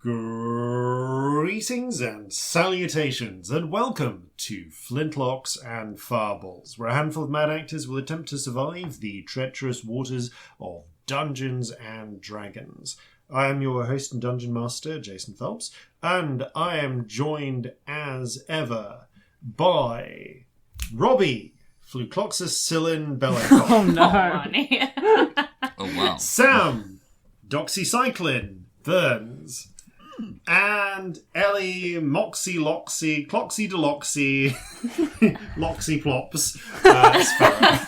Greetings and salutations, and welcome to Flintlocks and Fireballs, where a handful of mad actors will attempt to survive the treacherous waters of Dungeons and Dragons. I am your host and Dungeon Master, Jason Phelps, and I am joined as ever by Robbie Bellekom. Oh no! Oh wow! Sam Doxycycline Burns. And Ellie Cloxy Deloxy Loxy Plops Sparrow.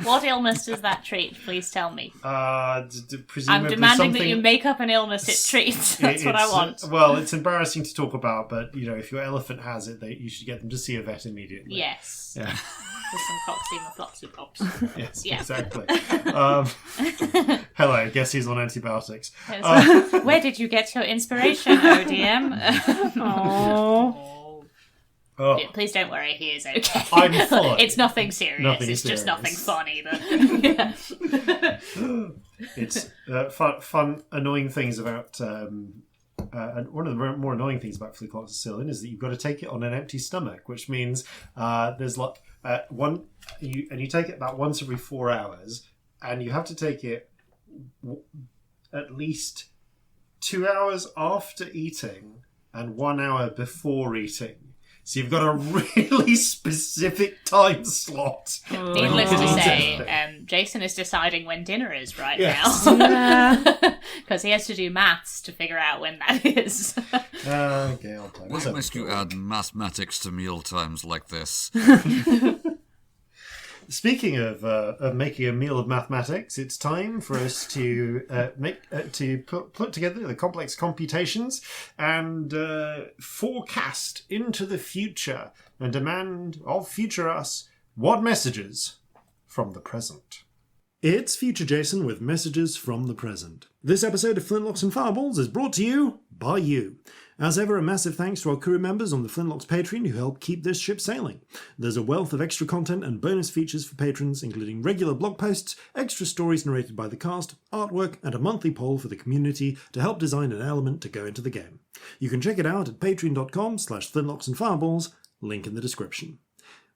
What illness does that treat? Please tell me. Presumably I'm demanding something... that you make up an illness it treats. That's what I want. Well, it's embarrassing to talk about, but you know, if your elephant has it, you should get them to see a vet immediately. Yes. Yeah. With some Floxy Pops. Yes, yeah. Exactly. Hello, guess who's on antibiotics? Where did you get your inspiration, ODM? Oh. Please don't worry, he is okay. I'm fine. It's nothing serious. Just nothing funny. But It's fun, annoying things about... and one of the more annoying things about flucloxacillin is that you've got to take it on an empty stomach, which means there's like you take it about once every 4 hours, and you have to take it at least 2 hours after eating and 1 hour before eating. So you've got a really specific time slot. Needless to say, Jason is deciding when dinner is now. Because he has to do maths to figure out when that is. Okay, Why must you add mathematics to meal times like this? Speaking of making a meal of mathematics, it's time for us to put together the complex computations and forecast into the future and demand of future us what messages from the present. It's Future Jason with messages from the present. This episode of Flintlocks and Fireballs is brought to you by you. As ever, a massive thanks to our crew members on the Flintlocks Patreon who help keep this ship sailing. There's a wealth of extra content and bonus features for patrons, including regular blog posts, extra stories narrated by the cast, artwork, and a monthly poll for the community to help design an element to go into the game. You can check it out at patreon.com/flintlocks-and-fireballs, link in the description.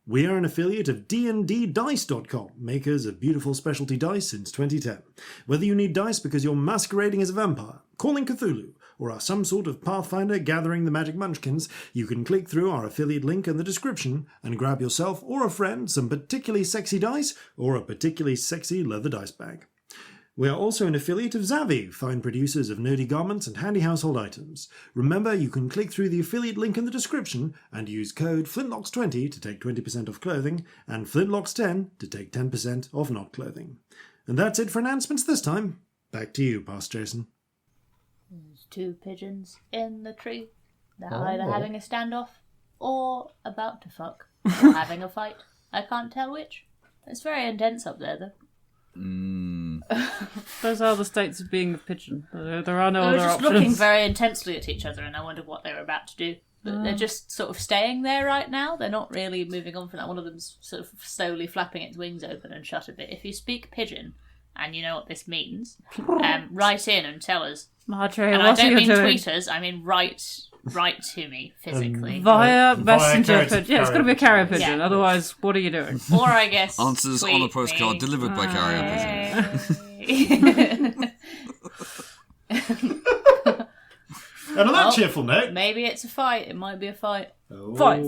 We are an affiliate of dnddice.com, makers of beautiful specialty dice since 2010. Whether you need dice because you're masquerading as a vampire, calling Cthulhu, or are some sort of Pathfinder gathering the magic munchkins, you can click through our affiliate link in the description and grab yourself or a friend some particularly sexy dice or a particularly sexy leather dice bag. We are also an affiliate of Zavi, fine producers of nerdy garments and handy household items. Remember, you can click through the affiliate link in the description and use code FLINTLOCKS20 to take 20% off clothing and FLINTLOCKS10 to take 10% off not clothing. And that's it for announcements this time. Back to you, Past Jason. There's 2 pigeons in the tree. They're either having a standoff or about to fuck or having a fight. I can't tell which. It's very intense up there, though. Those are the states of being a pigeon. There are no other options. They were just looking very intensely at each other, and I wondered what they were about to do. But they're just sort of staying there right now. They're not really moving on from that. One of them's sort of slowly flapping its wings open and shut a bit. If you speak pigeon, and you know what this means, write in and tell us. Marjorie, and what I don't are you mean doing? tweet us, I mean write to me physically. Via messenger pigeon. Yeah, it's got to be a carrier pigeon. Yeah. Otherwise, what are you doing? Or I guess Answers on a postcard delivered by carrier pigeon. And on that cheerful note... Maybe it's a fight. It might be a fight. Oh. Fight.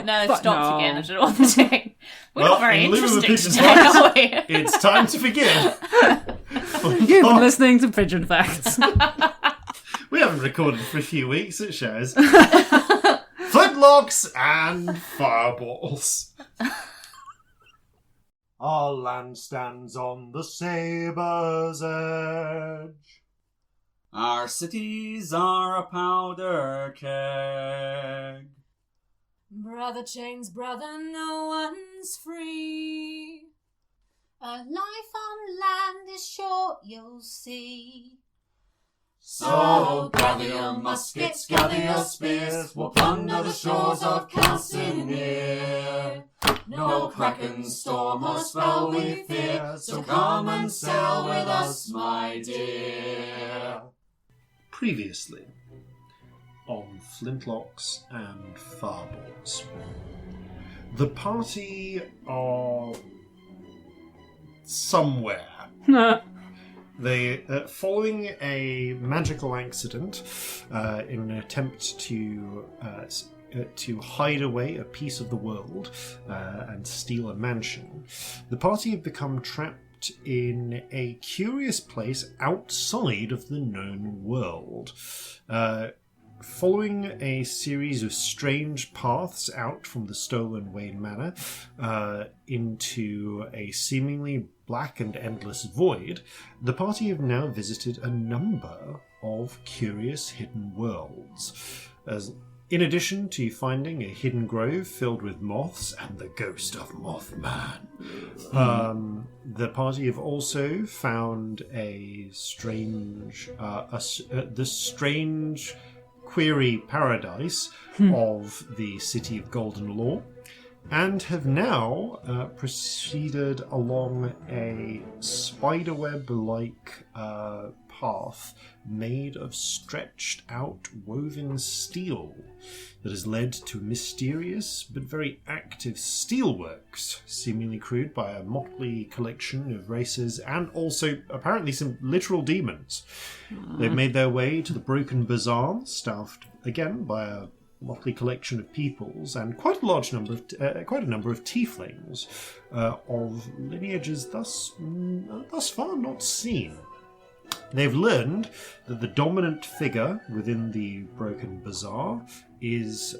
No, they've stopped again. I don't know what they're doing. We're not very in lieu of a interesting pigeon's today, fight, are we? it's time to begin. You've been listening to Pigeon Facts. We haven't recorded for a few weeks, it shows. Flintlocks and Fireballs. Our land stands on the sabre's edge. Our cities are a powder keg. Brother chains, brother, no one's free. A life on land is short, you'll see. So gather your muskets, gather your spears, we'll plunder the shores of Calcinea. No kraken, storm or spell we fear, so come and sail with us, my dear. previously on Flintlocks and Fireballs. The party are somewhere. They, following a magical accident, in an attempt to hide away a piece of the world and steal a mansion, the party have become trapped in a curious place outside of the known world. Following a series of strange paths out from the stolen Wayne Manor into a seemingly black and endless void, the party have now visited a number of curious hidden worlds. In addition to finding a hidden grove filled with moths and the ghost of Mothman, the party have also found the strange query paradise of the City of Golden Law, and have now proceeded along a spiderweb-like path made of stretched out woven steel that has led to mysterious but very active steelworks, seemingly crewed by a motley collection of races and also apparently some literal demons. They've made their way to the Broken Bazaar, staffed again by a motley collection of peoples and quite a number of tieflings of lineages thus far not seen. They've learned that the dominant figure within the Broken Bazaar is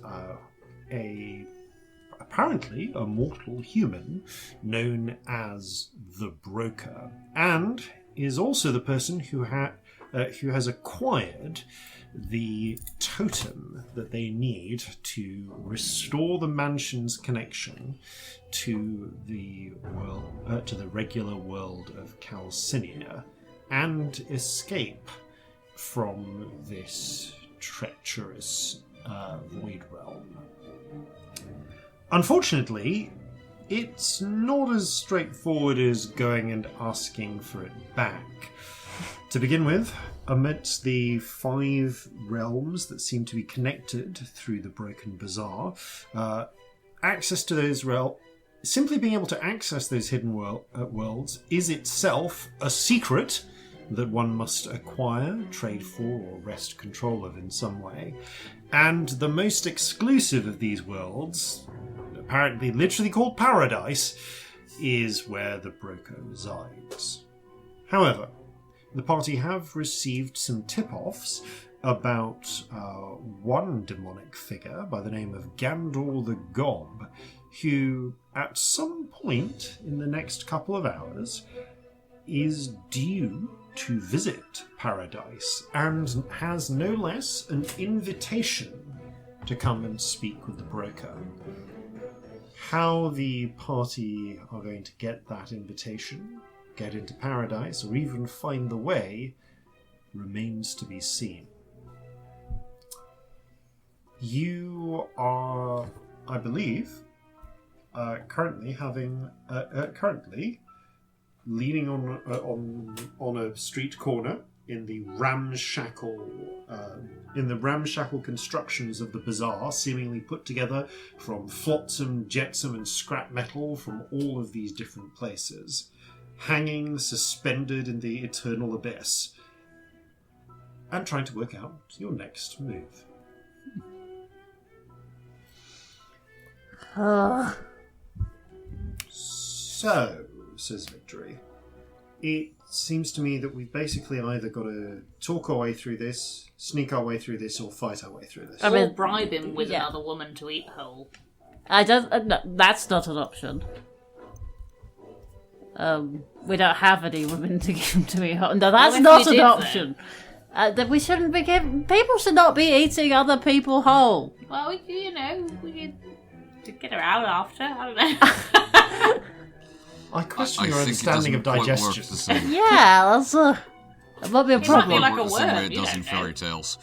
apparently a mortal human known as the Broker, and is also the person who has acquired the totem that they need to restore the mansion's connection to the regular world of Calcinea and escape from this treacherous void realm. Unfortunately, it's not as straightforward as going and asking for it back. To begin with, amidst the 5 realms that seem to be connected through the Broken Bazaar, access to those simply being able to access those hidden worlds is itself a secret that one must acquire, trade for, or wrest control of in some way. And the most exclusive of these worlds, apparently literally called Paradise, is where the Broker resides. However, the party have received some tip-offs about one demonic figure by the name of Gandor the Gob, who at some point in the next couple of hours is due to visit Paradise and has no less an invitation to come and speak with the Broker. How the party are going to get that invitation, get into Paradise, or even find the way remains to be seen. You are, I believe, currently leaning on a street corner in the ramshackle constructions of the bazaar, seemingly put together from flotsam, jetsam, and scrap metal from all of these different places, hanging suspended in the eternal abyss, and trying to work out your next move. So, says Victory, it seems to me that we've basically either got to talk our way through this, sneak our way through this, or fight our way through this. I mean, bribe him with another woman to eat whole. I don't. No, that's not an option. We don't have any women to give him to eat whole. No, that's not an option. That we shouldn't be giving. People should not be eating other people whole. Well, we could get her out after. I don't know. I question your understanding of digestion. Yeah, that might be a problem. Might be like a the same way worm, it you does don't in know. fairy tales.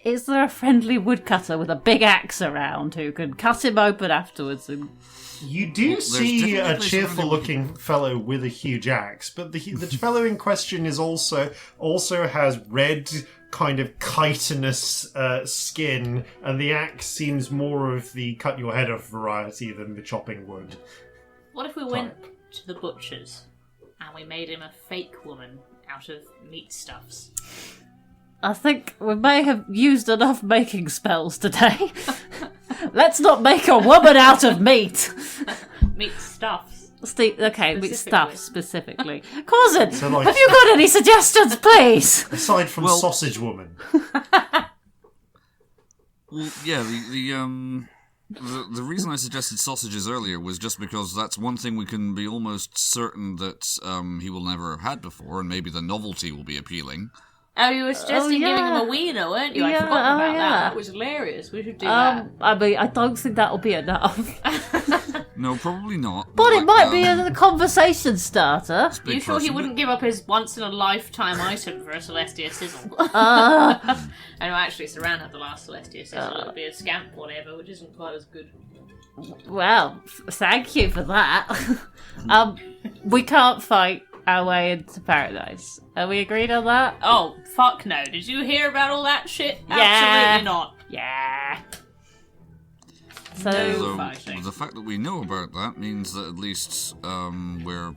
Is there a friendly woodcutter with a big axe around who can cut him open afterwards? You do see definitely a places cheerful-looking fellow with a huge axe, but the fellow in question is also has red, kind of chitinous skin, and the axe seems more of the cut your head off variety than the chopping wood. What if we went to the butcher's and we made him a fake woman out of meat stuffs? I think we may have used enough making spells today. Let's not make a woman out of meat. Meat stuffs. Meat stuff specifically. Corzin, So, like- have you got any suggestions, please? Aside from Sausage Woman. Well, yeah, the reason I suggested sausages earlier was just because that's one thing we can be almost certain that he will never have had before, and maybe the novelty will be appealing. Oh, you were suggesting giving him a wiener, weren't you? I'd forgotten about that. That was hilarious. We should do that. I mean, I don't think that'll be enough. No, probably not. But it might be a conversation starter. It's a big You sure he person, wouldn't give up his once-in-a-lifetime item for a Celestia Sizzle? Uh, I know, actually, Saran had the last Celestia Sizzle. It would be a Scamp whatever, which isn't quite as good. well, thank you for that. We can't fight our way into paradise. Are we agreed on that? Oh, fuck no. Did you hear about all that shit? Yeah. Absolutely not. Yeah. So, So fighting. the fact that we know about that means that at least we're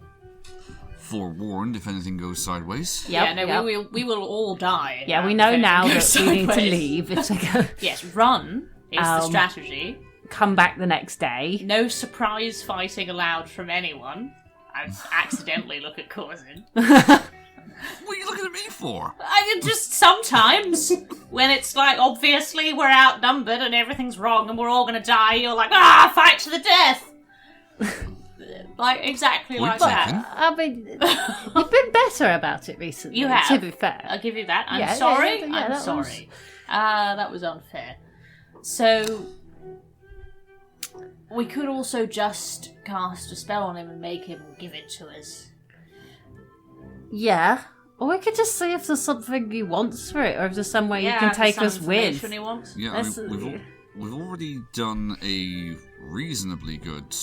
forewarned if anything goes sideways. Yeah, no, we will all die. Yeah, we know if now anything that goes we need to sideways. leave. It's like Yes, run is the strategy. come back the next day. No surprise fighting allowed from anyone. I accidentally look at Corzin. What are you looking at me for? I just sometimes when it's like obviously we're outnumbered and everything's wrong and we're all gonna die, you're like, fight to the death. Like exactly Point like that. taken. I mean, you've been better about it recently. You have. To be fair. I'll give you that. I'm Yeah, sorry. yeah, I'm that sorry. That was unfair. So we could also just cast a spell on him and make him give it to us. Yeah. Or we could just see if there's something he wants for it, or if there's somewhere you can if take there's us some with. information he wants. Yeah, I That's- mean, we've already done a reasonably good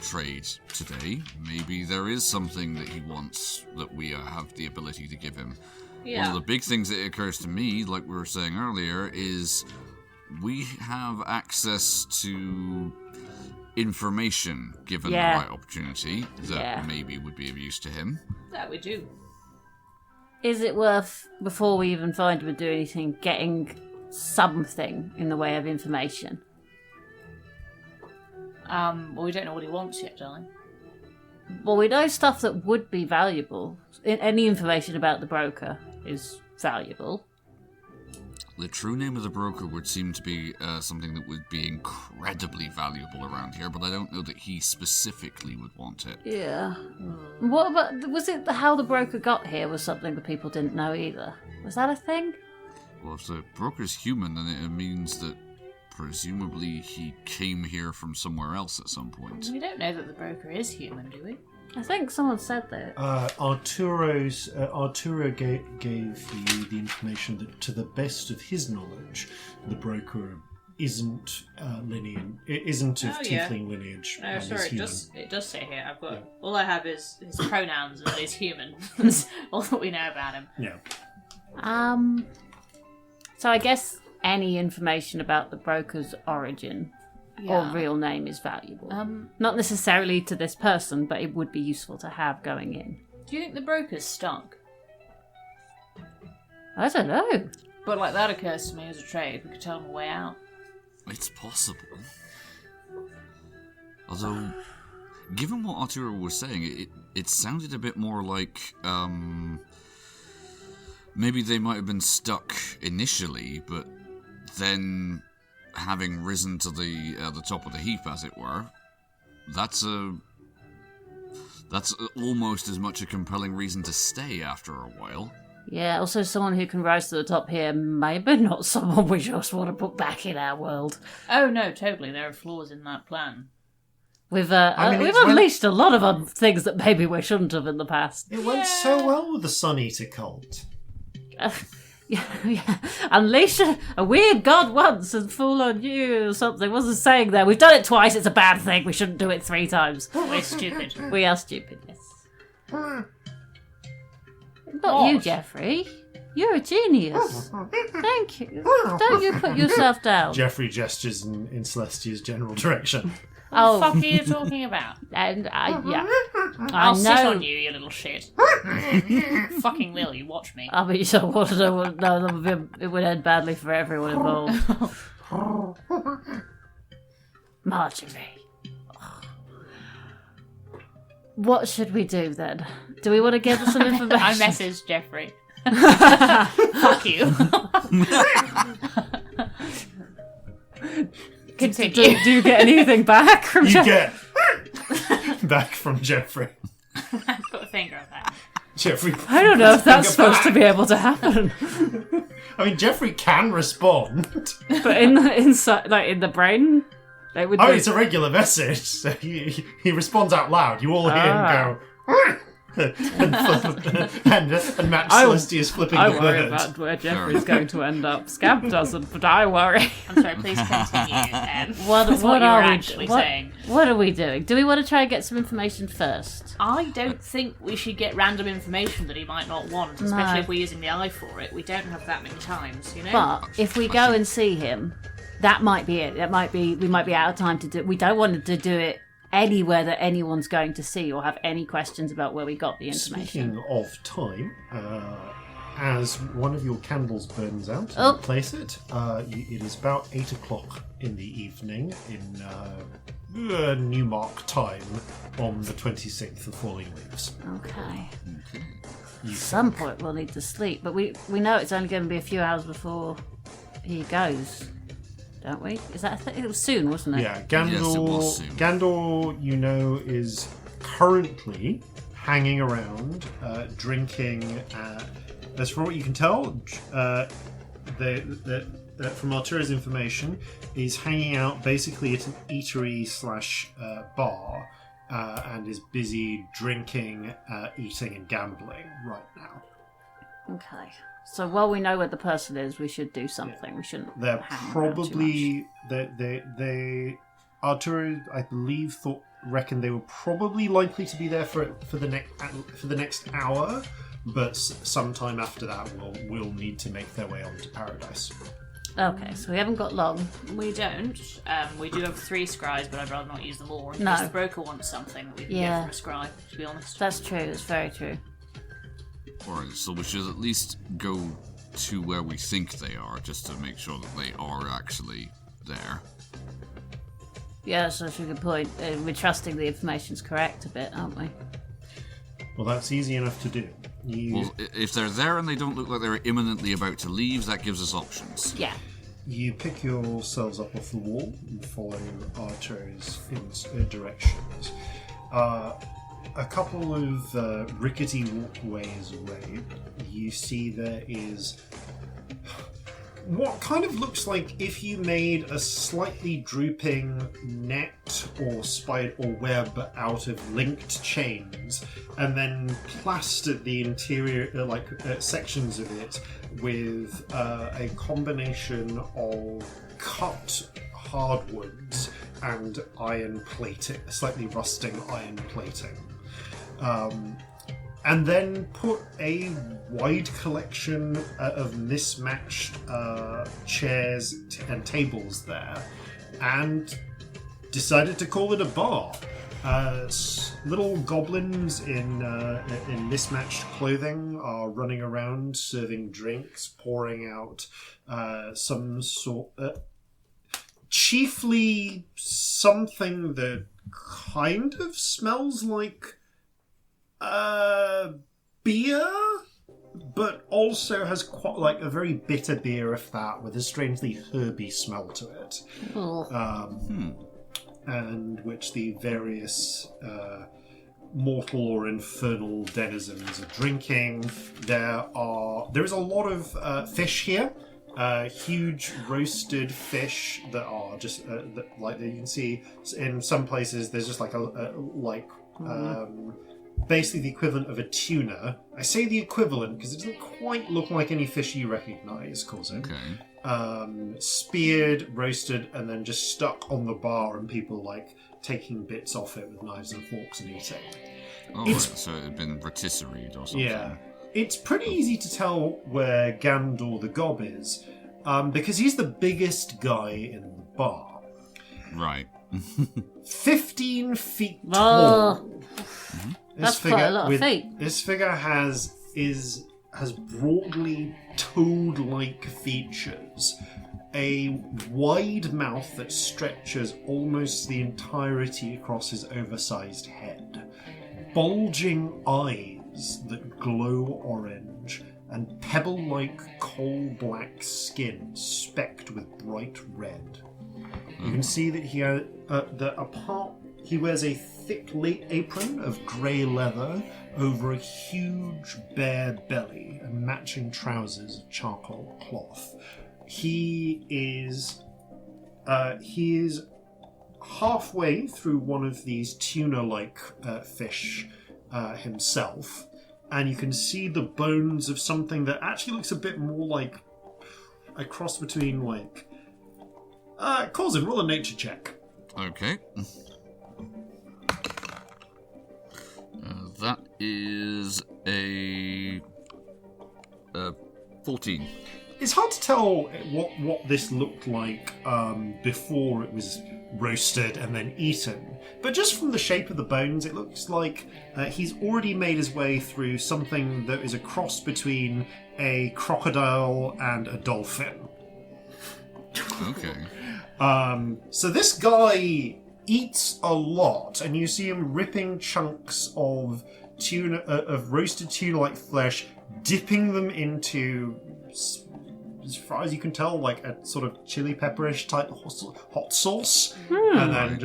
trade today. Maybe there is something that he wants that we have the ability to give him. One of the big things that occurs to me, like we were saying earlier, is we have access to information given Yeah. the right opportunity that Yeah. maybe would be of use to him. That we do. Is it worth, before we even find him and do anything, getting something in the way of information? Well, we don't know what he wants yet, darling. Well, we know stuff that would be valuable. Any information about the broker is valuable. The true name of the broker would seem to be something that would be incredibly valuable around here, but I don't know that he specifically would want it. Yeah. What about, was it how the broker got here was something that people didn't know either? Was that a thing? Well, if the broker's human, then it means that presumably he came here from somewhere else at some point. We don't know that the broker is human, do we? I think someone said that. Arturo gave you the information that, to the best of his knowledge, the broker isn't isn't of tiefling lineage. No, and sorry, is human. it does say here. I've got all I have is his pronouns and that he's human. That's all that we know about him. Yeah. So I guess any information about the broker's origin or real name is valuable. Not necessarily to this person, but it would be useful to have going in. Do you think the broker's stunk? I don't know. But like that occurs to me as a trade. We could tell him a way out. It's possible. Although, given what Arturo was saying, it sounded a bit more like maybe they might have been stuck initially, but then having risen to the top of the heap, as it were, that's almost as much a compelling reason to stay after a while. Yeah, also someone who can rise to the top here, maybe not someone we just want to put back in our world. Oh no, totally. There are flaws in that plan. We've mean, we've it's when- unleashed a lot of things that maybe we shouldn't have in the past. It went so well with the Sun Eater cult. Yeah. Unleash a weird god once and fall on you or something. What's the saying there? We've done it twice, it's a bad thing. We shouldn't do it 3 times. We're stupid. We are stupid, yes. Not you, Jeffrey. You're a genius. Thank you. Don't you put yourself down. Jeffrey gestures in Celestia's general direction. What the fuck are you talking about? And yeah. I'll sit on you, you little shit. Fucking will, you watch me. I mean, so what? No, it would end badly for everyone involved. Marjorie. What should we do then? Do we want to give us some information? I messaged Jeffrey. Fuck you. Continue. Do you get anything back from You Jeffrey? get back from Jeffrey. Put a finger on that. Jeffrey. I don't know if that's finger supposed to be able to happen. I mean, Jeffrey can respond. But in the brain, it would. It's a regular message. So he responds out loud. You all hear him go. and Matt Celestia is flipping I the worry bird. about where Jeffrey's going to end up. Scamp doesn't, but I worry. I'm sorry, please continue. What you were are we actually saying. What are we doing? Do we want to try and get some information first? I don't think we should get random information that he might not want, especially if we're using the eye for it. We don't have that many times, you know? But if we go and see him, that might be it. We might be out of time to do. We don't want to do it anywhere that anyone's going to see or have any questions about where we got the information. Speaking of time, as one of your candles burns out, Oh. place it. It is about 8 o'clock in the evening in Newmark time on the 26th of Falling Leaves. Okay. At some point we'll need to sleep, but we know it's only going to be a few hours before he goes. Don't we? Is that it was soon, wasn't it? Yeah, Gandor, Yes, it was soon. Gandor, is currently hanging around, drinking. As for what you can tell, from Artura's information, is hanging out basically at an eatery / bar, and is busy drinking, eating, and gambling right now. Okay. So while we know where the person is, we should do something. We shouldn't. They're hang around too probably they Arturo, I believe, reckoned they were probably likely to be there for the next hour, but sometime after that we'll need to make their way onto Paradise. much. Okay, so we haven't got long. We don't. We do have 3 scries, but I'd rather not use them all. In No. case the broker wants something that we can get from a scry, to be honest. That's true. That's very true. Alright, so we should at least go to where we think they are, just to make sure that they are actually there. Yeah, that's such a good point. We're trusting the information's correct a bit, aren't we? Well, that's easy enough to do. Well, if they're there and they don't look like they're imminently about to leave, that gives us options. Yeah. You pick yourselves up off the wall and follow Arturo's directions. A couple of rickety walkways away, you see there is what kind of looks like if you made a slightly drooping net or spider or web out of linked chains and then plastered the interior, sections of it with a combination of cut hardwoods and iron plating, slightly rusting iron plating. And then put a wide collection of mismatched chairs and tables there, and decided to call it a bar. Little goblins in mismatched clothing are running around serving drinks, pouring out some sort, chiefly something that kind of smells like beer, but also has quite like a very bitter beer, if that, with a strangely herby smell to it. And which the various mortal or infernal denizens are drinking. There is a lot of fish here. Huge roasted fish that are just like you can see in some places. There's just like basically the equivalent of a tuna. I say the equivalent because it doesn't quite look like any fish you recognise, Corzin. Okay. Speared, roasted, and then just stuck on the bar, and people like taking bits off it with knives and forks and eating. Oh, right. So it had been rotisserie'd or something. Yeah. It's pretty easy to tell where Gandor the Gob is, because he's the biggest guy in the bar. Right. 15 feet tall. That's quite a lot of feet. This figure has broadly toad-like features, a wide mouth that stretches almost the entirety across his oversized head, bulging eyes that glow orange, and pebble-like coal-black skin specked with bright red. You can see that he wears a thick apron of grey leather over a huge bare belly and matching trousers of charcoal cloth. He is halfway through one of these tuna-like fish himself, and you can see the bones of something that actually looks a bit more like a cross between like... Corzin, roll a nature check. Okay. That is a 14. It's hard to tell what this looked like before it was roasted and then eaten, but just from the shape of the bones, it looks like he's already made his way through something that is a cross between a crocodile and a dolphin. Okay. So this guy eats a lot, and you see him ripping chunks of tuna, of roasted tuna-like flesh, dipping them into, as far as you can tell, like a sort of chili pepperish type hot sauce, and then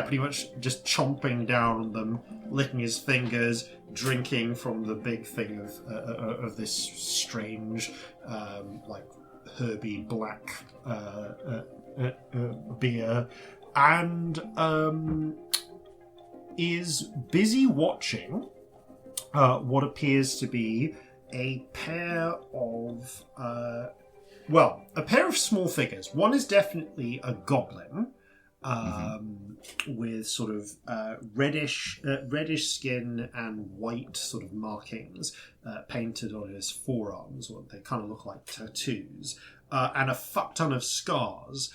pretty much just chomping down on them, licking his fingers, drinking from the big thing of this strange, like herby black beer, and is busy watching what appears to be a pair of small figures. One is definitely a goblin, with sort of reddish skin and white sort of markings painted on his forearms, what they kind of look like tattoos, and a fuck ton of scars,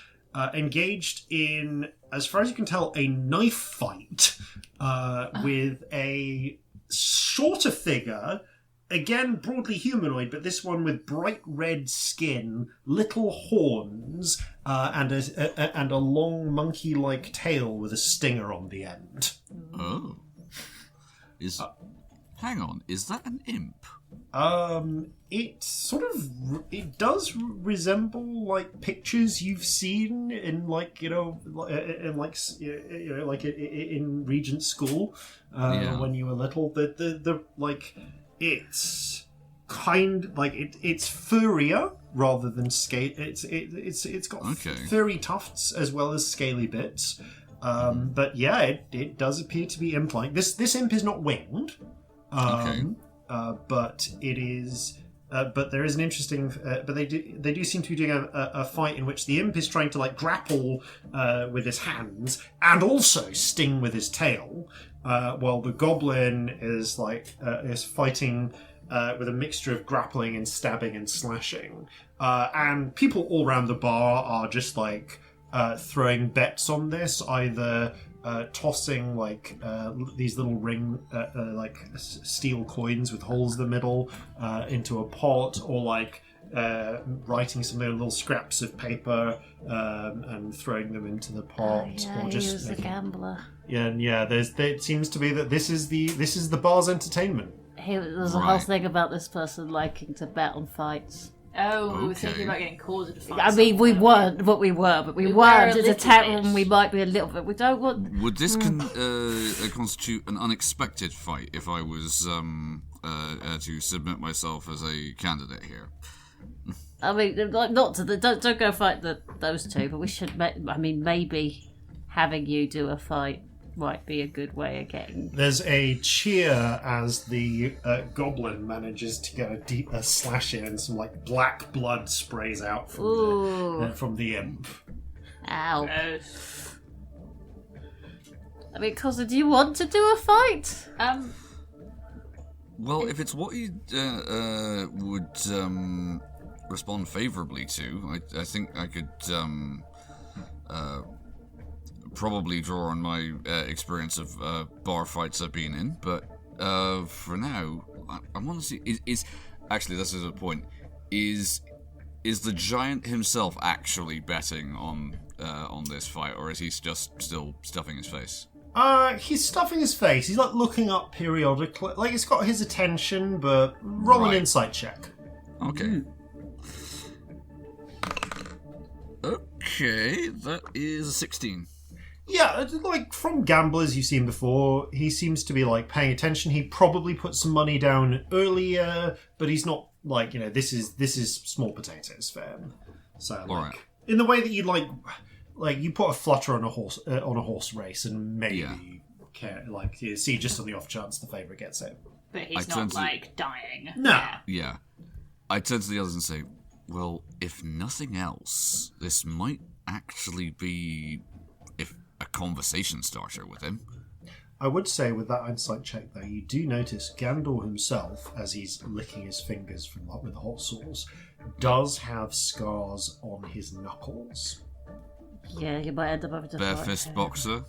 engaged in, as far as you can tell, a knife fight with a shorter figure. Again, broadly humanoid, but this one with bright red skin, little horns, and a long monkey-like tail with a stinger on the end. Oh. Hang on, is that an imp? It does resemble like pictures you've seen in in Regent School when you were little. It's kind like it's furrier rather than scale. It's got furry tufts as well as scaly bits. But yeah, it does appear to be imp-like. This imp is not winged. But it is. But there is an interesting. But they do seem to be doing a fight in which the imp is trying to like grapple with his hands and also sting with his tail, while the goblin is fighting with a mixture of grappling and stabbing and slashing. And people all around the bar are just like throwing bets on this, either. Tossing these little ring steel coins with holes in the middle into a pot, or writing some little scraps of paper and throwing them into the pot, or just he was a gambler. It seems to be that this is the bar's entertainment. There's a whole thing about this person liking to bet on fights. Oh, we were thinking about getting Corzin to fight. I mean, we weren't, but we weren't. It's a town, we might be a little bit. We don't want. Would this constitute an unexpected fight if I was to submit myself as a candidate here? I mean, not to the. Don't go fight those two, but we should. I mean, maybe having you do a fight might be a good way of getting... There's a cheer as the goblin manages to get a slash in, and some like black blood sprays out from the imp. Ow. I mean, Corzin, do you want to do a fight? Well, if it's what you would respond favourably to, I think I could probably draw on my experience of bar fights I've been in. But for now, I want to see. Is actually, this is a point. Is the giant himself actually betting on this fight, or is he just still stuffing his face? He's stuffing his face. He's like looking up periodically. Like it's got his attention, but roll an insight check. Okay. Okay, that is a 16. Yeah, like from gamblers you've seen before, he seems to be like paying attention. He probably put some money down earlier, but he's not like, this is small potatoes for him. So like, right. In the way that you like you put a flutter on a horse race and maybe you see just on the off chance the favourite gets it. But he's not dying. No. Yeah. I turn to the others and say, well, if nothing else, this might actually be a conversation starter with him. I would say with that insight check, though, you do notice Gandor himself, as he's licking his fingers with the hot sauce, does have scars on his knuckles. Yeah, you might end up having to Bare fist boxer.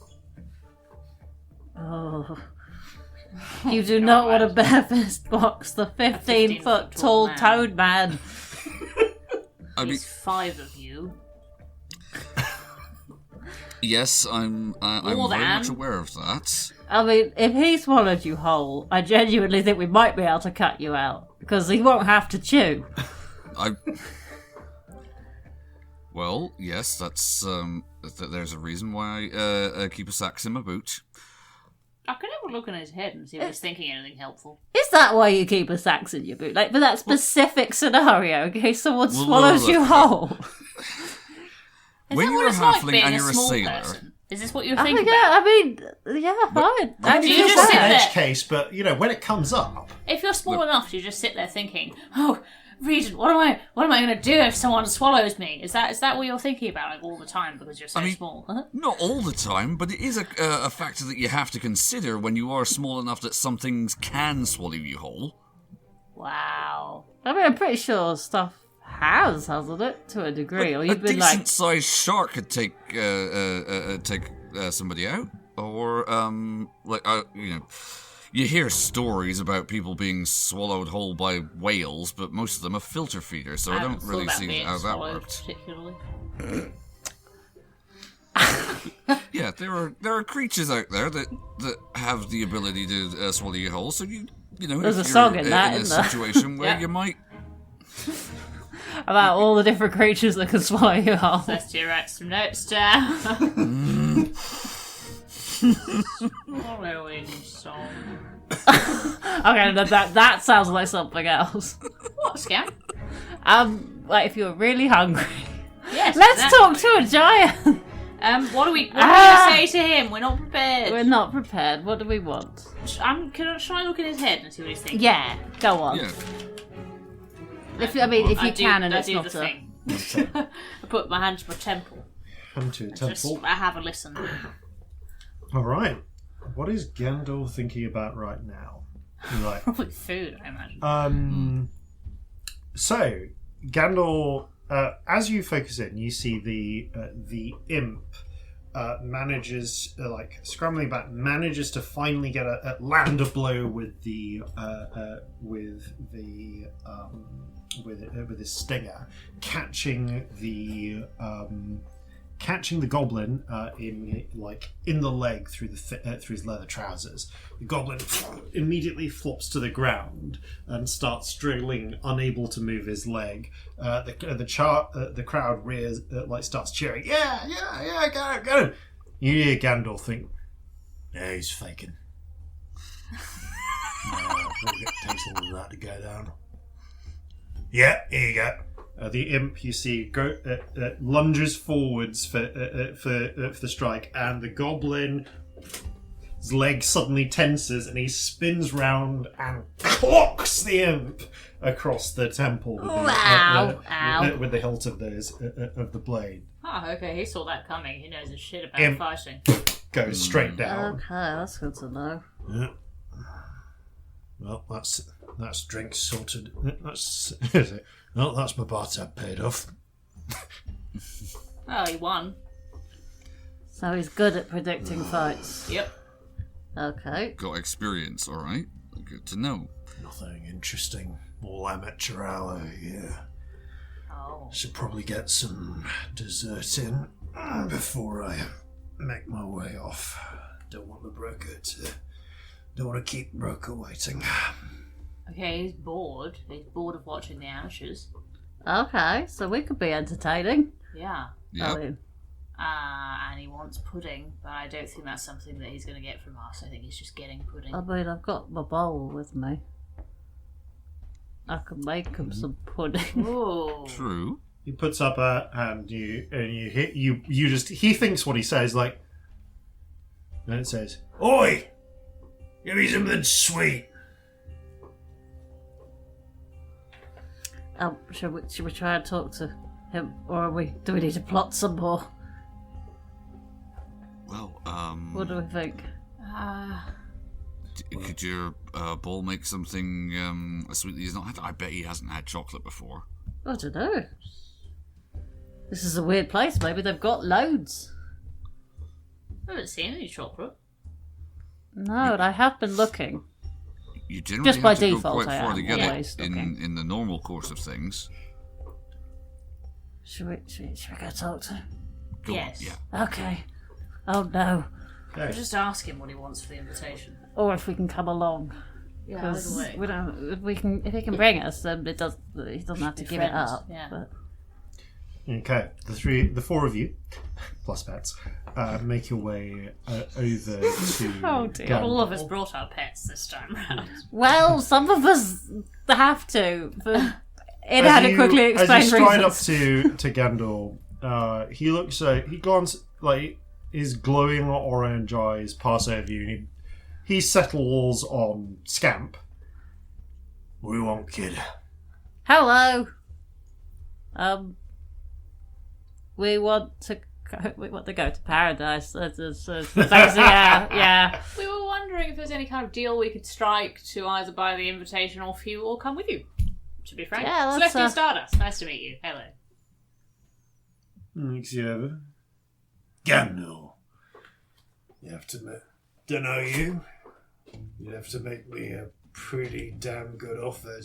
Oh. You do not want to bare fist box the 15-foot tall toad man. There's 5 of you. Yes, I'm very much aware of that. I mean, if he swallowed you whole, I genuinely think we might be able to cut you out, because he won't have to chew. Well, yes, that's there's a reason why I keep a sax in my boot. I could have a look in his head and see if he's thinking anything helpful. Is that why you keep a sax in your boot? Like, for that specific scenario, in case someone swallows you whole? When you're a halfling and you're a sailor... Person? Is this what you're thinking about? I mean, fine. Do you just sit an there? Edge case, but, when it comes up... If you're small enough, you just sit there thinking, oh, Regent, what am I going to do if someone swallows me? Is that what you're thinking about like all the time because you're so small? Huh? Not all the time, but it is a factor that you have to consider when you are small enough that some things can swallow you whole. Wow. I mean, I'm pretty sure stuff hasn't it, to a degree? Or you've been decent-sized shark could take somebody out, or you hear stories about people being swallowed whole by whales, but most of them are filter feeders, so I don't really see how that worked. Particularly. Yeah, there are creatures out there that have the ability to swallow you whole. So there's a song in that, in a situation where you might. About all the different creatures that can swallow you whole. Celestia writes some notes down. Swallowing song. Okay, that sounds like something else. What, Scamp? Like if you're really hungry. Yes. Let's talk to a giant. What are we gonna say to him? We're not prepared. We're not prepared. What do we want? Can I try and look in his head and see what he's thinking? Yeah, go on. Yeah. If you can, and it's not the thing. I put my hand to my temple. Hand to a temple. I have a listen. All right. What is Gandor thinking about right now? Probably food, I imagine. So Gandor, as you focus in, you see the imp manages, scrambling back, manages to finally get land a blow with his stinger, catching the goblin in the leg through his leather trousers. The goblin immediately flops to the ground and starts struggling, unable to move his leg. The crowd rears, starts cheering. Yeah, get him. You hear Gandalf think, yeah, he's faking. It takes all of that to go down. Yeah, here you go. The imp, you see, lunges forwards for the strike, and the goblin His leg suddenly tenses and he spins round and clocks the imp across the temple with with the hilt of the blade. Oh, okay, he saw that coming. He knows his shit about Imp fighting. goes straight down. Okay, that's good to know. Yeah. Well, that's drink sorted. That's my bar tab paid off. Oh, he won. So he's good at predicting fights. Yep. Okay. Got experience, all right. Good to know. Nothing interesting. All amateur hour, yeah. Oh. Should probably get some dessert in before I make my way off. Don't want to keep broker waiting. Okay, he's bored. He's bored of watching the amateurs. Okay, so we could be entertaining. Yeah. Yep. And he wants pudding, but I don't think that's something that he's going to get from us. I think he's just getting pudding. I mean, I've got my bowl with me. I can make him some pudding. Ooh. True. He puts up a hand, you just he thinks what he says like, and it says, "Oi, give me something sweet." Should we try and talk to him, or do we need to plot some more? Well, What do we think? could your bull make something as sweet as he's not had? I bet he hasn't had chocolate before. I don't know. This is a weird place. Maybe they've got loads. I haven't seen any chocolate. No, and I have been looking. You generally Just by have to default, go quite I far am to get always it in the normal course of things. Should we go talk to him? Go Yes. on, yeah. Okay. Oh no. We'll just ask him what he wants for the invitation. Or if we can come along. Yeah, Because either way. if he can bring us, then he doesn't have to Be give it friends, up. yeah. But Okay, the four of you, plus pets, make your way over to. Oh, dear. Gandalf. All of us brought our pets this time round. well, some of us have to. For inadequately As explained you stride reasons. up to Gandalf, he looks. He glances like his glowing orange eyes pass over you, and he settles on Scamp. What do you want, kid? Hello. We want to go to paradise. Yeah. We were wondering if there's any kind of deal we could strike to either buy the invitation or for you or come with you. To be frank. Yeah, let's, Celestia Stardust. Nice to meet you. Hello. Thanks, you. Gandalf. You have to don't know you. You'd have to make me a pretty damn good offer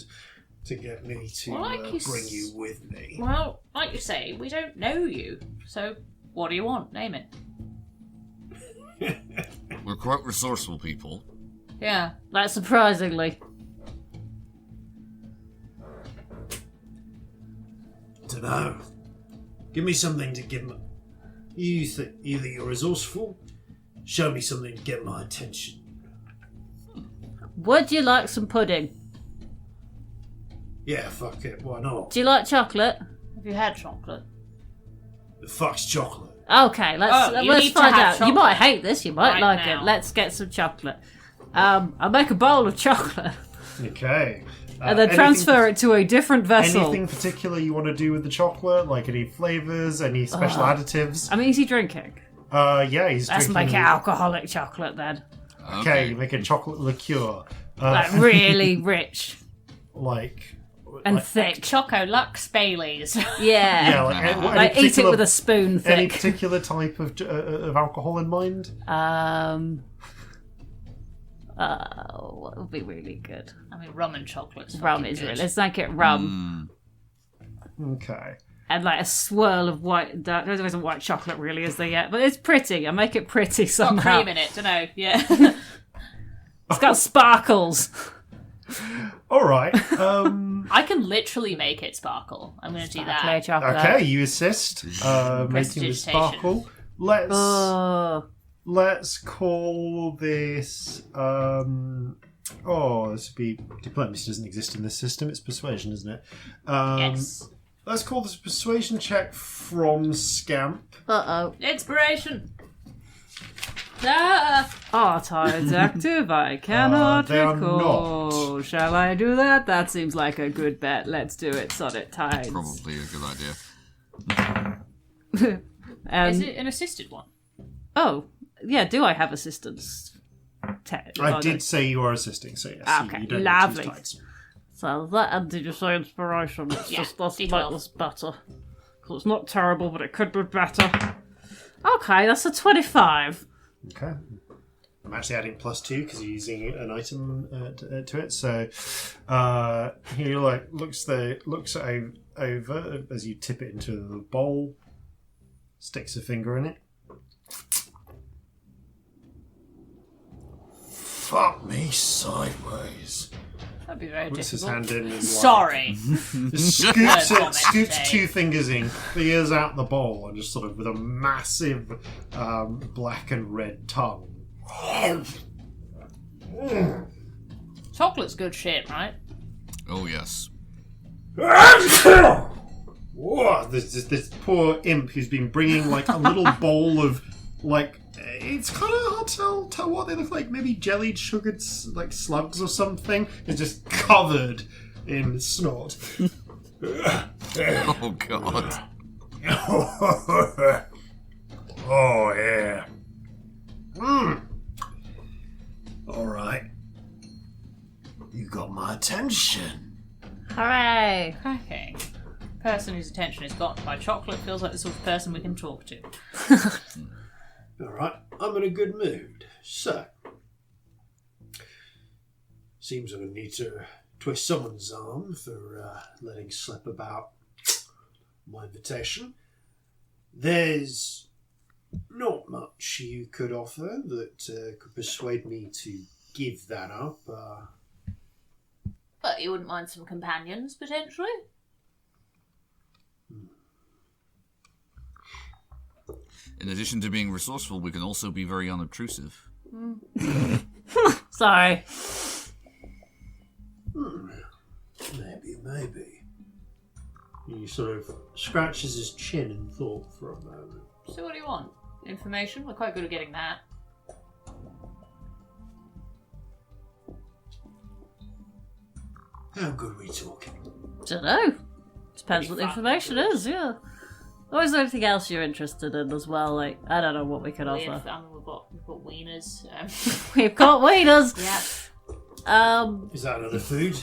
to get me to bring you with me. Well, like you say, we don't know you. So, what do you want? Name it. We're quite resourceful people. Yeah. Like, surprisingly. Dunno. Give me something to give me. Either you're resourceful, show me something to get my attention. Would you like some pudding? Yeah, fuck it, why not? Do you like chocolate? Have you had chocolate? The fuck's chocolate? Okay, let's need to find have out. You chocolate might hate this, you might right like now. it. Let's get some chocolate. I'll make a bowl of chocolate Okay. and then transfer it to a different vessel. Anything particular you want to do with the chocolate? Like any flavours, any special additives? I'm easy drinking. Yeah, he's Let's drinking. make it alcoholic chocolate then. Okay, you make a chocolate liqueur. Like really rich and thick. Choco Lux Baileys. Yeah. Yeah, like, any Like eat it particular- with a spoon Any thick. particular type of alcohol in mind? What would be really good? I mean, rum and chocolate's Rum fucking is good. really. Let's make it rum. Okay. And like a swirl of white. There isn't white chocolate really, is there yet? But it's pretty. I make it pretty Got somehow. cream in it, dunno. Yeah. It's got sparkles. All right. I can literally make it sparkle. I'm going to do Clear that. chocolate. Okay, you assist making the Prestidigitation. sparkle. Let's call this. This would be diplomacy. Doesn't exist in this system. It's persuasion, isn't it? Yes. Let's call this a persuasion check from Scamp. Uh-oh. Inspiration. Ah! Are tides active? I cannot they are recall. not. Shall I do that? That seems like a good bet. Let's do it. Sod it, tides. Probably a good idea. Is it an assisted one? Oh, yeah. Do I have assistance? I did say you are assisting, so yes. Okay, you don't lovely. Need to use tides. So that, and did you say inspiration? It's Yeah, just that's D12. make this better. Because it's not terrible, but it could be better. Okay, that's a 25. Okay. I'm actually adding +2 because you're using an item to it. So he looks over as you tip it into the bowl, sticks a finger in it. Fuck me sideways. That'd be very Puts his difficult. hand in and Sorry. just scoops two fingers in, clears out the bowl, and just sort of with a massive black and red tongue. Chocolate's good shit, right? Oh, yes. Whoa, this poor imp who's been bringing like a little bowl of like, it's kind of hard to tell what they look like. Maybe jellied sugared like slugs or something. Is just covered in snot. Oh, God. Oh yeah. All right. You got my attention. Hooray! Cracking. Person whose attention is gotten by chocolate feels like the sort of person we can talk to. All right, I'm in a good mood. So, seems I'm going to need to twist someone's arm for letting slip about my invitation. There's not much you could offer that could persuade me to give that up. But you wouldn't mind some companions, potentially? In addition to being resourceful, we can also be very unobtrusive. Sorry. Maybe. He sort of scratches his chin in thought for a moment. So what do you want? Information? We're quite good at getting that. How good are we talking? Don't know. Depends what the information is, yeah. Or is there anything else you're interested in as well? Like, I don't know what we could offer. We've got wieners. We've got wieners! Yeah. Is that another food?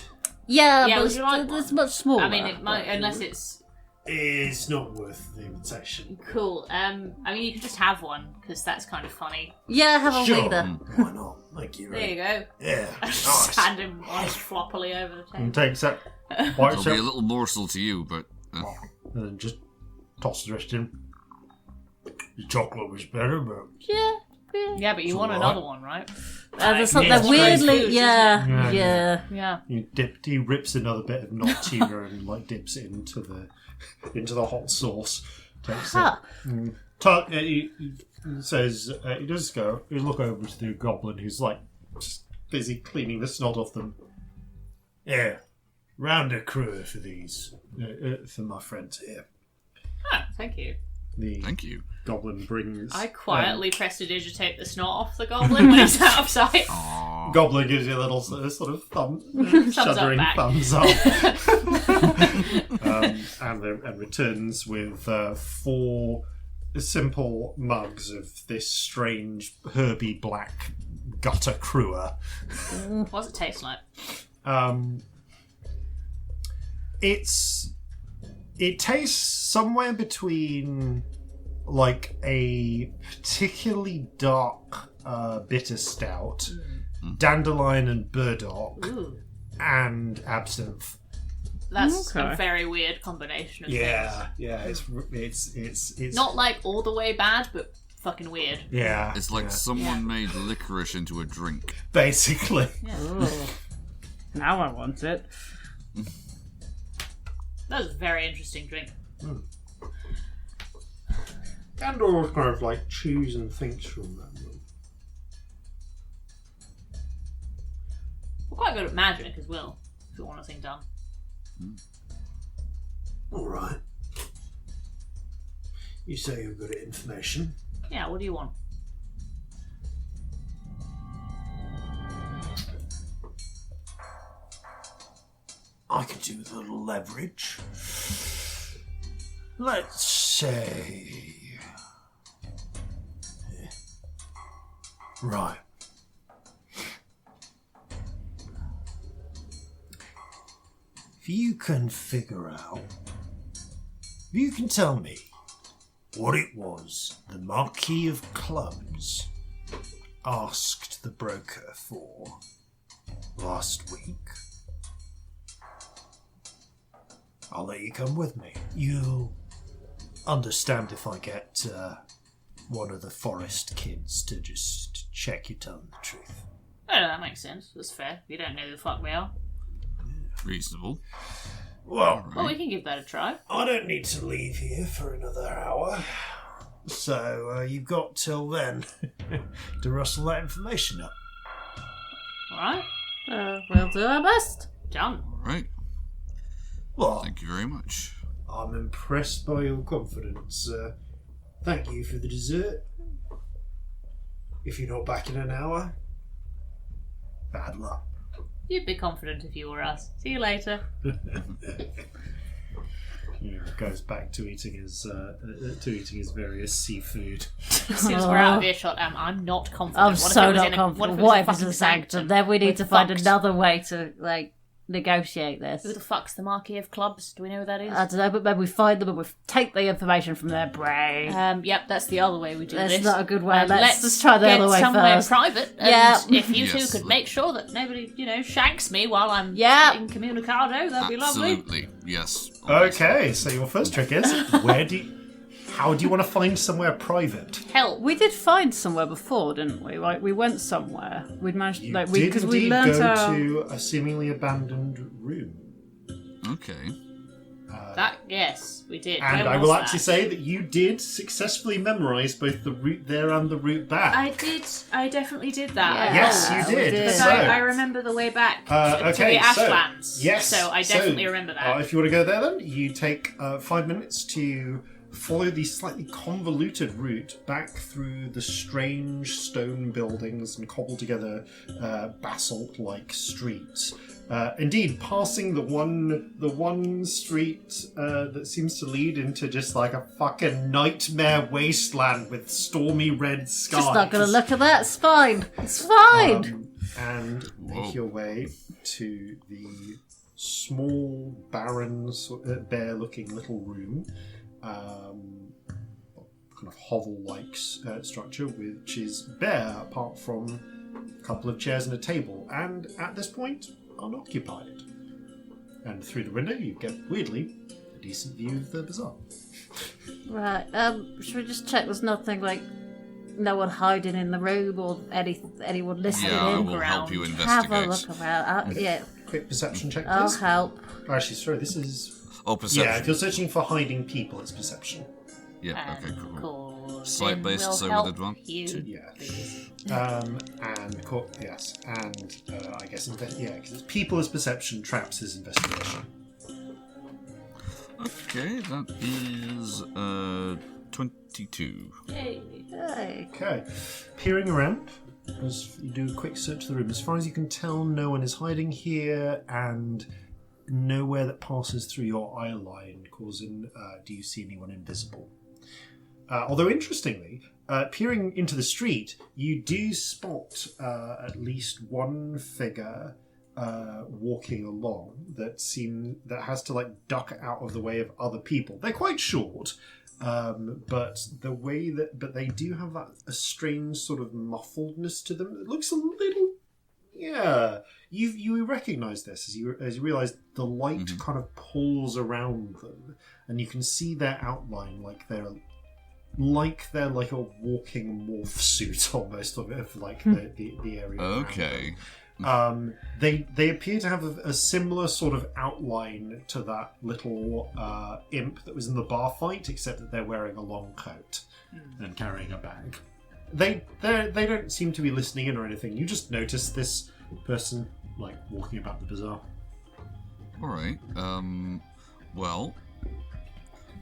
Yeah, Yeah, but would you like one? it's much smaller. I mean, it might, unless it's It's not worth the invitation. cool. I mean, you could just have one, because that's kind of funny. Yeah, have a Sure. wiener. Why not? Thank you. There you go. Yeah. Just Nice. hand him one floppily over the table. And takes that, It'll wipes be a it, little morsel to you, but... and then just tosses the rest in. The chocolate was better, but Yeah. Yeah, but you want alright. another one, right? There's something yeah, it's weirdly, foods, yeah, isn't it? yeah. Yeah. he rips another bit of knot tuna and like dips it into the hot sauce. Takes Huh. it. He says he does go. You look over to the goblin who's like just busy cleaning the snot off them. Yeah, round a crew for these for my friends here. Ah, thank you. The Thank you. goblin brings. I quietly prestidigitate the snot off the goblin when he's out of sight. Aww. Goblin gives you a little sort of shuddering back. thumbs up, and returns with 4 simple mugs of this strange herby black gutter cruer. What's it taste like? It tastes somewhere between like a particularly dark bitter stout, dandelion and burdock, Ooh. and absinthe. That's Okay. a very weird combination of things. Yeah, it's Not like all the way bad, but fucking weird. yeah. It's like yeah. someone made licorice into a drink. Basically. Ooh. Now I want it. That was a very interesting drink. Gandalf kind of like chews and thinks for a moment. We're quite good at magic as well, if you want a thing done. All right. You say you're good at information. Yeah, what do you want? I could do with a little leverage. Let's say... Right. If you can tell me what it was the Marquis of Clubs asked the broker for last week, I'll let you come with me. You'll understand if I get one of the forest kids to just check you're telling the truth. Oh, that makes sense. That's fair. We don't know who the fuck we are. Reasonable. Well, Well, we can give that a try. I don't need to leave here for another hour. So you've got till then to rustle that information up. Alright. We'll do our best. Done. All right. Well, Thank you very much. I'm impressed by your confidence. Thank you for the dessert. If you're not back in an hour, bad luck. You'd be confident if you were us. See you later. Goes back to eating his various seafood. As soon as we're out of earshot, I'm not confident. I'm What if so it was not in a- confident. What What if if it's a sanctum? Then we need to find another way to, negotiate this. Who the fuck's the Marquis of Clubs? Do we know who that is? I don't know, but maybe we find them and we take the information from their brain. Yep, that's the other way we do That's this. not a good way. Let's just try the get other way somewhere first. private. And Yeah. if you two Yes. could make sure that nobody, shanks me while I'm Yeah. incommunicado, that'd be lovely. Absolutely. Yes. Okay, so your first trick is how do you want to find somewhere private? Hell, We did find somewhere before, didn't we? Like we went somewhere. We'd managed, You did because we indeed learnt go our. to a seemingly abandoned room. Okay. yes, we did. And Where I was will that? actually say that you did successfully memorise both the route there and the route back. I definitely did that. Yeah. Yes, you we did. did. But So, I remember the way back to okay, the Ashlands. Yes, So I definitely remember that. If you want to go there, then you take 5 minutes to follow the slightly convoluted route back through the strange stone buildings and cobbled together basalt-like streets. Indeed, passing the one street that seems to lead into just like a fucking nightmare wasteland with stormy red skies. Just not going to look at that. It's fine. It's fine. And make your way to the small, barren, bare-looking little room, kind of hovel-like structure, which is bare apart from a couple of chairs and a table, and at this point unoccupied. And through the window you get, weirdly, a decent view of the bazaar. Right. Should we just check there's nothing no one hiding in the room or anyone listening Yeah, I in? will help you Have investigate. a look around. Yeah, Quick perception check, I'll please. help. Actually, sorry, this is... Oh, perception. Yeah, if you're searching for hiding people, it's perception. Yeah, okay, cool. Cool. Slight based, We'll so with help advantage. you. Yeah. Yes, and I guess because it's people as perception, traps as investigation. Okay, that is 22. Hey. Okay, peering around as you do a quick search of the room. As far as you can tell, no one is hiding here, and nowhere that passes through your eye line, Corzin, do you see anyone invisible. Although interestingly, peering into the street, you do spot at least one figure walking along that has to duck out of the way of other people. They're quite short, but they do have a strange sort of muffledness to them. It looks a little, You recognise this as you realise the light kind of pulls around them, and you can see their outline like they're like a walking morph suit almost of the area. Okay. They appear to have a similar sort of outline to that little imp that was in the bar fight, except that they're wearing a long coat and carrying a bag. They don't seem to be listening in or anything. You just notice this person walking about the bazaar. All right. Well,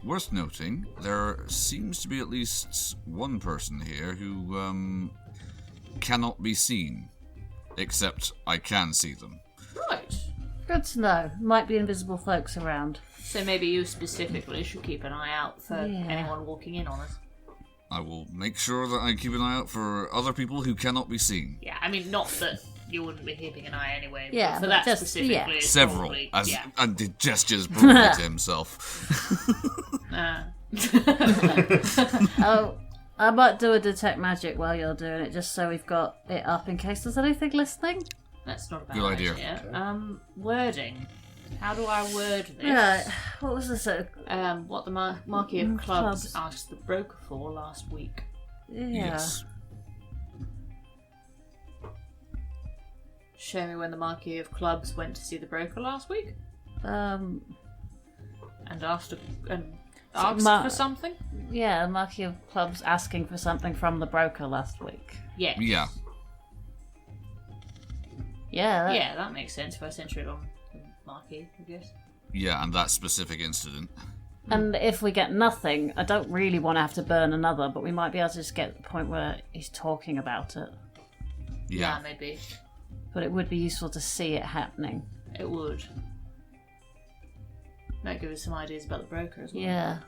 worth noting, there seems to be at least one person here who cannot be seen, except I can see them. Right. Good to know. Might be invisible folks around. So maybe you specifically should keep an eye out for anyone walking in on us. I will make sure that I keep an eye out for other people who cannot be seen. Yeah, I mean, not that you wouldn't be keeping an eye anyway. Yeah, but for that just, specifically, it's Several, probably, and did gestures probably to himself. Oh, I might do a detect magic while you're doing it, just so we've got it up in case there's anything listening. That's not a bad Good idea. Okay. Wording. How do I word this? Yeah, what was this? What the Marquis of Clubs asked the broker for last week. Yeah. Yes. Show me when the Marquis of Clubs went to see the broker last week and asked for something. Yeah, the Marquis of Clubs asking for something from the broker last week. Yeah. Yeah. Yeah. That makes sense if I center it on the Marquis, I guess. Yeah, and that specific incident. And if we get nothing, I don't really want to have to burn another, but we might be able to just get to the point where he's talking about it. Yeah. Maybe. But it would be useful to see it happening. It would. Might give us some ideas about the broker as well. Yeah.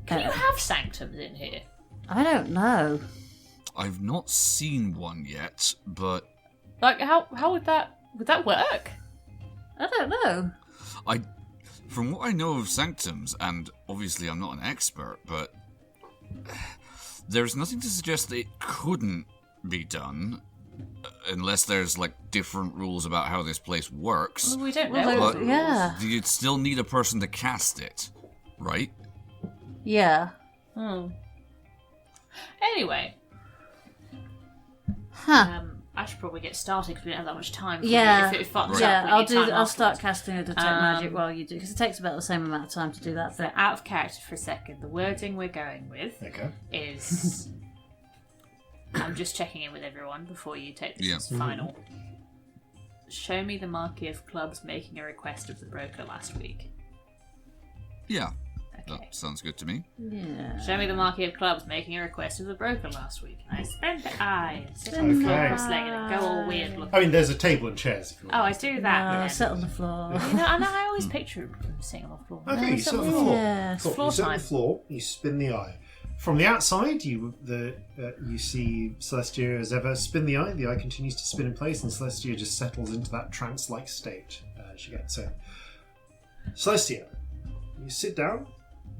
Can you have sanctums in here? I don't know. I've not seen one yet, but Like, how would that work? I don't know. from what I know of sanctums, and obviously I'm not an expert, but there's nothing to suggest that it couldn't be done, unless there's like different rules about how this place works. Well, we don't know. But yeah. you'd still need a person to cast it, right? Yeah. Anyway. Huh. I should probably get started because we don't have that much time. Yeah. If it fucks up, Yeah, we I'll need time I'll start afterwards. casting a detect magic while you do, because it takes about the same amount of time to do that. So out of character for a second, the wording we're going with is... I'm just checking in with everyone before you take this as final. Show me the Marquis of Clubs making a request of the broker last week. Yeah. Okay. That sounds good to me. Yeah. Show me the Marquis of Clubs making a request of the broker last week. I spend the eye, sit Spend on the floor Okay. cross-legged and go all weird looking. I mean, there's a table and chairs if you want. Oh, I do that. then. Sit on the floor. You know, and I always picture him sitting on the floor. Okay, you sit on the floor. Yeah. Cool. Floor You sit on time. the floor, you spin the eye. From the outside, you see Celestia as ever spin the eye. The eye continues to spin in place, and Celestia just settles into that trance-like state as she gets in. Celestia, you sit down,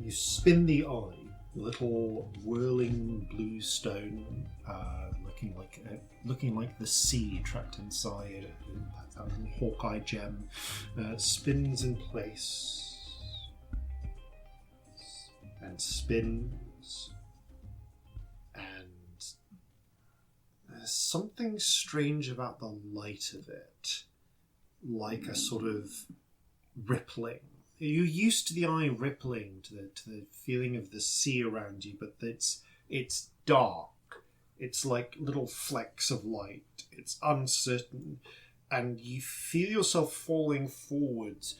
you spin the eye. Little whirling blue stone, looking like the sea trapped inside. That little Hawkeye gem spins in place and spins, and there's something strange about the light of it, like a sort of rippling. You're used to the eye rippling, to the feeling of the sea around you, but it's dark. It's like little flecks of light. It's uncertain, and you feel yourself falling forwards.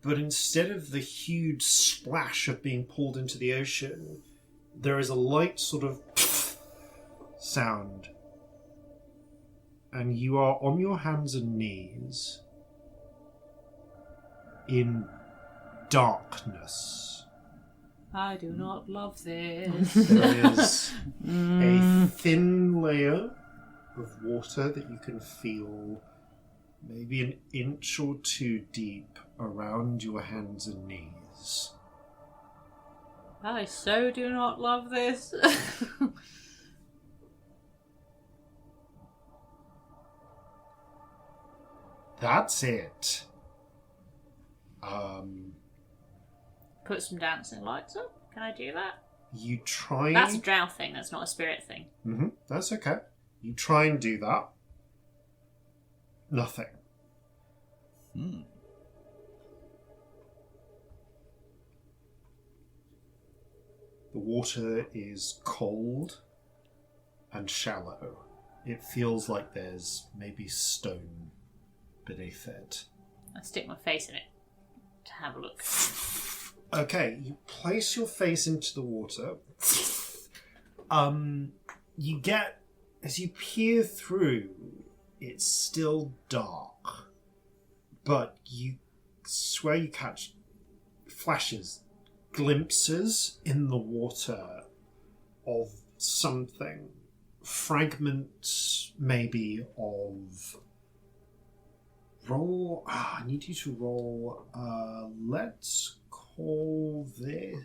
But instead of the huge splash of being pulled into the ocean, there is a light sort of sound. And you are on your hands and knees in darkness. I do not love this. There is a thin layer of water that you can feel maybe an inch or two deep around your hands and knees. I so do not love this. That's it. Put some dancing lights up. Can I do that? You try. That's a drow thing. That's not a spirit thing. That's okay. You try and do that. Nothing. The water is cold and shallow. It feels like there's maybe stone beneath it. I stick my face in it to have a look. Okay, you place your face into the water. You get, as you peer through, it's still dark. but you swear you catch flashes, glimpses in the water of something. Fragments, maybe, of... Roll... I need you to roll... let's call this...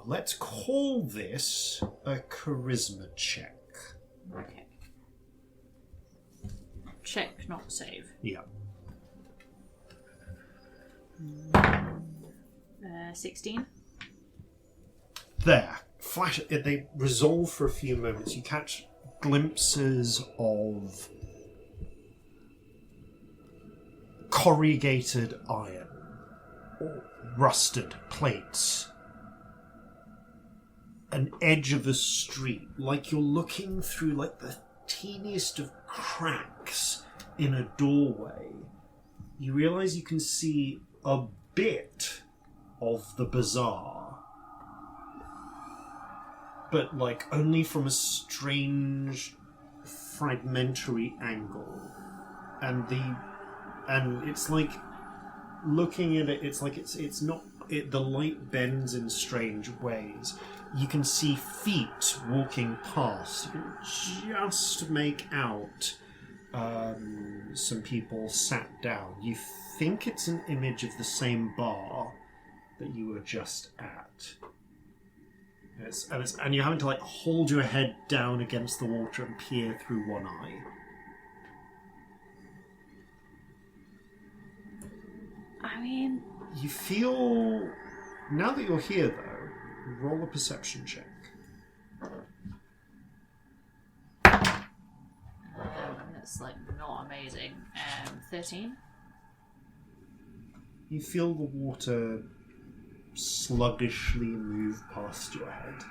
let's call this a charisma check. Okay. Check, not save. Yeah. 16. There. Flash. They resolve for a few moments. You catch glimpses of corrugated iron, or rusted plates, an edge of a street, like you're looking through like the teeniest of cracks in a doorway. You realise you can see a bit of the bazaar, but like only from a strange fragmentary angle, and it's like looking at it, it's like it's not it, the light bends in strange ways. You can see feet walking past. You can just make out some people sat down. You think it's an image of the same bar that you were just at. And you're having to like hold your head down against the water and peer through one eye. I mean... You feel... Now that you're here, though, roll a perception check. That's like not amazing. 13. You feel the water sluggishly move past your head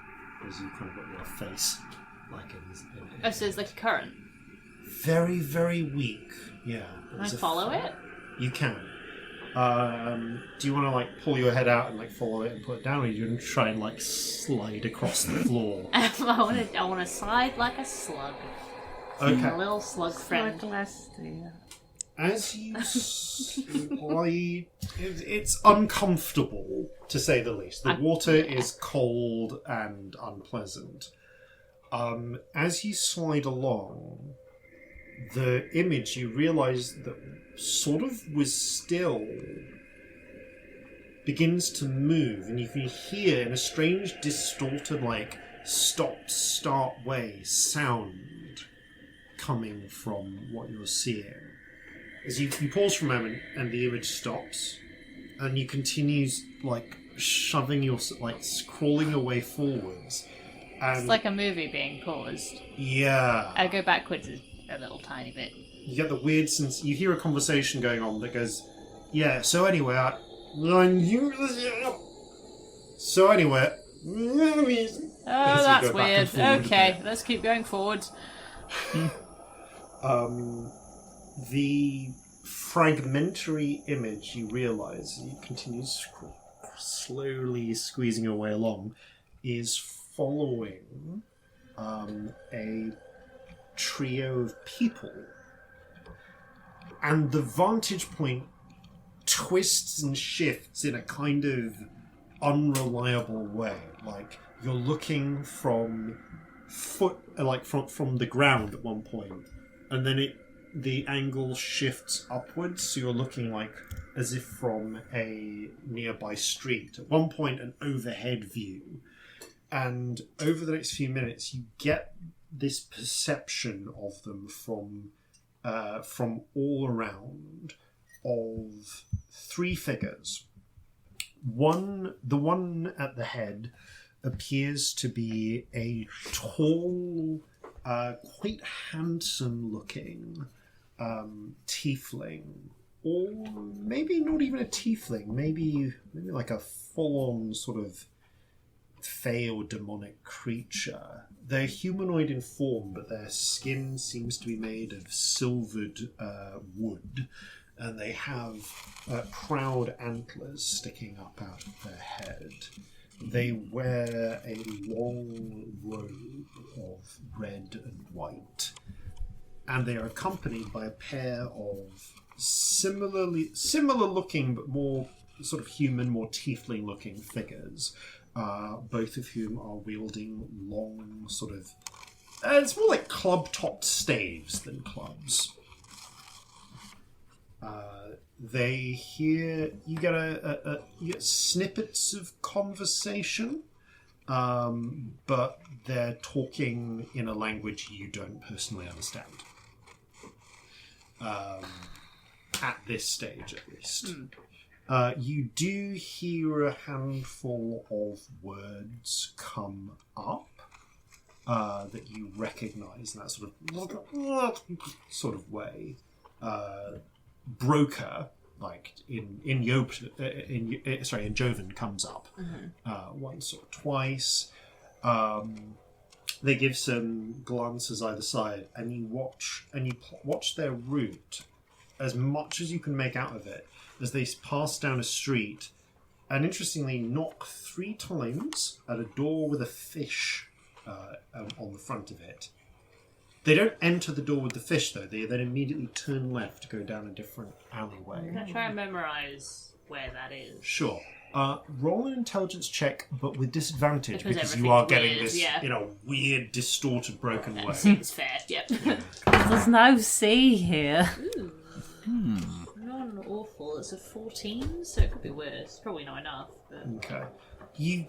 as you kind of got your face like Oh, so it's like a current? Very, very weak. Yeah. Can I follow it? You can. Do you want to like pull your head out and like follow it and put it down, or are you going to try and like slide across the floor? I want to slide like a slug. Okay. A little slug friend. As you slide, it's uncomfortable to say the least. The water is cold and unpleasant. As you slide along, the image, you realise that sort of was still begins to move, and you can hear in a strange distorted like stop-start way sound coming from what you're seeing. As you pause for a moment and the image stops, and you continue like shoving your like crawling away forwards. And it's like a movie being paused. Yeah. I go backwards a little tiny bit. You get the weird sense. You hear a conversation going on that goes, "Yeah. So anyway, Oh, that's weird. Okay, let's keep going forward." The fragmentary image, you realise, you continue slowly squeezing your way along, is following a trio of people. And the vantage point twists and shifts in a kind of unreliable way. Like, you're looking from from the ground at one point, and then the angle shifts upwards, so you're looking like as if from a nearby street. At one point, an overhead view. And over the next few minutes, you get this perception of them from all around of three figures. The one at the head appears to be a tall, quite handsome-looking tiefling, or maybe not even a tiefling, maybe like a full-on sort of fey or demonic creature. They're humanoid in form, but their skin seems to be made of silvered wood, and they have proud antlers sticking up out of their head. They wear a long robe of red and white, and they are accompanied by a pair of similar looking, but more sort of human, more tiefling looking figures. Both of whom are wielding long sort of... it's more like club-topped staves than clubs. They hear... You get snippets of conversation, but they're talking in a language you don't personally understand. At this stage, at least. You do hear a handful of words come up that you recognise in that sort of way. Broker, like in Joven, comes up once or twice. They give some glances either side, and you watch their route as much as you can make out of it as they pass down a street, and interestingly knock 3 times at a door with a fish on the front of it. They don't enter the door with the fish, though. They then immediately turn left to go down a different alleyway. I'm going to try and memorise where that is. Sure. Roll an intelligence check, but with disadvantage, because you are getting weird, this in a weird, distorted, broken way. Seems fair, yep. There's no sea here. Ooh. Non-awful. It's a 14, so it could be worse. Probably not enough. But... Okay. You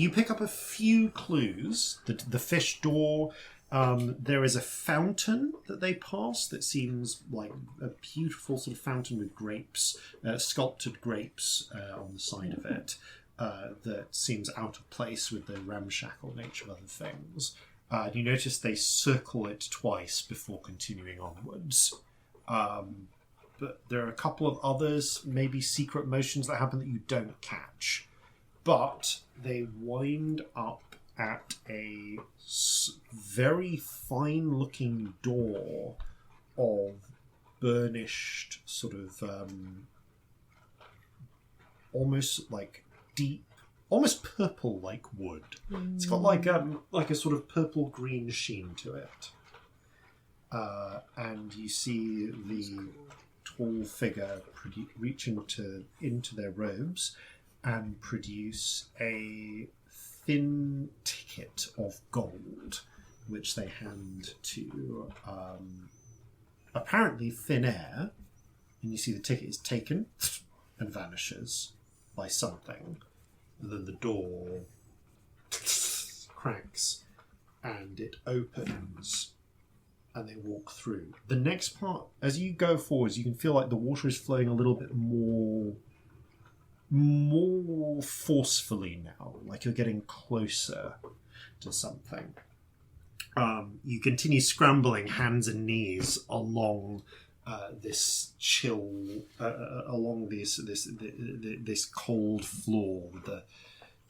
pick up a few clues. The fish door. There is a fountain that they pass that seems like a beautiful sort of fountain with grapes, sculpted grapes on the side of it, that seems out of place with the ramshackle nature of other things. You notice they circle it twice before continuing onwards. But there are a couple of others, maybe secret motions that happen that you don't catch. But they wind up at a very fine-looking door of burnished, sort of almost like deep, almost purple-like wood. It's got like a sort of purple-green sheen to it. And you see the tall figure reach into their robes and produce a thin ticket of gold, which they hand to apparently Thin Air, and you see the ticket is taken and vanishes by something, and then the door cracks and it opens and they walk through. The next part, as you go forwards, you can feel like the water is flowing a little bit more forcefully now, like you're getting closer to something. You continue scrambling hands and knees along this chill, along this cold floor with the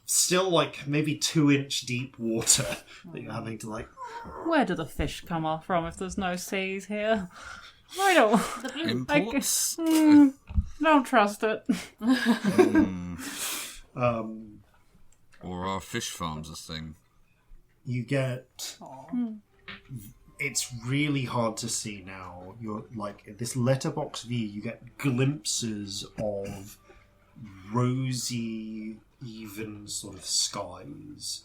still like maybe 2-inch deep water that you're having to like. Where do the fish come off from if there's no seas here? I don't. Imports? Don't trust it. Or are fish farms a thing? You get. It's really hard to see now. You're like this letterbox view. You get glimpses of rosy, even sort of skies,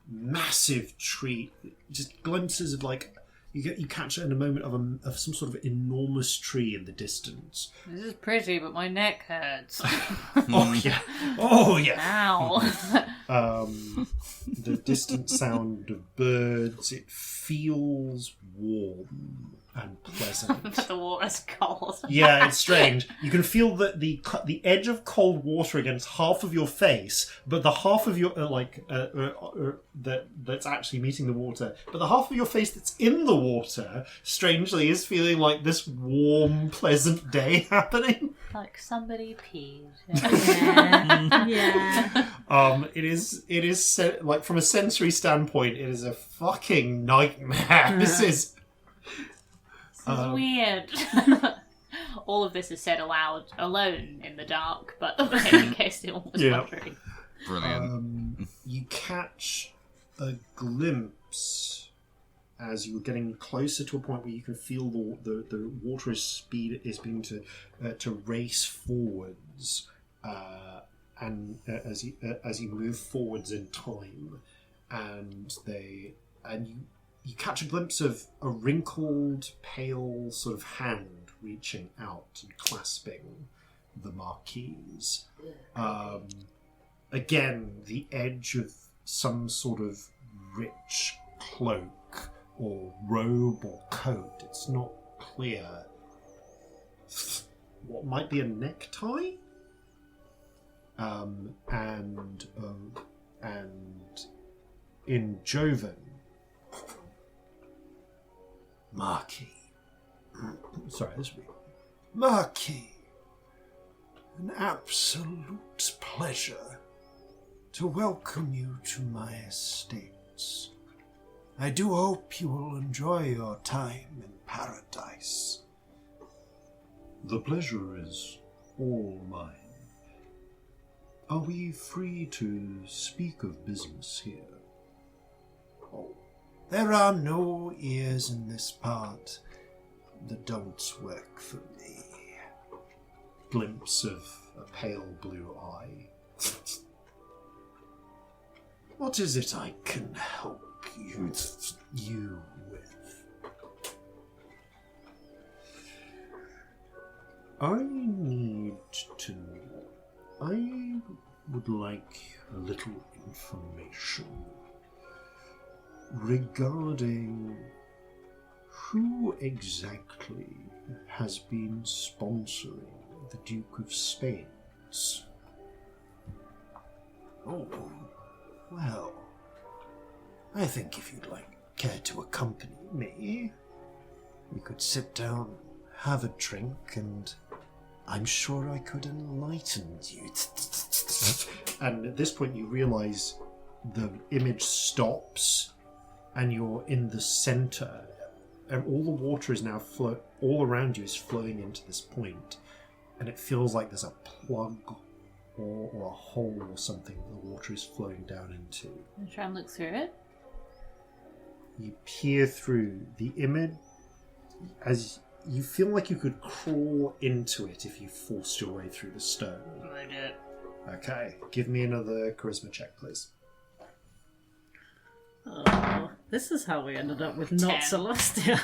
massive tree. Just glimpses of like. You catch it in a moment of some sort of enormous tree in the distance. This is pretty, but my neck hurts. Oh yeah. Ow. The distant sound of birds. It feels warm and pleasant. The water's cold. Yeah, it's strange. You can feel the edge of cold water against half of your face, but the half of your that's actually meeting the water, but the half of your face that's in the water, strangely, is feeling like this warm, pleasant day happening. Like somebody peed. Yeah. It is like from a sensory standpoint, it is a fucking nightmare. This is weird. All of this is said aloud, alone in the dark, but in case anyone was wondering. Brilliant. You catch a glimpse as you're getting closer to a point where you can feel the water is beginning to race forwards, and as you move forwards in time, and you catch a glimpse of a wrinkled, pale sort of hand reaching out and clasping the marquise. Again, the edge of some sort of rich cloak or robe or coat. It's not clear. What might be a necktie? And in Jovan, Marquis. Sorry, this would be Marquis. An absolute pleasure to welcome you to my estates. I do hope you will enjoy your time in paradise. The pleasure is all mine. Are we free to speak of business here? Oh, there are no ears in this part that don't work for me. Glimpse of a pale blue eye. What is it I can help you with? I need to know. I would like a little information regarding who exactly has been sponsoring the Duke of Spain's. Oh, well, I think if you'd care to accompany me, we could sit down, have a drink, and I'm sure I could enlighten you. And at this point you realise the image stops and you're in the centre, and all the water is now all around you is flowing into this point, and it feels like there's a plug or a hole or something the water is flowing down into. I'll try and look through it. You peer through the image as you feel like you could crawl into it if you forced your way through the stone. I do it. Okay, give me another charisma check, please. Oh, this is how we ended up with not 10. Celestia.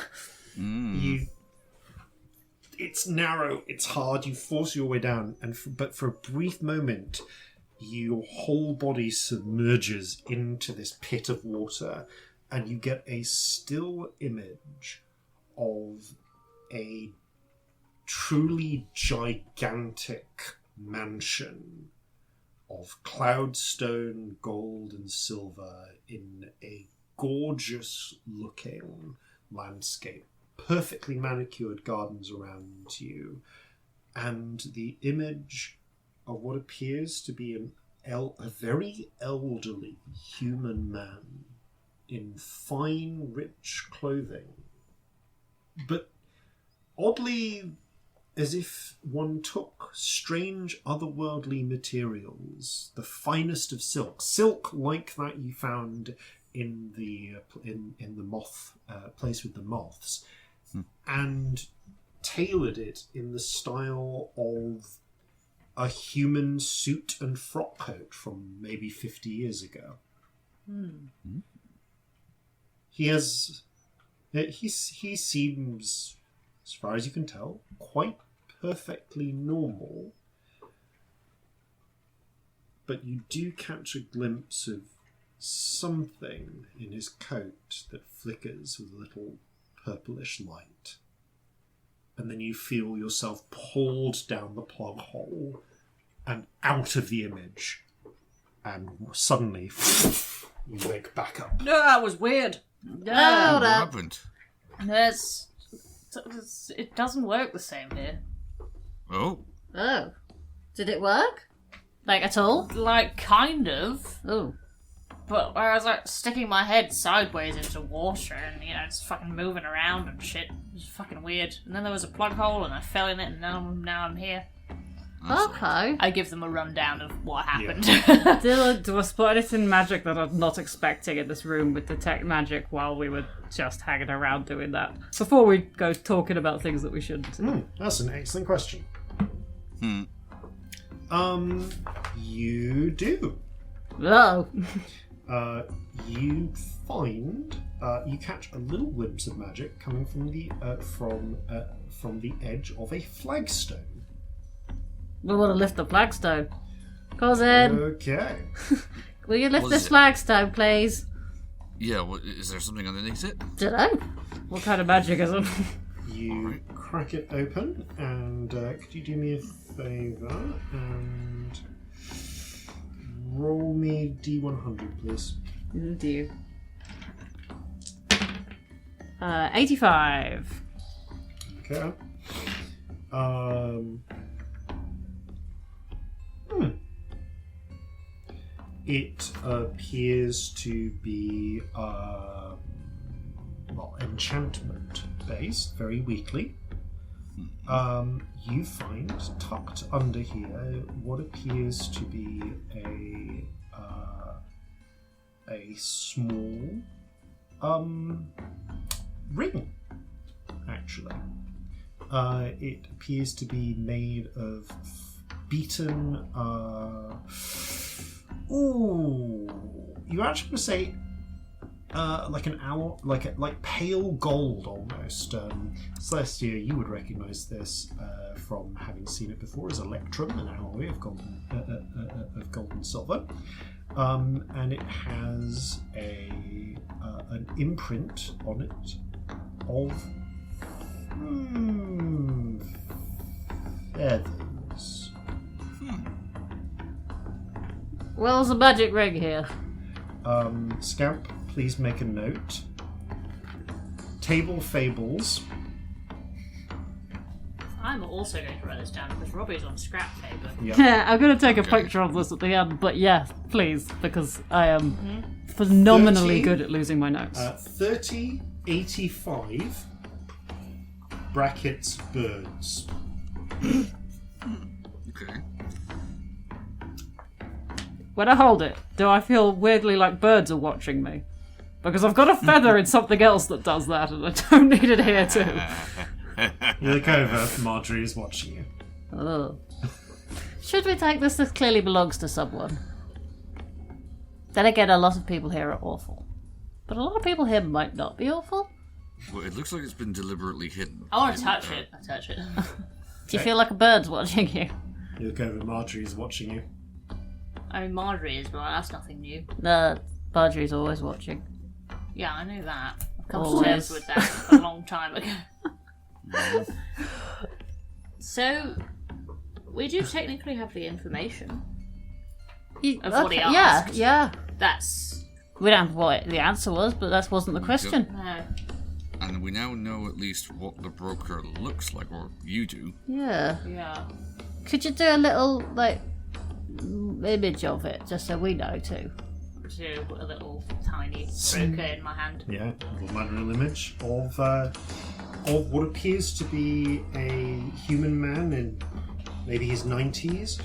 It's narrow, it's hard, you force your way down, but for a brief moment, your whole body submerges into this pit of water, and you get a still image of a truly gigantic mansion of cloudstone, gold and silver in a gorgeous looking landscape. Perfectly manicured gardens around you, and the image of what appears to be a very elderly human man in fine, rich clothing, but oddly as if one took strange otherworldly materials, the finest of silk like that you found in the moth place with the moths, and tailored it in the style of a human suit and frock coat from maybe 50 years ago. He seems, as far as you can tell, quite perfectly normal, but you do catch a glimpse of something in his coat that flickers with a little purplish light, and then you feel yourself pulled down the plug hole and out of the image, and suddenly you wake back up. No, that was weird. What happened? It doesn't work the same here. Oh? Oh. Did it work? Like, at all? Like, kind of. Oh. But I was like sticking my head sideways into water and, it's fucking moving around and shit. It was fucking weird. And then there was a plug hole and I fell in it and now I'm here. Okay. I give them a rundown of what happened. Do I spot anything magic that I'm not expecting in this room with detect magic while we were just hanging around doing that? Before we go talking about things that we shouldn't. That's an excellent question. You do. Oh. You find you catch a little glimpse of magic coming from the edge of a flagstone. We want to lift the flagstone. Corzin! Okay. Will you lift this flagstone, please? Yeah, is there something underneath it? Dunno. What kind of magic is it? You crack it open, and could you do me a favour and roll me D100, please? Do you? 85. Okay. It appears to be enchantment based, very weakly. You find tucked under here what appears to be a small ring, actually. It appears to be made of beaten. You actually would say like an owl, like pale gold almost. Celestia, you would recognise this from having seen it before as electrum, an alloy of gold and silver, and it has an imprint on it of feathers. Well, there's a magic ring here. Scamp, please make a note. Table Fables. I'm also going to write this down because Robbie's on scrap paper. Yeah, I'm going to take a picture of this at the end, but yeah, please, because I am phenomenally good at losing my notes. 3085 brackets birds. Okay. When I hold it, do I feel weirdly like birds are watching me? Because I've got a feather in something else that does that, and I don't need it here too. You look over, Marjorie is watching you. Oh. Should we take this? This clearly belongs to someone. Then again, a lot of people here are awful. But a lot of people here might not be awful. Well, it looks like it's been deliberately hidden. I want to touch it. I touch it. Do you feel like a bird's watching you? You look over, Marjorie is watching you. I mean, Marjorie is, but that's nothing new. No, Marjorie's always watching. Yeah, I knew that. I've come Always. to terms with that a long time ago. So, we do technically have the information of what he asked. Yeah. That's... We don't know what the answer was, but that wasn't the question. No. And we now know at least what the broker looks like, or you do. Yeah. Yeah. Could you do a little, image of it, just so we know too? To put a little tiny broker in my hand. Yeah, a little manual image of what appears to be a human man in maybe his 90s,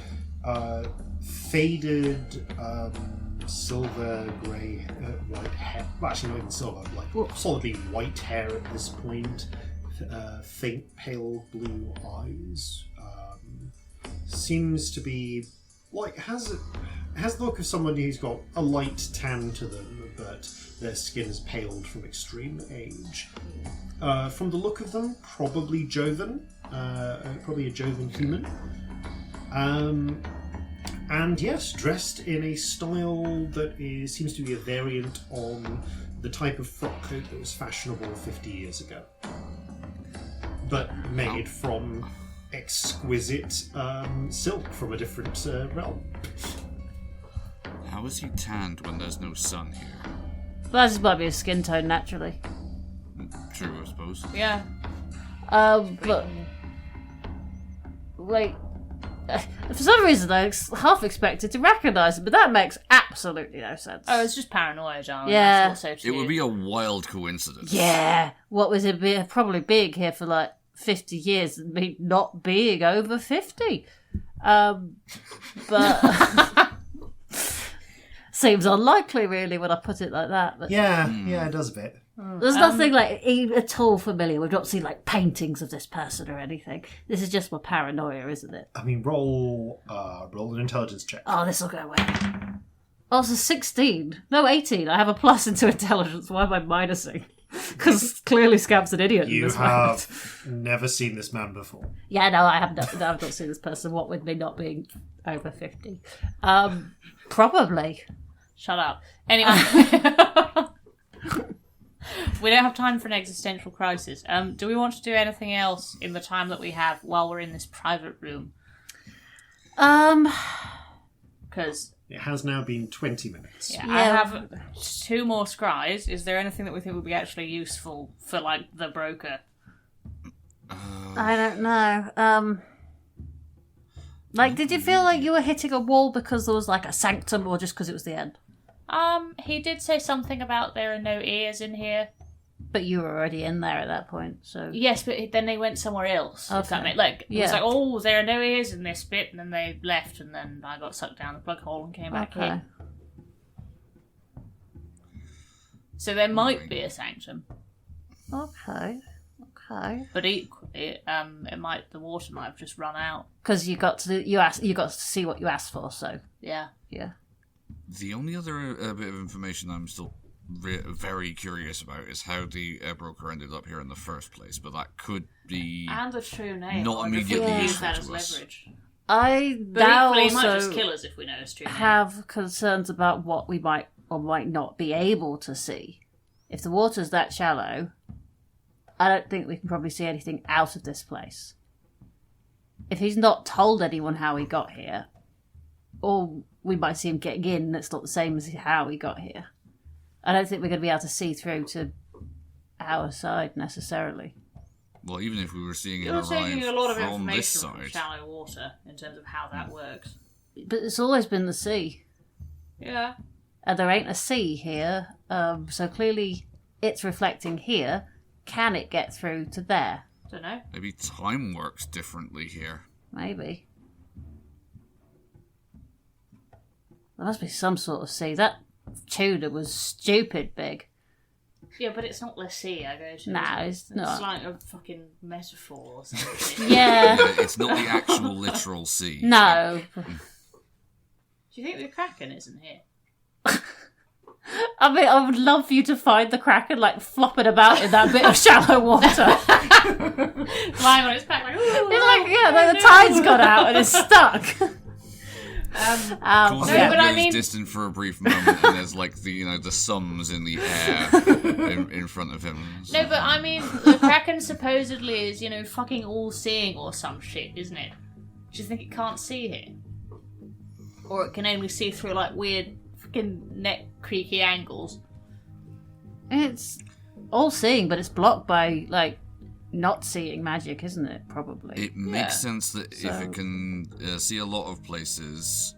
faded silver grey white hair. Well, actually, not even silver, solidly white hair at this point. Faint pale blue eyes. Seems to be has the look of someone who's got a light tan to them, but their skin is paled from extreme age. From the look of them, probably Jovan, probably a Jovan human. And yes, dressed in a style that seems to be a variant on the type of frock coat that was fashionable 50 years ago, but made from exquisite silk from a different realm. How is he tanned when there's no sun here? Well, that just might be his skin tone naturally. True, I suppose. Yeah. But for some reason I half expected to recognise him, but that makes absolutely no sense. Oh, it's just paranoia, John. Yeah. That's also It would be a wild coincidence. Yeah. What was it? Probably being here for 50 years and me not being over 50. But seems unlikely, really, when I put it like that. But Yeah, it does a bit. there's nothing at all familiar. We've not seen paintings of this person or anything. This is just my paranoia, isn't it? I mean, roll an intelligence check. Oh, this will go away. Oh, it's a 16. No, 18. I have a plus into intelligence. Why am I minusing? Because clearly Scamp's an idiot. You in this have never seen this man before. Yeah, no, I have not seen this person. What with me not being over 50? Probably. Shut up. Anyway. We don't have time for an existential crisis. Do we want to do anything else in the time that we have while we're in this private room? Because It has now been 20 minutes. I have 2 more scries. Is there anything that we think would be actually useful for, the broker? I don't know. Did you feel like you were hitting a wall because there was a sanctum, or just because it was the end? He did say something about there are no ears in here. But you were already in there at that point, so... Yes, but then they went somewhere else. Okay. If that made, it was there are no ears in this bit, and then they left, and then I got sucked down the plug hole and came back in. So there might be a sanctum. Okay. But equally, the water might have just run out. Because you got to see what you asked for, so... Yeah. The only other bit of information I'm still very curious about is how the broker ended up here in the first place, but that could be and the true name. not immediately use useful that to as us. leverage. I But now equally, he might also just kill us if we know his true name. have concerns about what we might or might not be able to see. If the water's that shallow, I don't think we can probably see anything out of this place. If he's not told anyone how he got here, or we might see him getting in, that's not the same as how he got here. I don't think we're going to be able to see through to our side necessarily. Well, even if we were seeing him You're taking a lot of arrive from this information from side, shallow water in terms of how that works. But it's always been the sea. Yeah. And there ain't a sea here, so clearly it's reflecting here. Can it get through to there? Don't know. maybe time works differently here. Maybe. There must be some sort of sea. That tuna was stupid big. Yeah, but it's not the sea I go to. No, is it? it's not. It's like a fucking metaphor or something. Yeah. It's not the actual literal sea. No. Do you think the Kraken isn't here? I mean, I would love for you to find the Kraken, flopping about in that bit of shallow water. Lying on its back, the tide's got out and it's stuck. Corzin No, but I goes mean- distant for a brief moment, and there's the sums in the air in front of him. No, but I mean, the Kraken supposedly is, fucking all-seeing or some shit, isn't it? Do you think it can't see here? Or it can only see through, weird fucking neck creaky angles? It's all seeing, but it's blocked by, not seeing magic, isn't it? Probably. It makes sense that So- if it can see a lot of places,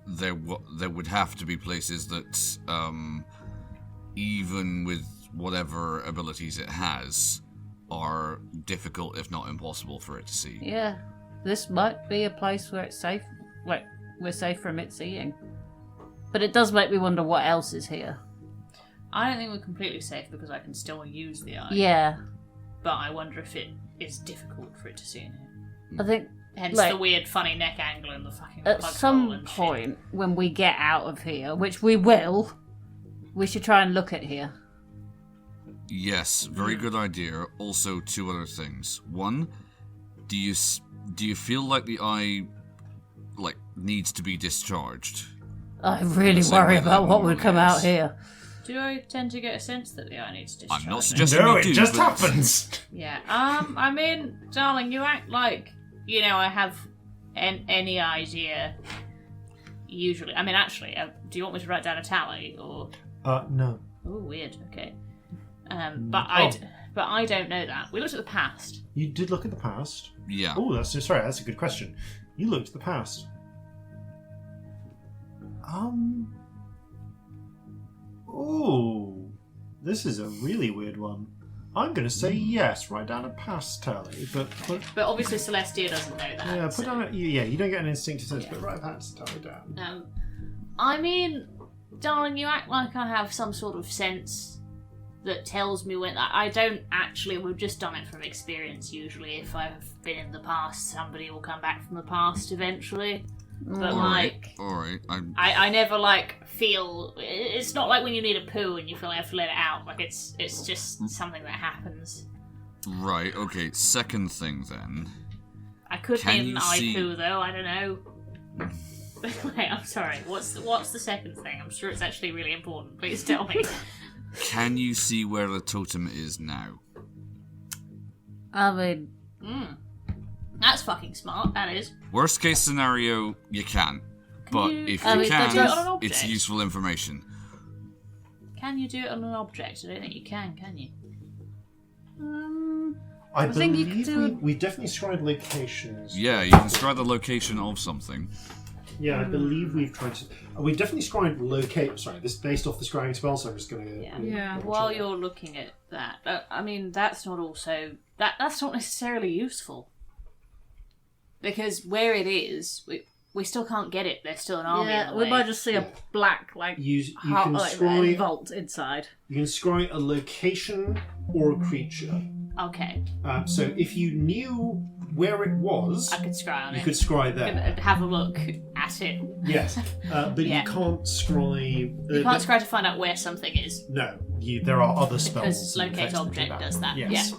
there would have to be places that, even with whatever abilities it has, are difficult, if not impossible, for it to see. Yeah. This might be a place where it's safe. We're safe from it seeing. But it does make me wonder what else is here. I don't think we're completely safe because I can still use the eye. Yeah. But I wonder if it is difficult for it to see in here. I think Hence the weird, funny neck angle and the fucking at plug hole some and point when we get out of here, which we will, we should try and look at here. Yes, very good idea. Also, 2 other things. One, do you feel like the eye needs to be discharged? I really Same worry way about that what would come out normally is. here. Do I tend to get a sense that the eye needs discharging? I'm not suggesting No, you it do, just but happens. Yeah. I mean, darling, you act like I have any idea. Usually, I mean, actually, do you want me to write down a tally or? No. Oh, weird. Okay. But I don't know that. We looked at the past. You did look at the past. Yeah. Oh, that's a good question. You looked at the past. Oh, this is a really weird one. I'm going to say yes. Write down a pass tally, but obviously Celestia doesn't know that. Yeah, put down. You don't get an instinctive sense, but write a pass tally down. I mean, darling, you act like I have some sort of sense that tells me when. I don't actually. We've just done it from experience. Usually, if I've been in the past, somebody will come back from the past eventually. But alright. I never feel. It's not like when you need a poo and you feel like you have to let it out. It's just something that happens. Right. Okay. Second thing then. I could be an eye poo though. I don't know. Wait, I'm sorry. What's the second thing? I'm sure it's actually really important. Please tell me. Can you see where the totem is now? I mean... That's fucking smart, that is. Worst case scenario, you can. But if you can, it's useful information. Can you do it on an object? I don't think you can you? I think you believe could do... we definitely scried locations. Yeah, you can scribe the location of something. Yeah, I believe we've tried to... We've definitely scribed locate... Sorry, this is based off the scrying spell, so I'm just going to... Yeah. While you're looking at that, I mean, that's not also... That's not necessarily useful. Because where it is, we still can't get it. There's still an army in the way. We might just see a black, vault inside. You can scry a location or a creature. Okay. So if you knew where it was... I could scry on it. You could scry there. And have a look at it. Yes. But you can't scry... You can't scry to find out where something is. No. There are other spells. Because locate object does that. Yes. Yeah.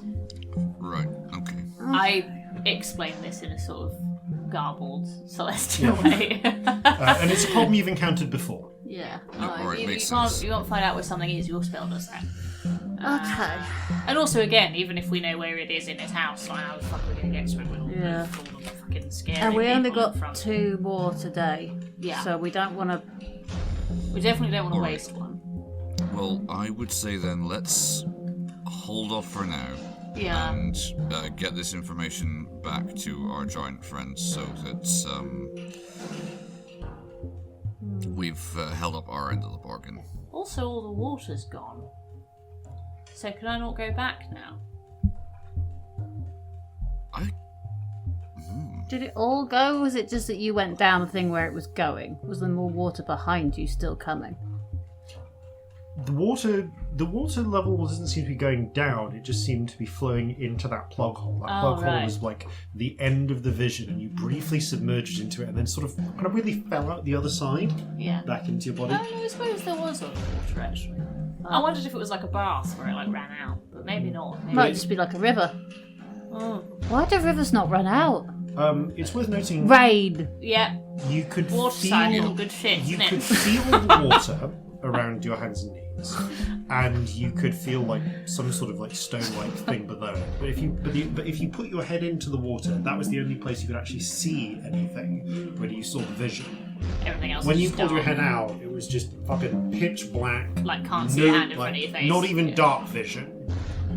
Right, okay. I explain this in a sort of garbled, celestial way. And it's a problem you've encountered before. Yeah. You can't find out where something is, your spell does that. Okay. And also, again, even if we know where it is in his house, how the fuck are we going to get to it with all the fucking scary And we only got front. 2 more today. Yeah. So we don't want to... We definitely don't want to waste one. Well, I would say then let's hold off for now. Yeah. And get this information back to our giant friends so that we've held up our end of the bargain. Also, all the water's gone. So can I not go back now? Did it all go, or was it just that you went down the thing where it was going? Was there more water behind you still coming? The water level doesn't seem to be going down. It just seemed to be flowing into that plug hole. That plug hole was like the end of the vision, and you briefly submerged into it, and then sort of kind of really fell out the other side, back into your body. I suppose there was a lot of water actually. I wondered if it was like a bath where it ran out, but maybe not. Maybe Might just be like a river. Why do rivers not run out? It's worth noting. Rain. Yeah. You could Waterside, feel all good shit. You could feel the water around your hands and knees, and you could feel like some sort of like stone-like thing below it. But if you put your head into the water, that was the only place you could actually see anything when you saw the vision. Everything else. When was you just pulled your dark. head out, it was just fucking pitch black. Like can't see a hand in front of your face. Not even dark vision.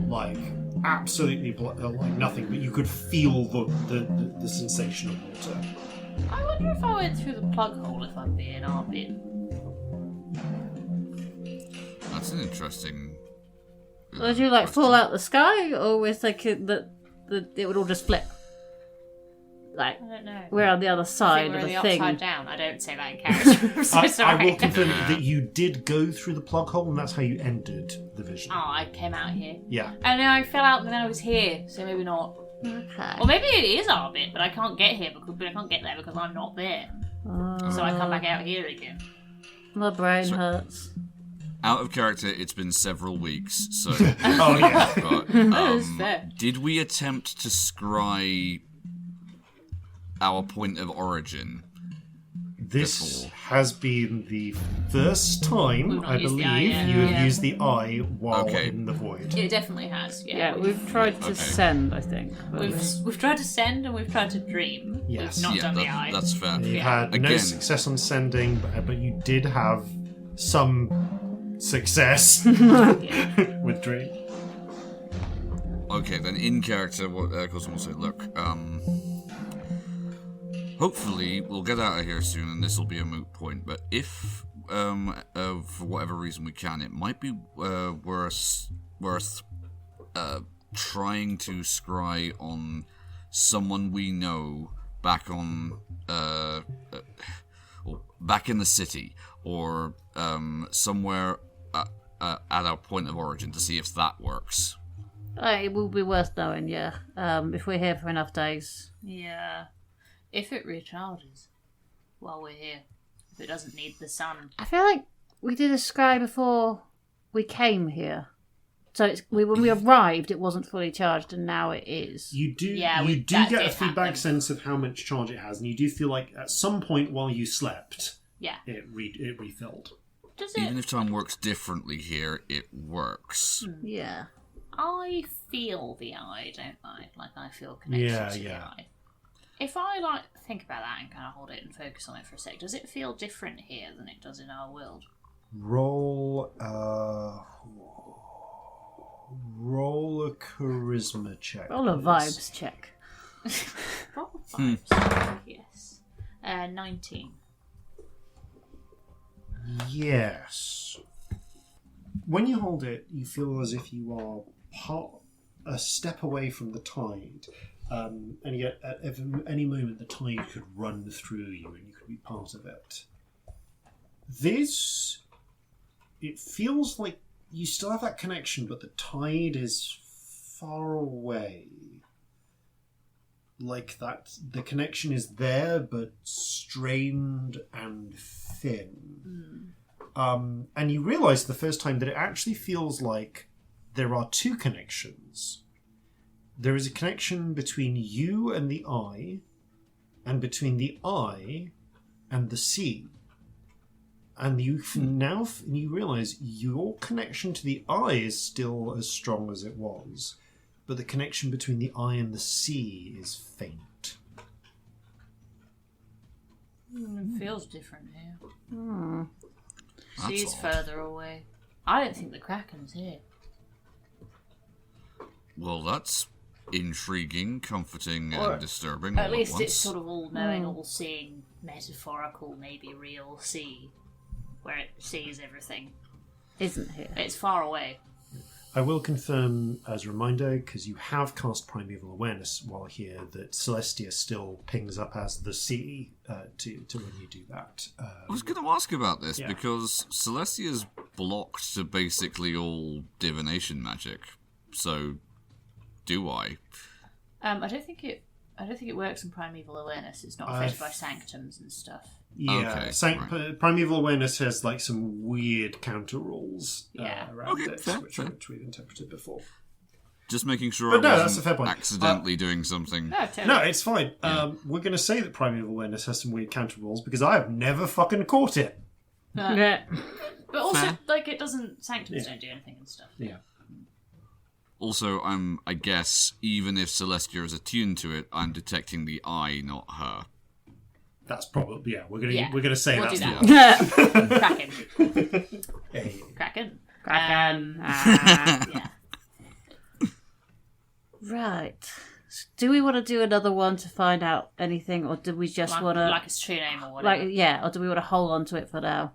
Like absolutely like nothing. But you could feel the sensation of water. I wonder if I went through the plug hole if I'm being armpit. That's an interesting... Would you fall out the sky, or was that it would all just flip? I don't know. We're on the other side of the thing. Upside down. I don't say that in character. I'm so sorry. I will confirm that you did go through the plug hole, and that's how you entered the vision. Oh, I came out here. Yeah. And then I fell out, and then I was here, so maybe not. Okay. Or maybe it is our bit, but I can't get here but I can't get there because I'm not there. So I come back out here again. My brain hurts. Out of character, it's been several weeks, so... Oh, yeah. But, did we attempt to scry our point of origin? This has been the first time, I believe, you have used the eye while in the void. It definitely has, Yeah, we've tried to send, I think. We've tried to send and we've tried to dream. Yes. We've not done the eye. That's fair. You've had no success on sending, but you did have some success with dream. Okay, then in character, what Corzin will say, look, hopefully we'll get out of here soon and this will be a moot point, but if for whatever reason we can, it might be worth trying to scry on someone we know back on back in the city, or somewhere at our point of origin, to see if that works. It will be worth knowing, yeah. If we're here for enough days. Yeah. If it recharges while we're here. If it doesn't need the sun. I feel like we did a scry before we came here. So when we arrived, it wasn't fully charged, and now it is. You do get a feedback sense of how much charge it has, and you do feel like at some point while you slept, it refilled. Does it? Even if time works differently here, it works. Yeah. I feel the eye, don't I? Like, I feel connection to the eye. If I, think about that and kind of hold it and focus on it for a sec, does it feel different here than it does in our world? Roll a charisma check. Roll a vibes check. Roll vibes. Yes. 19. Yes. When you hold it, you feel as if you are a step away from the tide, and yet at any moment the tide could run through you and you could be part of it. It feels like you still have that connection, but the tide is far away. Like that, the connection is there, but strained and thin. And you realise the first time that it actually feels like there are two connections. There is a connection between you and the eye, and between the eye and the sea. And you realise your connection to the eye is still as strong as it was, but the connection between the eye and the sea is faint. It feels different here. Sea's further away. I don't think the Kraken's here. Well, that's intriguing, comforting, and disturbing. At least it's sort of all-knowing, all-seeing, metaphorical, maybe real sea, where it sees everything. Isn't here. It's far away. I will confirm as a reminder, because you have cast Primeval Awareness while here, that Celestia still pings up as the sea to when you do that. I was going to ask about this, because Celestia's blocked to basically all divination magic. So, do I? I don't think it works in Primeval Awareness. It's not affected by sanctums and stuff. Yeah, okay, Primeval Awareness has some weird counter rules around it, fair. which we've interpreted before. Just making sure that's a fair point. Accidentally doing something. No, totally. No, it's fine. We're going to say that Primeval Awareness has some weird counter rules because I have never fucking caught it. But also, it doesn't, sanctums don't do anything and stuff. Yeah. Also, I guess, even if Celestia is attuned to it, I'm detecting the eye, not her. That's probably, we're gonna say we'll that's do that. Kraken. Hey. Kraken. Yeah. Right. Do we want to do another one to find out anything, or do we just want to... Like its true name or whatever. Or do we want to hold on to it for now?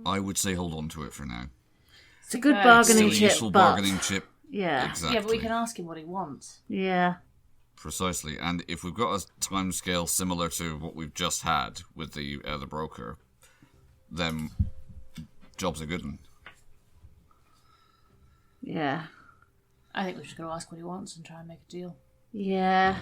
I would say hold on to it for now. It's a good bargaining Still a chip, useful but... bargaining chip. Yeah. Exactly. Yeah, but we can ask him what he wants. Yeah. Precisely. And if we've got a timescale similar to what we've just had with the broker, then job's a good one. Yeah. I think we've just got to ask what he wants and try and make a deal. Yeah.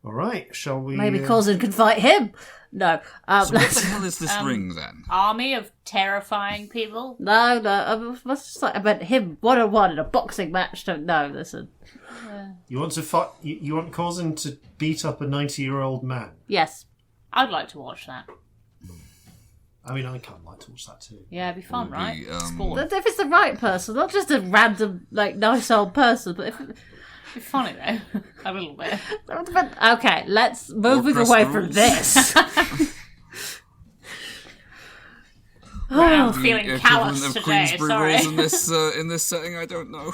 All right, shall we... Maybe Corzin can fight him. No. So what the hell is this ring, then? Army of terrifying people? No. I meant him one-on-one in a boxing match. No, listen. You want to fight? You want Corzin to beat up a 90-year-old man? Yes. I'd like to watch that. I mean, I kind of like to watch that too. Yeah, it'd be fun, right? Sport. If it's the right person, not just a random, nice old person, but if... It'd be funny, though. A little bit. Okay, let's move away from this. I'm feeling callous of today, Queensbury sorry. rules in this setting, I don't know.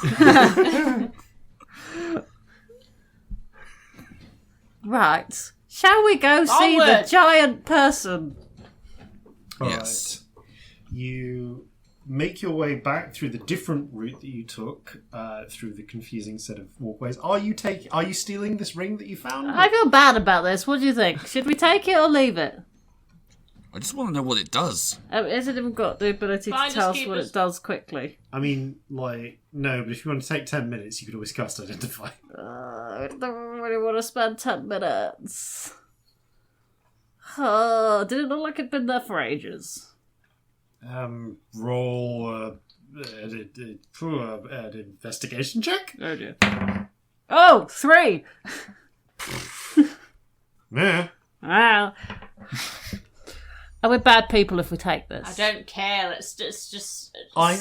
Right. Shall we go see the giant person? All yes. right. You make your way back through the different route that you took, through the confusing set of walkways. Are you stealing this ring that you found? I feel bad about this. What do you think? Should we take it or leave it? I just want to know what it does. Has it even got the ability to tell us what it does quickly? I mean, like, no, but if you want to take 10 minutes, you could always cast Identify. I don't really want to spend 10 minutes. Did it look like it'd been there for ages? Roll an investigation check? Oh dear. Oh, 3! Yeah. Wow. Are we bad people if we take this? I don't care. It's just. I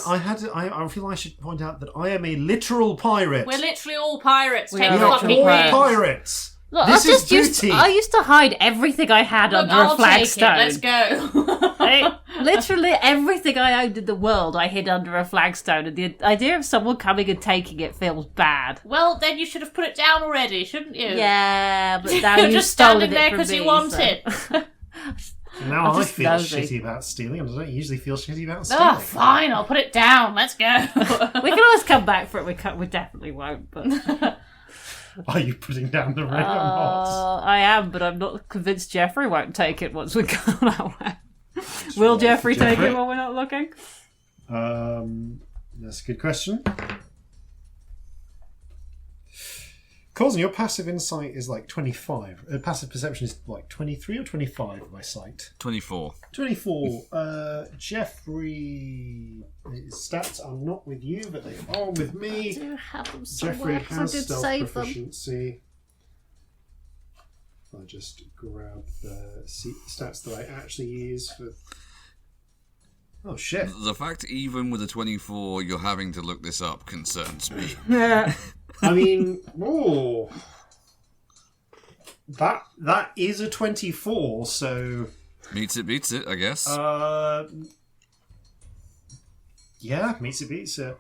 feel I should point out that I am a literal pirate. We're literally all pirates. We Take are the all fucking ring. pirates. Look, This is booty. I used to hide everything I had Look, under a I'll take it. flagstone. Let's go. Literally everything I owned in the world I hid under a flagstone, and the idea of someone coming and taking it feels bad. Well, then you should have put it down already, shouldn't you? Yeah, but now You're you've just stolen standing there it from because me. you want so- it. Now I'm I just feel nosy. shitty about stealing, and I don't usually feel shitty about stealing. Oh, fine. I'll put it down. Let's go. We can always come back for it. We definitely won't. But Are you putting down the ring or not? I am, but I'm not convinced Jeffrey won't take it once we've gone our way. Will Jeffrey take it while we're not looking? That's a good question. Corzin, your passive insight is like 25. Passive perception is like 23 or 25 by sight. 24. 24. Jeffrey, his stats are not with you, but they are with me. I do have them Jeffrey somewhere, 'cause I has did stealth save them. proficiency. I'll just grab the stats that I actually use for. Oh shit! The fact even with a 24 you're having to look this up concerns me. I mean, that is a 24, so Meets it, I guess. yeah, meets it, beats it.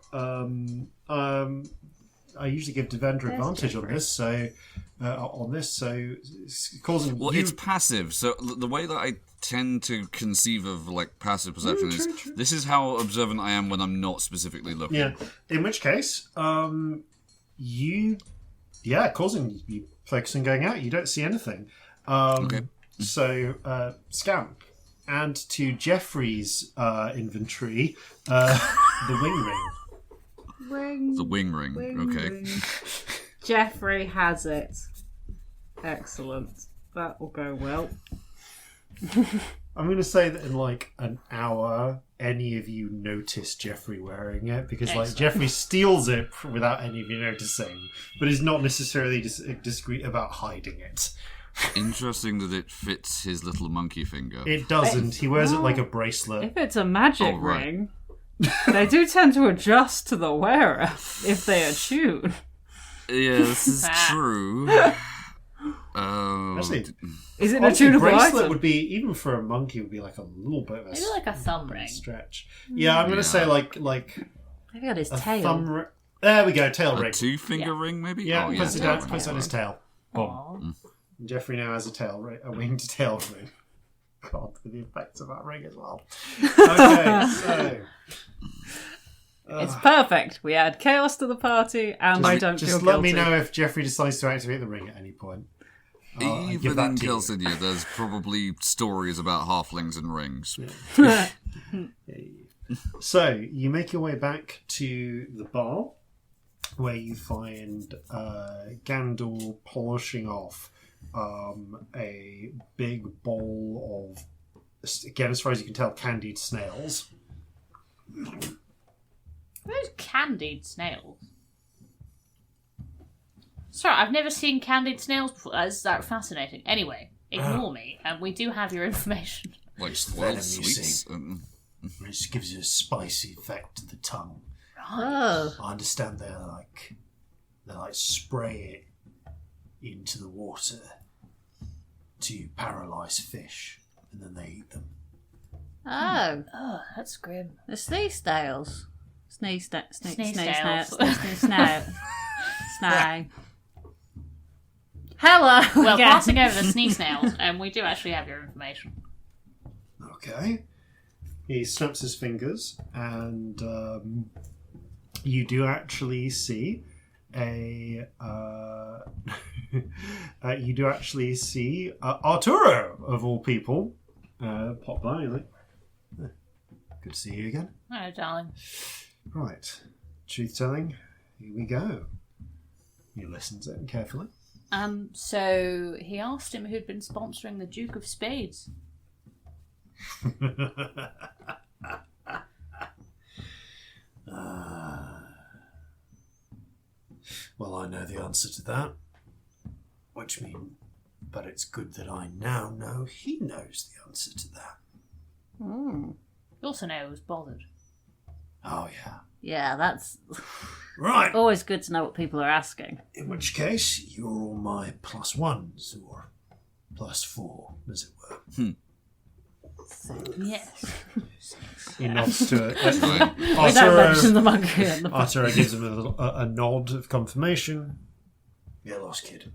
I usually give Devendra advantage on this, so it's causing. Well, it's passive, so the way that I tend to conceive of like passive perception is true. this is how observant I am when I'm not specifically looking. Yeah. In which case, causing you focus on going out, you don't see anything. Okay. So, Scamp, add to Jeffrey's inventory the wing ring. The wing ring. Okay. Jeffrey has it. Excellent. That will go well. I'm going to say that in like an hour, any of you notice Jeffrey wearing it because like Jeffrey steals it without any of you noticing, but is not necessarily discreet about hiding it. Interesting that it fits his little monkey finger. It doesn't. He wears it like a bracelet. If it's a magic Oh, right. ring, they do tend to adjust to the wearer if they attune. Yeah, this is true. Actually, Is it a honestly, tunable bracelet item? would be, even for a monkey, would be like a little bit of a Maybe like a thumb ring. stretch. Yeah, I'm going to say like Maybe on his a tail. thumb ring. There we go, tail A ring. 2-finger ring, maybe? Yeah, Oh, puts it tail down, ring. puts it on his tail. Boom. Aw. Jeffrey now has a winged tail ring. God, for the effects of that ring as well. Okay, so It's perfect. We add chaos to the party, and I don't feel just guilty. let me know if Jeffrey decides to activate the ring at any point. I'll give Even that in to you. Calcinea, there's probably stories about halflings and rings. So you make your way back to the bar, where you find Gandalf polishing off a big bowl of, again, as far as you can tell, candied snails. Those candied snails. Sorry, I've never seen candied snails before. That's fascinating. Anyway, ignore me, and we do have your information. Like venom, spoiled you sweets. see. Which gives you a spicy effect to the tongue. Oh. I understand they spray it into the water to paralyze fish, and then they eat them. Oh. Oh, that's grim. The sneeze snails. Sneeze snails. Snow. Hello. Well, again. passing over the sneeze snails, and we do actually have your information. Okay. He snaps his fingers, and you do actually see Arturo, of all people, pop by. He's like, good to see you again. Hello, darling. Right, truth telling, here we go. You listen to it carefully. So he asked him who'd been sponsoring the Duke of Spades. Well, I know the answer to that. But it's good that I now know he knows the answer to that. You also know who's bothered. Oh, yeah. Yeah, that's Right. always good to know what people are asking. In which case, you're all my +1s, or +4, as it were. Yes. He nods to it. We don't mention the monkey in the Arturo gives him a nod of confirmation. Yeah, lost kid.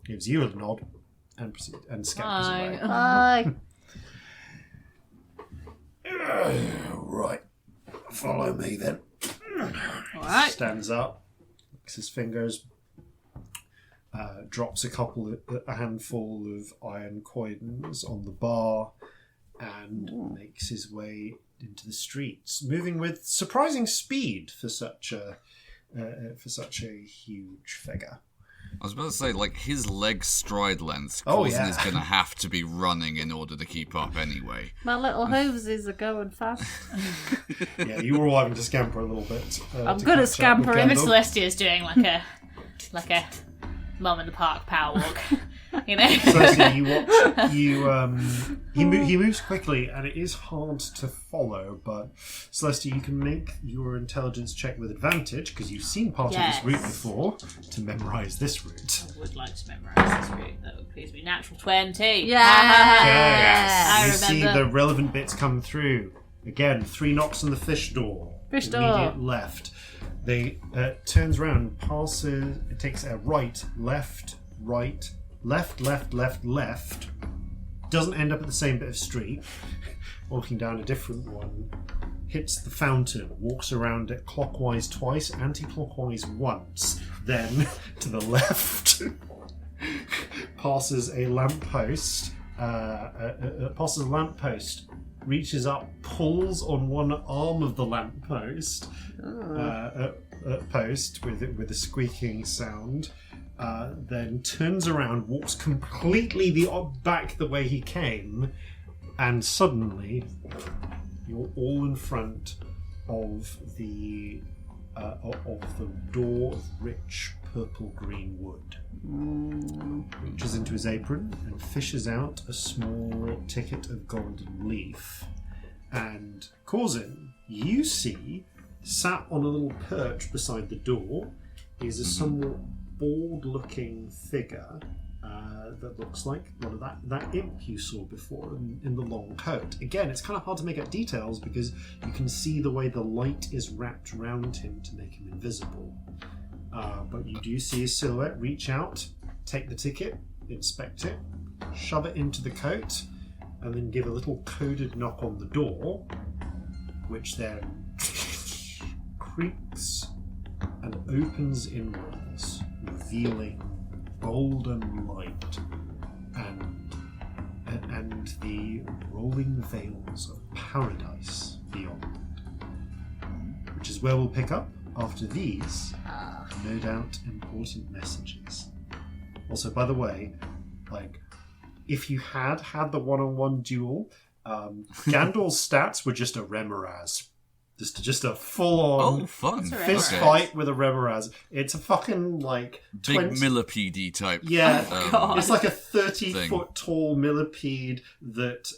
Gives you a nod and scampers away. Bye. Right. Follow me then. Alright. Stands up, licks his fingers, drops a handful of iron coins on the bar, and makes his way into the streets, moving with surprising speed for such a huge figure. I was about to say, like, his leg stride length, Oh, Corzin yeah. is going to have to be running in order to keep up anyway. My little hooves are going fast. Yeah, you were all having to scamper a little bit. I'm to good at catch up with scampering. Miss Kendall. Celestia is doing like a mum in the park power walk. You know? Celestia, he moves quickly, and it is hard to follow. But Celestia, you can make your intelligence check with advantage because you've seen part of this route before to memorise this route. I would like to memorise this route. That would please me. Natural 20. Yeah. I You see remember. the relevant bits come through. Again, 3 knocks on the fish door. Fish door. Immediate left. They turns around, passes. It takes a right, left, left. Doesn't end up at the same bit of street. Walking down a different one. Hits the fountain. Walks around it clockwise twice, anti-clockwise once. Then to the left. Passes a lamppost. Reaches up, pulls on one arm of the lamppost. Post with a squeaking sound. Then turns around, walks completely back the way he came, and suddenly you're all in front of the door of rich purple-green wood. Reaches into his apron and fishes out a small ticket of golden leaf. And Corzin, you see, sat on a little perch beside the door, is a somewhat bored-looking figure that looks like one of that imp you saw before in the long coat. Again, it's kind of hard to make out details because you can see the way the light is wrapped around him to make him invisible. But you do see his silhouette reach out, take the ticket, inspect it, shove it into the coat, and then give a little coded knock on the door, which then creaks and opens inwards, revealing golden light and the rolling veils of paradise beyond, which is where we'll pick up after these, no doubt, important messages. Also, by the way, like, if you had the one-on-one duel, Gandalf's stats were just a Remoraz. Just a full-on fun. fist Okay. fight with a Remoraz. It's a fucking, like... Big millipede type. Yeah, God. it's like a Thing. 30-foot tall millipede that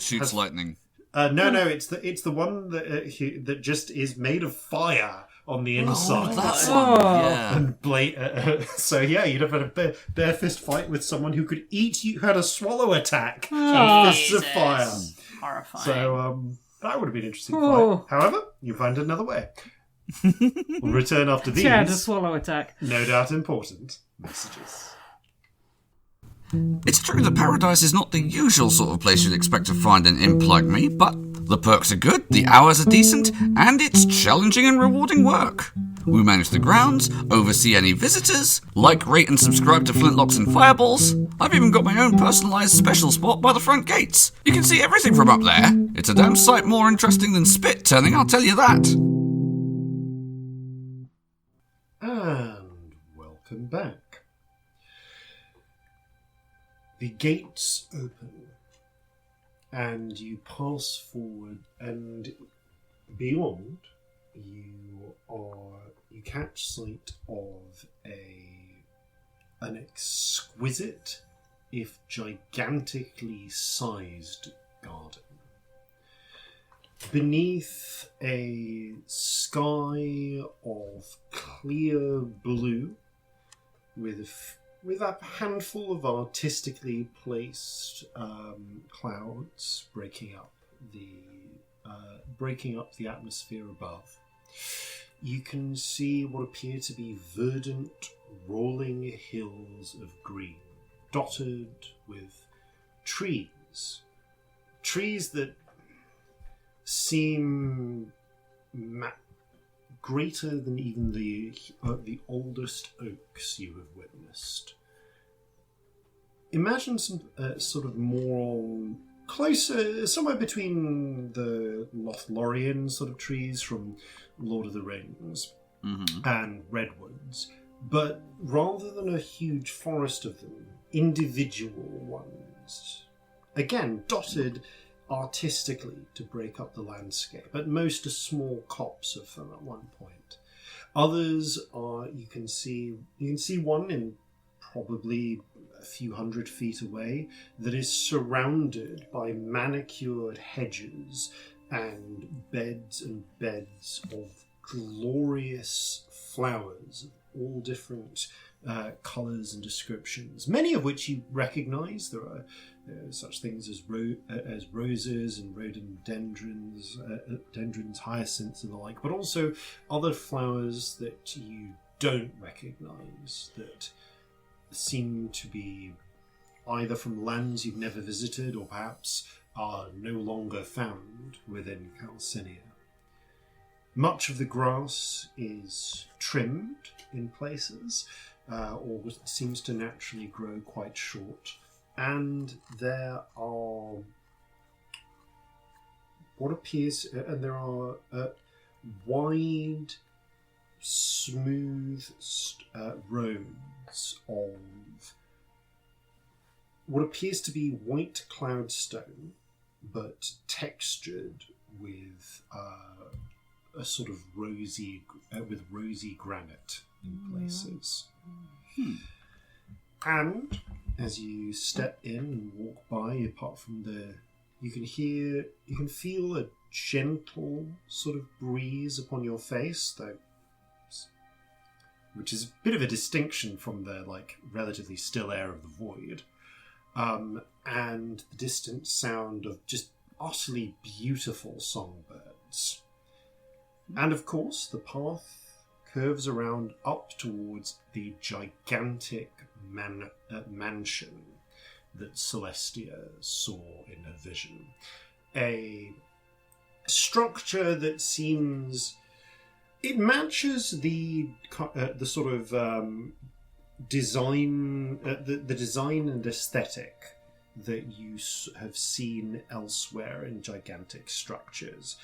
Shoots has, lightning. No, it's the one that just is made of fire on the inside. That's Oh. And so yeah, you'd have had a bare fist fight with someone who could eat you, who had a swallow attack and fists of Jesus. fire. Horrifying. So that would have been an interesting Oh. fight. However, you find another way. We'll return after these. Yeah, the swallow attack. No doubt important messages. It's true that paradise is not the usual sort of place you'd expect to find an imp like me, but the perks are good, the hours are decent, and it's challenging and rewarding work. We manage the grounds, oversee any visitors, like, rate and subscribe to Flintlocks and Fireballs. I've even got my own personalised special spot by the front gates. You can see everything from up there. It's a damn sight more interesting than spit turning, I'll tell you that. And welcome back. The gates open, and you pass forward, and beyond, you catch sight of an exquisite, if gigantically sized garden. Beneath a sky of clear blue, with a handful of artistically placed clouds breaking up the atmosphere above, you can see what appear to be verdant, rolling hills of green, dotted with trees that seem greater than even the oldest oaks you have witnessed. Imagine some sort of more closer, somewhere between the Lothlorien sort of trees from Lord of the Rings and redwoods, but rather than a huge forest of them, individual ones, again dotted artistically to break up the landscape. At most, a small copse of them at one point. Others are you can see one in probably a few 100 feet away that is surrounded by manicured hedges and beds of glorious flowers of all different colours and descriptions, many of which you recognise. There are such things as roses and rhododendrons, hyacinths and the like, but also other flowers that you don't recognise, that seem to be either from lands you've never visited or perhaps are no longer found within Calcinea. Much of the grass is trimmed in places, or seems to naturally grow quite short, and there are wide, smooth roads of what appears to be white cloudstone, but textured with a sort of rosy granite in places. And as you step in and walk by, apart from you can feel a gentle sort of breeze upon your face, though, which is a bit of a distinction from the relatively still air of the void, and the distant sound of just utterly beautiful songbirds. And of course, the path curves around up towards the gigantic mansion that Celestia saw in her vision. A structure that seems... It matches the sort of design, the design and aesthetic that you have seen elsewhere in gigantic structures,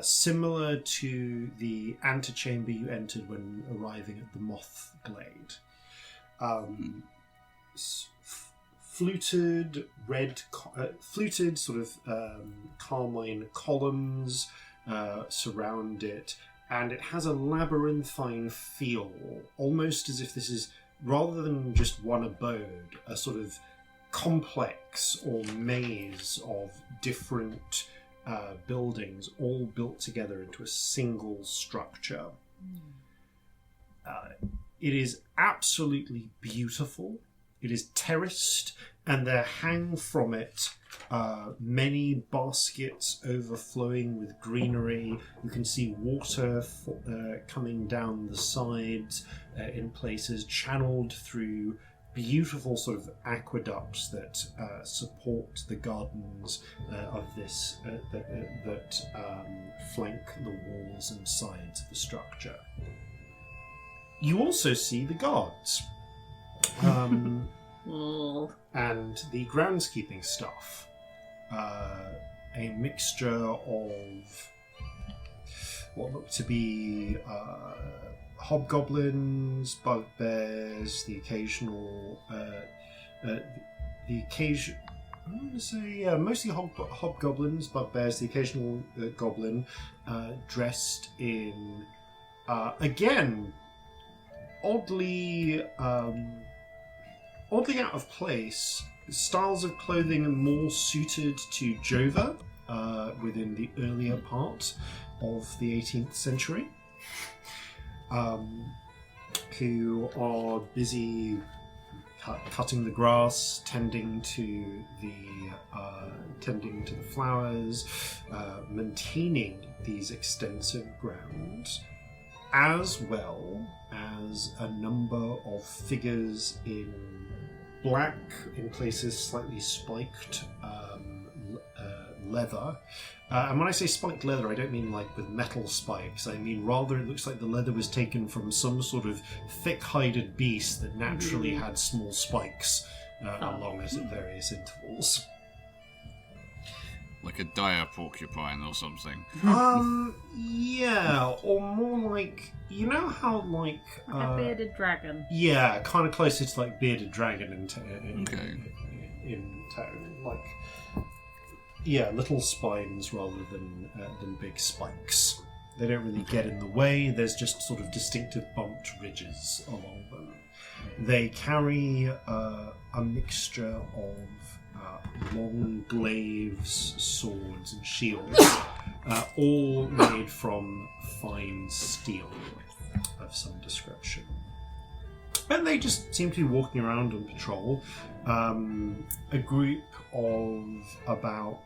similar to the antechamber you entered when arriving at the Moth Glade. Fluted sort of carmine columns surround it, and it has a labyrinthine feel, almost as if this is, rather than just one abode, a sort of complex or maze of different buildings all built together into a single structure. It is absolutely beautiful. It is terraced, and there hang from it many baskets overflowing with greenery. You can see water coming down the sides in places, channeled through beautiful sort of aqueducts that support the gardens of this that flank the walls and sides of the structure. You also see the guards and the groundskeeping staff. A mixture of what look to be hobgoblins, bugbears, the occasional, I want to say, mostly hobgoblins, bugbears, the occasional goblin, dressed in, again, oddly out of place, styles of clothing more suited to Jova within the earlier part of the 18th century, who are busy cutting the grass, tending to the flowers, maintaining these extensive grounds, as well as a number of figures in black, in places slightly spiked leather. And when I say spiked leather, I don't mean like with metal spikes. I mean rather it looks like the leather was taken from some sort of thick-hided beast that naturally had small spikes along it at various intervals. Like a dire porcupine or something. Yeah, or more like, you know how like a bearded dragon. Yeah, kind of closer to like bearded dragon in tone, like little spines rather than big spikes. They don't really get in the way. There's just sort of distinctive bumped ridges along them. They carry a mixture of long glaives, swords, and shields, all made from fine steel of some description. And they just seem to be walking around on patrol. A group of about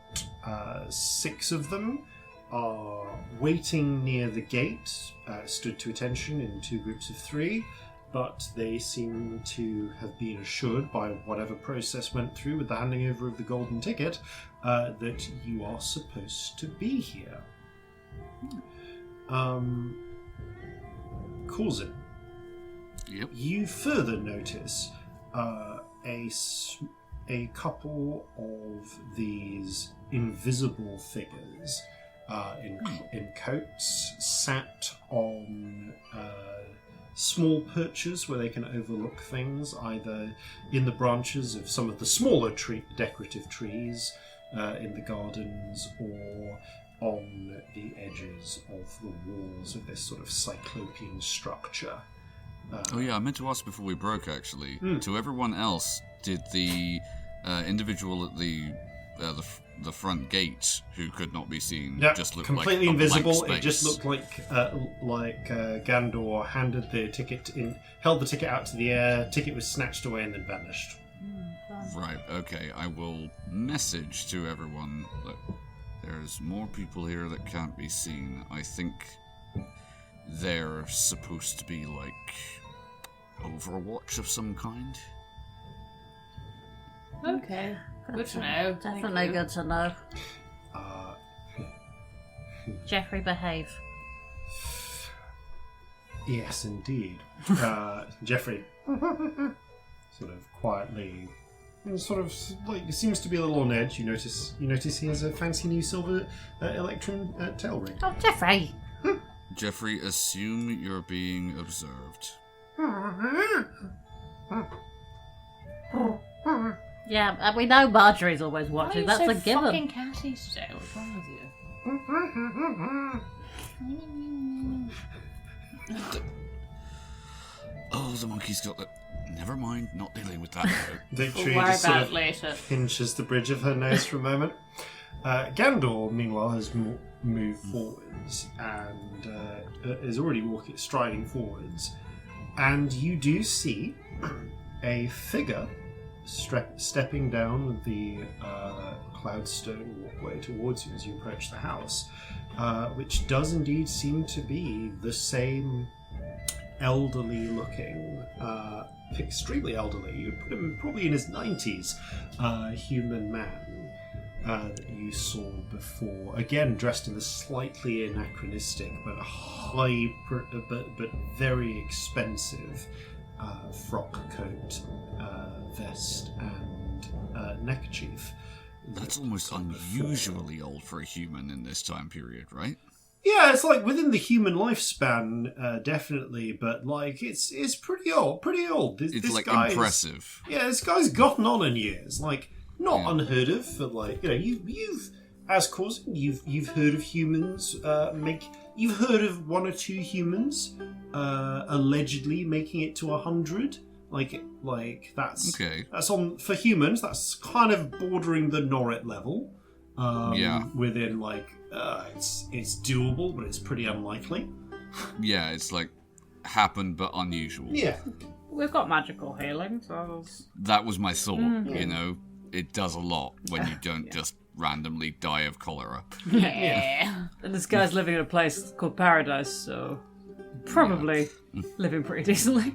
6 of them are waiting near the gate, stood to attention in 2 groups of 3. But they seem to have been assured by whatever process went through with the handing over of the golden ticket that you are supposed to be here. Corzin, yep. You further notice a couple of these invisible figures in coats sat on small perches where they can overlook things, either in the branches of some of the smaller decorative trees in the gardens, or on the edges of the walls of this sort of cyclopean structure. I meant to ask before we broke, actually. To everyone else, did the individual at the front gate who could not be seen just look completely like invisible? It just looked like Gandor held the ticket out to the air. Ticket was snatched away and then vanished. Right. Okay. I will message to everyone that there's more people here that can't be seen. I think they're supposed to be like Overwatch of some kind. Okay. Good to know. Definitely good to know. Jeffrey, behave. Yes, indeed. Jeffrey sort of quietly, sort of like seems to be a little on edge. You notice he has a fancy new silver electrum tail ring. Oh, Jeffrey! Jeffrey, assume you're being observed. Yeah, we know Marjorie's always watching. Why are you That's so a given. fucking catty today? What's wrong with you? Oh, the monkey's got the... Never mind, not dealing with that now. Victory We'll worry just sort about of it later. pinches the bridge of her nose for a moment. Gandor, meanwhile, has moved forwards and is already striding forwards. And you do see a figure stepping down the cloudstone walkway towards you as you approach the house, which does indeed seem to be the same elderly-looking extremely elderly. You'd put him probably in his 90s. Human man that you saw before. Again, dressed in a slightly anachronistic but but very expensive frock coat, vest, and neckerchief. That's almost unusually old for a human in this time period, right? Yeah, it's like within the human lifespan, definitely, but like it's pretty old. It's this like guy's, impressive. Yeah, this guy's gotten on in years. Like not unheard of, but like you've as Corzin, you've heard of humans you've heard of one or two humans allegedly making it to 100. Like that's okay. That's on for humans. That's kind of bordering the Norrit level. Within like it's doable, but it's pretty unlikely. Yeah, it's like happened but unusual. Yeah, we've got magical healing, so that was my thought. You know, it does a lot when you don't just randomly die of cholera. Yeah. And this guy's living in a place called Paradise, so probably living pretty decently.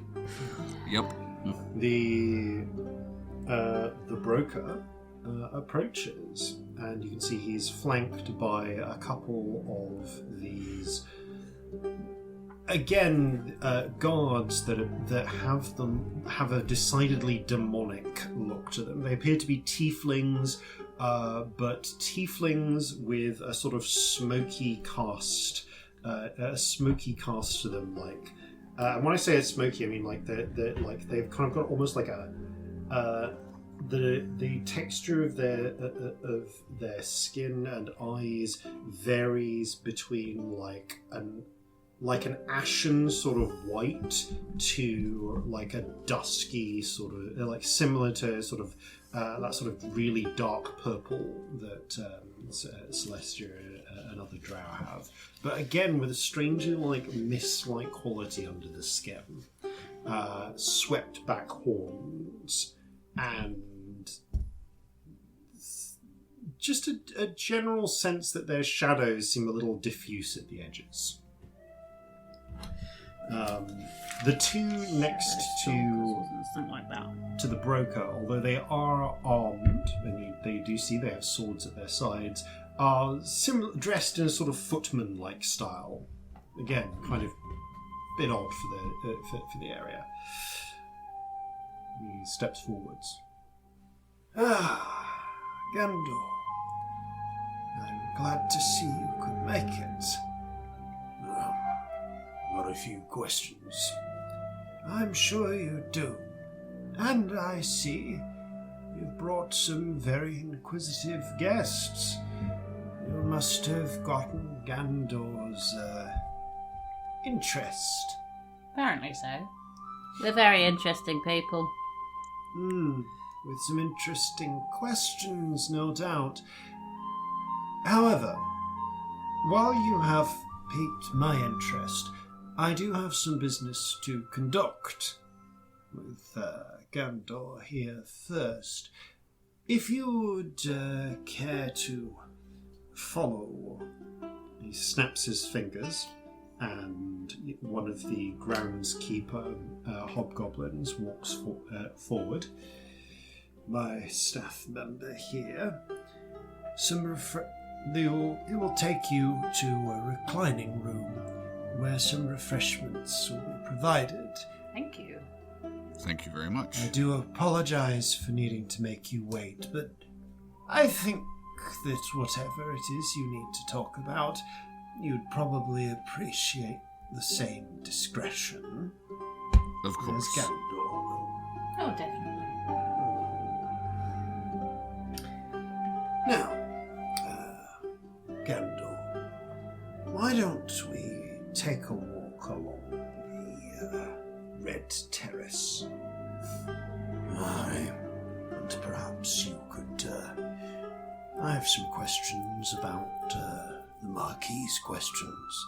Yep. The broker approaches, and you can see he's flanked by a couple of these guards that have a decidedly demonic look to them. They appear to be tieflings, but tieflings with a sort of smoky cast to them. Like, and when I say it's smoky, I mean like they've kind of got almost like the texture of their skin and eyes varies between like an ashen sort of white to like a dusky sort of like similar to sort of that sort of really dark purple that Celestia and other drow have, but again with a strangely like mist-like quality under the skin, swept back horns, and just a general sense that their shadows seem a little diffuse at the edges. The two next to the broker, although they are armed, and they do see they have swords at their sides, are dressed in a sort of footman-like style. Again, kind of a bit odd for the area. He steps forwards. Gandor. I'm glad to see you could make it. Got a few questions. I'm sure you do. And I see you've brought some very inquisitive guests. You must have gotten Gandor's interest. Apparently so. They're very interesting people. With some interesting questions, no doubt. However, while you have piqued my interest, I do have some business to conduct with Gandor here first. If you would care to follow... He snaps his fingers, and one of the groundskeeper hobgoblins walks forward. My staff member here. He will take you to a reclining room where some refreshments will be provided. Thank you. Thank you very much. I do apologise for needing to make you wait, but I think that whatever it is you need to talk about, you'd probably appreciate the same discretion. Of course. As Gandor will. Oh, definitely. Now, Gandor, why don't we take a walk along the Red Terrace? And perhaps you could... I have some questions about the Marquis's questions.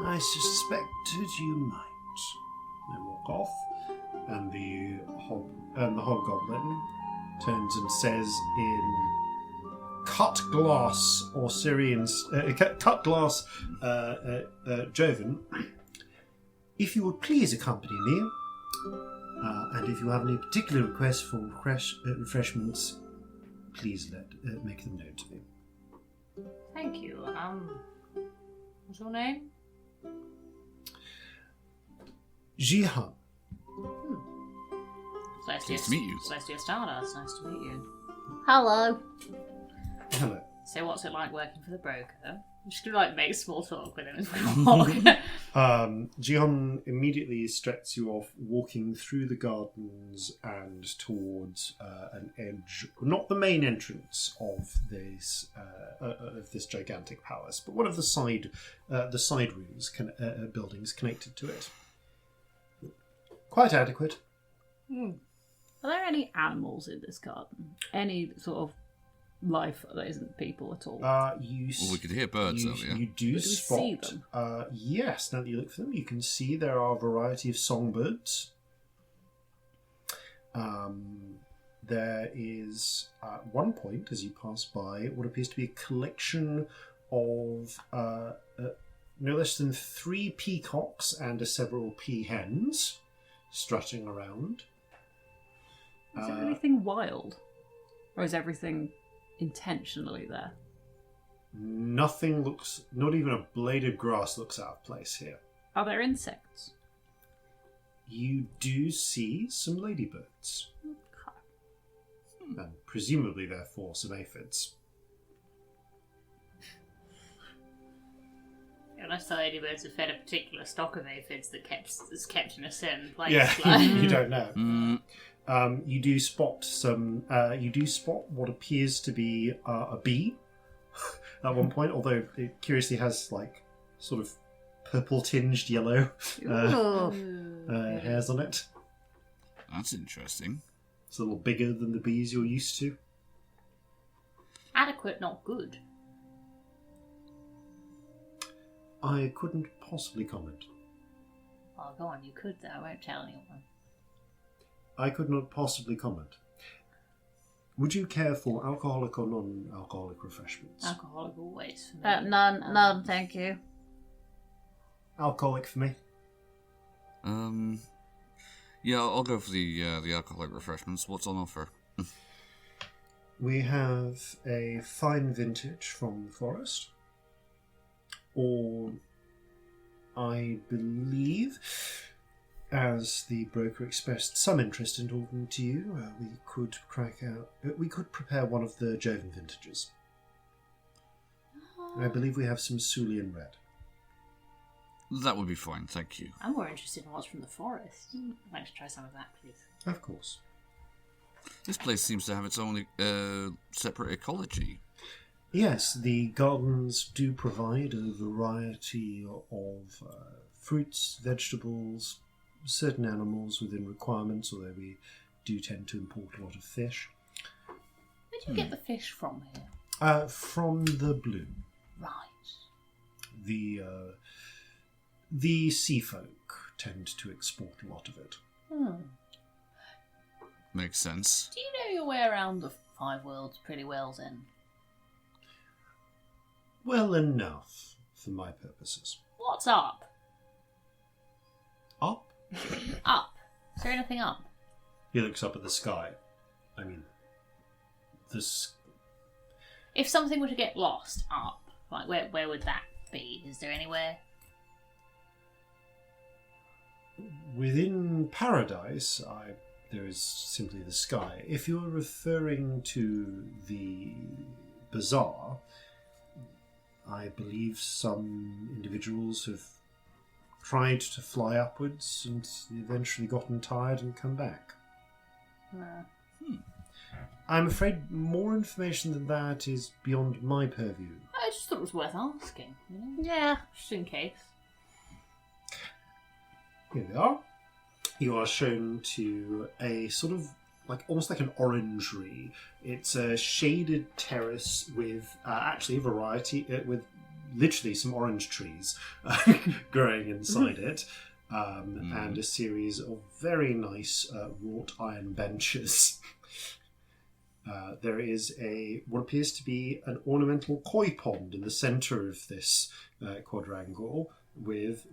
I suspected you might. They walk off, and the hobgoblin turns and says in cut glass Jovan, if you would please accompany me, And if you have any particular requests for refreshments, please make them known to me. Thank you. What's your name? Jihan. Nice to meet you. Celestia Stardust. Nice to meet you. Hello. Hello. So what's it like working for the broker? I'm just going to make small talk with him as we walk. Jihan immediately struts you off, walking through the gardens and towards an edge, not the main entrance of this gigantic palace, but one of the side rooms, buildings connected to it. Quite adequate. Are there any animals in this garden? Any sort of life that isn't people at all? We could hear birds earlier. You do spot. See them? Yes, now that you look for them, you can see there are a variety of songbirds. There is, at one point, as you pass by, what appears to be a collection of no less than 3 peacocks and several peahens strutting around. Is there anything wild? Or is everything intentionally there? Nothing looks, not even a blade of grass looks out of place here. Are there insects? You do see some ladybirds. And presumably therefore some aphids. Unless the ladybirds have fed a particular stock of aphids that is kept in a certain place. Yeah, you don't know. You do spot some. You do spot what appears to be a bee at one point, although it curiously has sort of purple tinged yellow hairs on it. That's interesting. It's a little bigger than the bees you're used to. Adequate, not good. I couldn't possibly comment. Oh, go on, you could though. I won't tell anyone. I could not possibly comment. Would you care for alcoholic or non-alcoholic refreshments? Alcoholic always for me. None, thank you. Alcoholic for me. Yeah, I'll go for the alcoholic refreshments. What's on offer? We have a fine vintage from the forest, or I believe, as the broker expressed some interest in talking to you, we could prepare one of the Jovan vintages. I believe we have some Sulian red. That would be fine, thank you. I'm more interested in what's from the forest. I'd like to try some of that, please. Of course. This place seems to have its own separate ecology. Yes, the gardens do provide a variety of fruits, vegetables, certain animals within requirements, although we do tend to import a lot of fish. Where do you get the fish from here? From the blue. Right. The sea folk tend to export a lot of it. Makes sense. Do you know your way around the 5 worlds pretty well then? Well enough for my purposes. What's up? Up? Up. Is there anything up? He looks up at the sky. I mean, if something were to get lost up, where would that be? Is there anywhere? Within paradise, there is simply the sky. If you're referring to the bazaar, I believe some individuals have tried to fly upwards and eventually gotten tired and come back. I'm afraid more information than that is beyond my purview. I just thought it was worth asking. Yeah. Just in case. Here we are. You are shown to a sort of almost like an orangery. It's a shaded terrace with actually a variety, with literally some orange trees growing inside it, and a series of very nice wrought iron benches. There is what appears to be an ornamental koi pond in the centre of this quadrangle, with,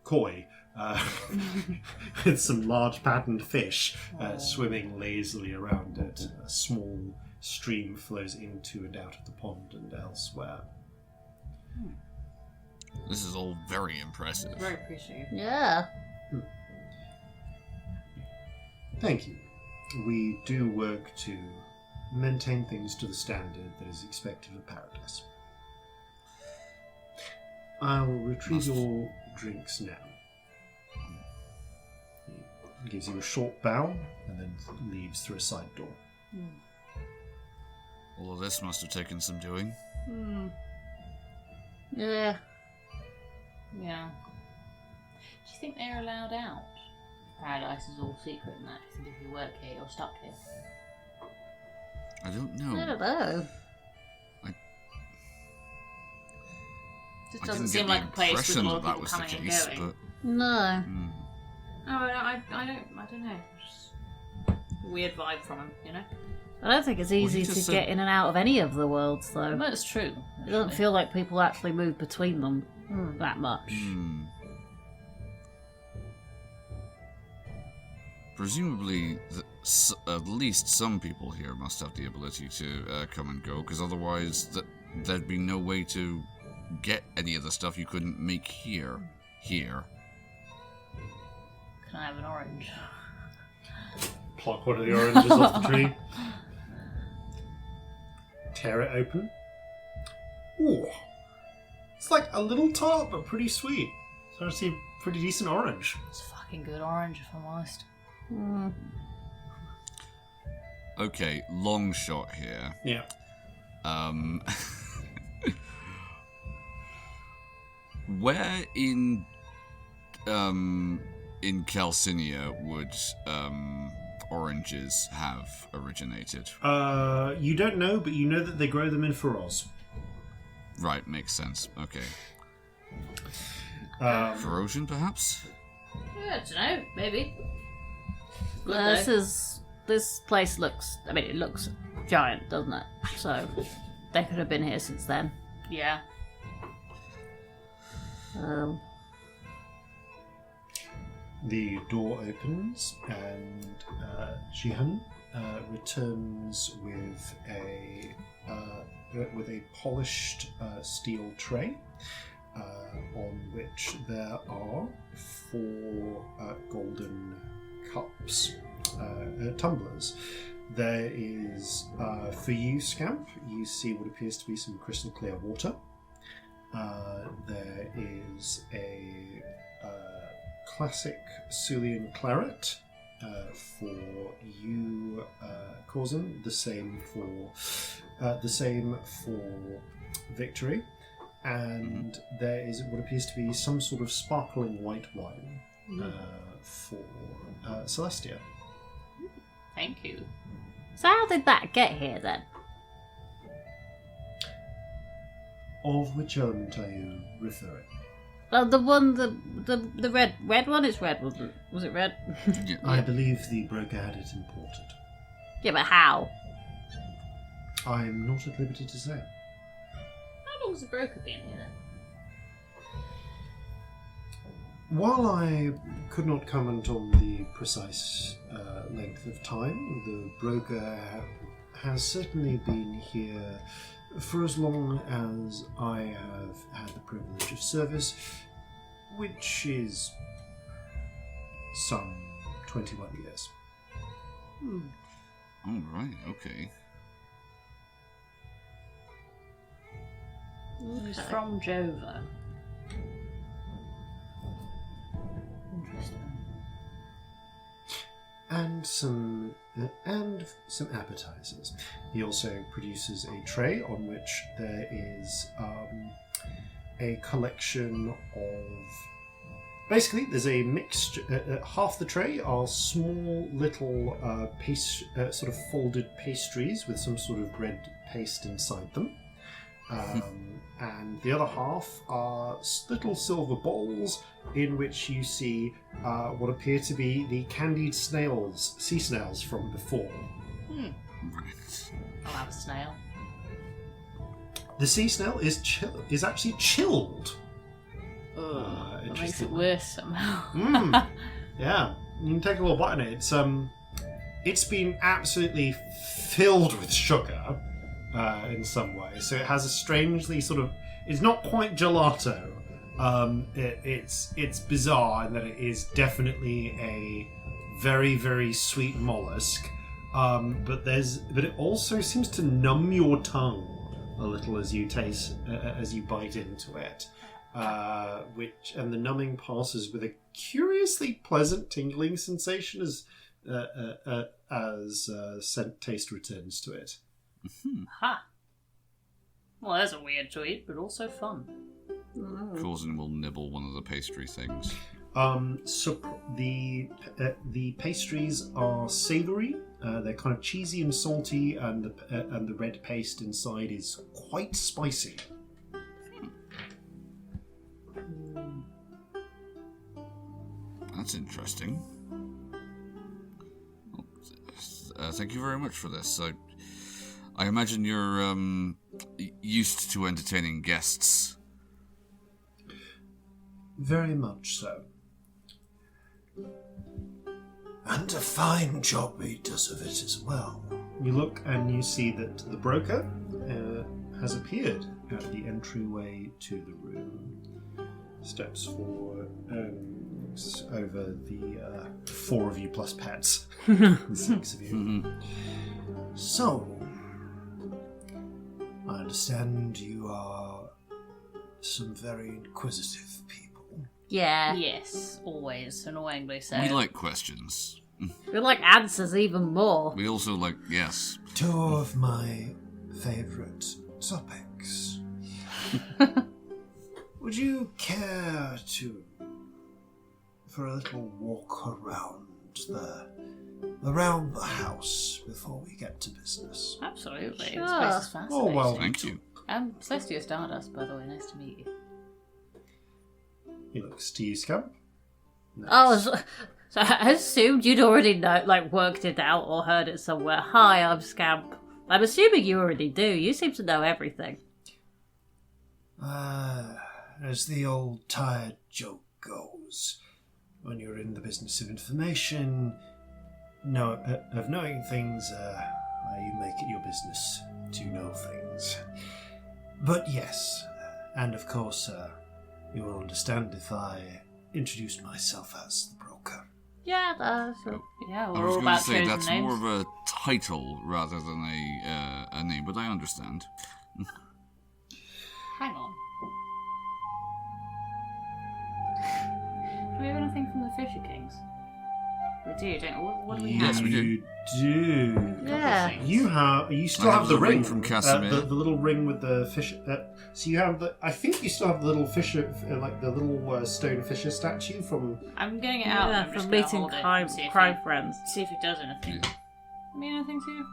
koi, with some large patterned fish swimming lazily around it. A small stream flows into and out of the pond and elsewhere. This is all very impressive. Very appreciative. Yeah. Thank you. We do work to maintain things to the standard that is expected of paradise. I will retrieve your drinks now. He gives you a short bow and then leaves through a side door. All of this must have taken some doing. Yeah. Yeah. Do you think they're allowed out? Paradise is all secret and that. Do you think if you work here, you're stuck here? I don't know. I don't know. This I doesn't didn't seem get like the a place with a impression lot of that people was the coming and case, going. but No. Oh, I don't know. Just a weird vibe from him, you know? I don't think it's easy to get in and out of any of the worlds, though. Well, that's true. It doesn't feel like people actually move between them that much. Presumably, at least some people here must have the ability to come and go, because otherwise there'd be no way to get any of the stuff you couldn't make here. Can I have an orange? Pluck one of the oranges off the tree. Tear it open. Ooh. It's like a little tart, but pretty sweet. It's actually a pretty decent orange. It's a fucking good orange, if I'm honest. Okay, long shot here. Yeah. Where in Calcinea would oranges have originated? You don't know, but you know that they grow them in Faroz. Right, makes sense. Okay. Um, perhaps? Yeah, I don't know. Maybe. This place looks... I mean, it looks giant, doesn't it? So, they could have been here since then. Yeah. The door opens and Jihan returns with a polished steel tray on which there are 4 golden cups, tumblers. There is, for you, Scamp, you see what appears to be some crystal clear water. There is a classic Sulian claret for you, Corzin. The same for Victory, and there is what appears to be some sort of sparkling white wine for Celestia. Thank you. So how did that get here, then? Of which element are you referring? Well, the one, the red one is red, wasn't it? Was it red? Yeah. I believe the broker had it imported. Yeah, but how? I'm not at liberty to say. How long has the broker been here then? While I could not comment on the precise length of time, the broker has certainly been here for as long as I have had the privilege of service, which is some 21 years. All right, okay. He's from Jova. Interesting. And some appetizers. He also produces a tray on which there is a collection of. Basically, there's a mixture. Half the tray are small little sort of folded pastries with some sort of red paste inside them. And the other half are little silver bowls in which you see what appear to be the candied sea snails from before. Right. I'll have a snail. The sea snail is actually chilled. That makes it worse somehow. Yeah, you can take a little bite on it. It's been absolutely filled with sugar in some way. So it has a strangely sort of. It's not quite gelato. It's bizarre in that it is definitely a very, very sweet mollusk. But it also seems to numb your tongue a little as you as you bite into it. And the numbing passes with a curiously pleasant tingling sensation as scent taste returns to it. Ha! Well, that's a weird treat, but also fun. Corzin will nibble one of the pastry things. So the pastries are savoury. They're kind of cheesy and salty, and the red paste inside is quite spicy. That's interesting. Thank you very much for this. I imagine you're used to entertaining guests. Very much so. And a fine job he does of it as well. You look and you see that the broker has appeared at the entryway to the room. Steps forward, looks over the 4 of you plus pets. The 6 of you. Mm-hmm. So, I understand you are some very inquisitive people. Yeah. Yes, always. Annoyingly so. We like questions. We like answers even more. We also like yes. 2 of my favourite topics. Would you care for a little walk around the house before we get to business? Absolutely. Sure. This place is fascinating. Oh, well. Thank you. Celestia Stardust, by the way. Nice to meet you. He looks to you, Scamp. Oh, so I assumed you'd already worked it out or heard it somewhere. Hi, I'm Scamp. I'm assuming you already do. You seem to know everything. As the old tired joke goes, when you're in the business of information, of knowing things, you make it your business to know things. But yes, and of course, you will understand if I introduced myself as the broker. Yeah, I we're was all going about to say chosen that's names. more of a title rather than a name, but I understand. Hang on. Do we have anything from the Fisher Kings? We do, don't we? What do we have? Yes, we do. You do. Yeah. You still I have have the the ring ring from Calcinea. the little ring with the fish. So you have the. I think you still have the little fisher, like the little stone fisher statue from. I'm getting it out. Yeah, I'm just from gonna meeting hold it crime and see friends. see if it does anything. Mean anything to you?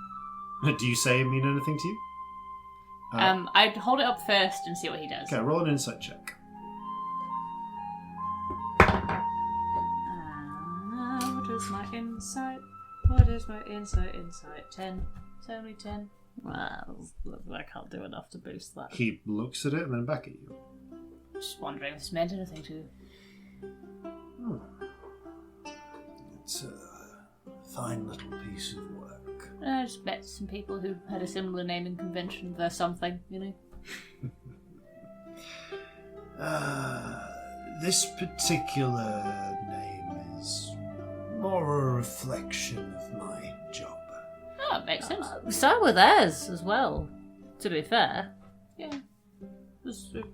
Do you say it mean anything to you? I'd hold it up first and see what he does. Okay, roll an insight check. What is my insight? What is my insight? 10. It's only 10. Well, I can't do enough to boost that. He looks at it and then back at you. Just wondering if this meant anything to you. It's a fine little piece of work. I just met some people who had a similar naming convention for something, you know. This particular name is more a reflection of my job. Oh, it makes sense. So were theirs as well, to be fair. Yeah.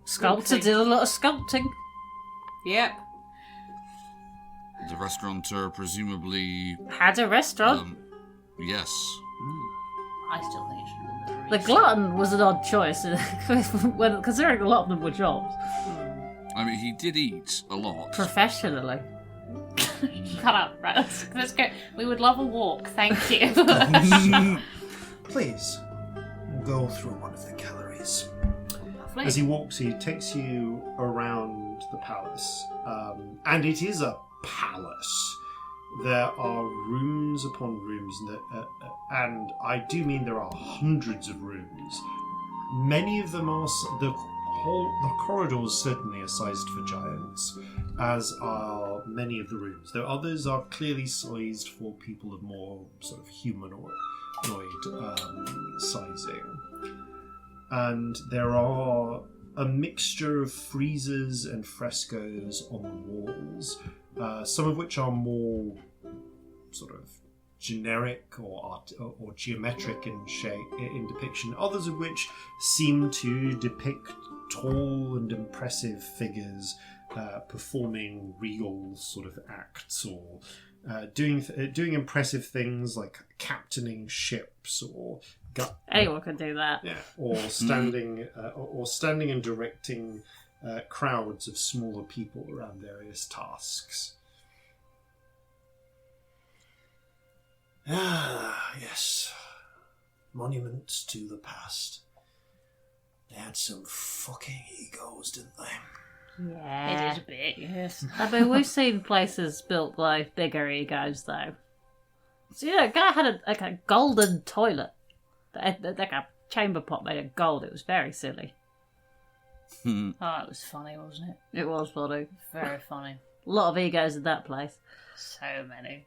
Sculptor did a lot of sculpting. Yep. The restaurateur presumably... Had a restaurant. Yes. I still think it should have been The glutton was an odd choice, considering a lot of them were jobs. I mean, he did eat a lot. Professionally. Cut up, right? Let's go. We would love a walk, thank you. Please, go through one of the galleries. Lovely. As he walks, he takes you around the palace. And it is a palace. There are rooms upon rooms, and I do mean there are hundreds of rooms. Many of them are... The the corridors certainly are sized for giants, as are many of the rooms, though others are clearly sized for people of more sort of humanoid sizing. And there are a mixture of friezes and frescoes on the walls, some of which are more sort of generic or geometric in shape, in depiction, others of which seem to depict tall and impressive figures performing regal sort of acts, or doing impressive things like captaining ships, or anyone can do that. Yeah, or standing and directing crowds of smaller people around various tasks. Ah, yes. Monuments to the past. They had some fucking egos, didn't they? Yeah. It is a bit, yes. I mean, we've seen places built by bigger egos, though. So, a guy had a golden toilet. Like a chamber pot made of gold. It was very silly. Oh, it was funny, wasn't it? It was funny. Very funny. A lot of egos in that place. So many.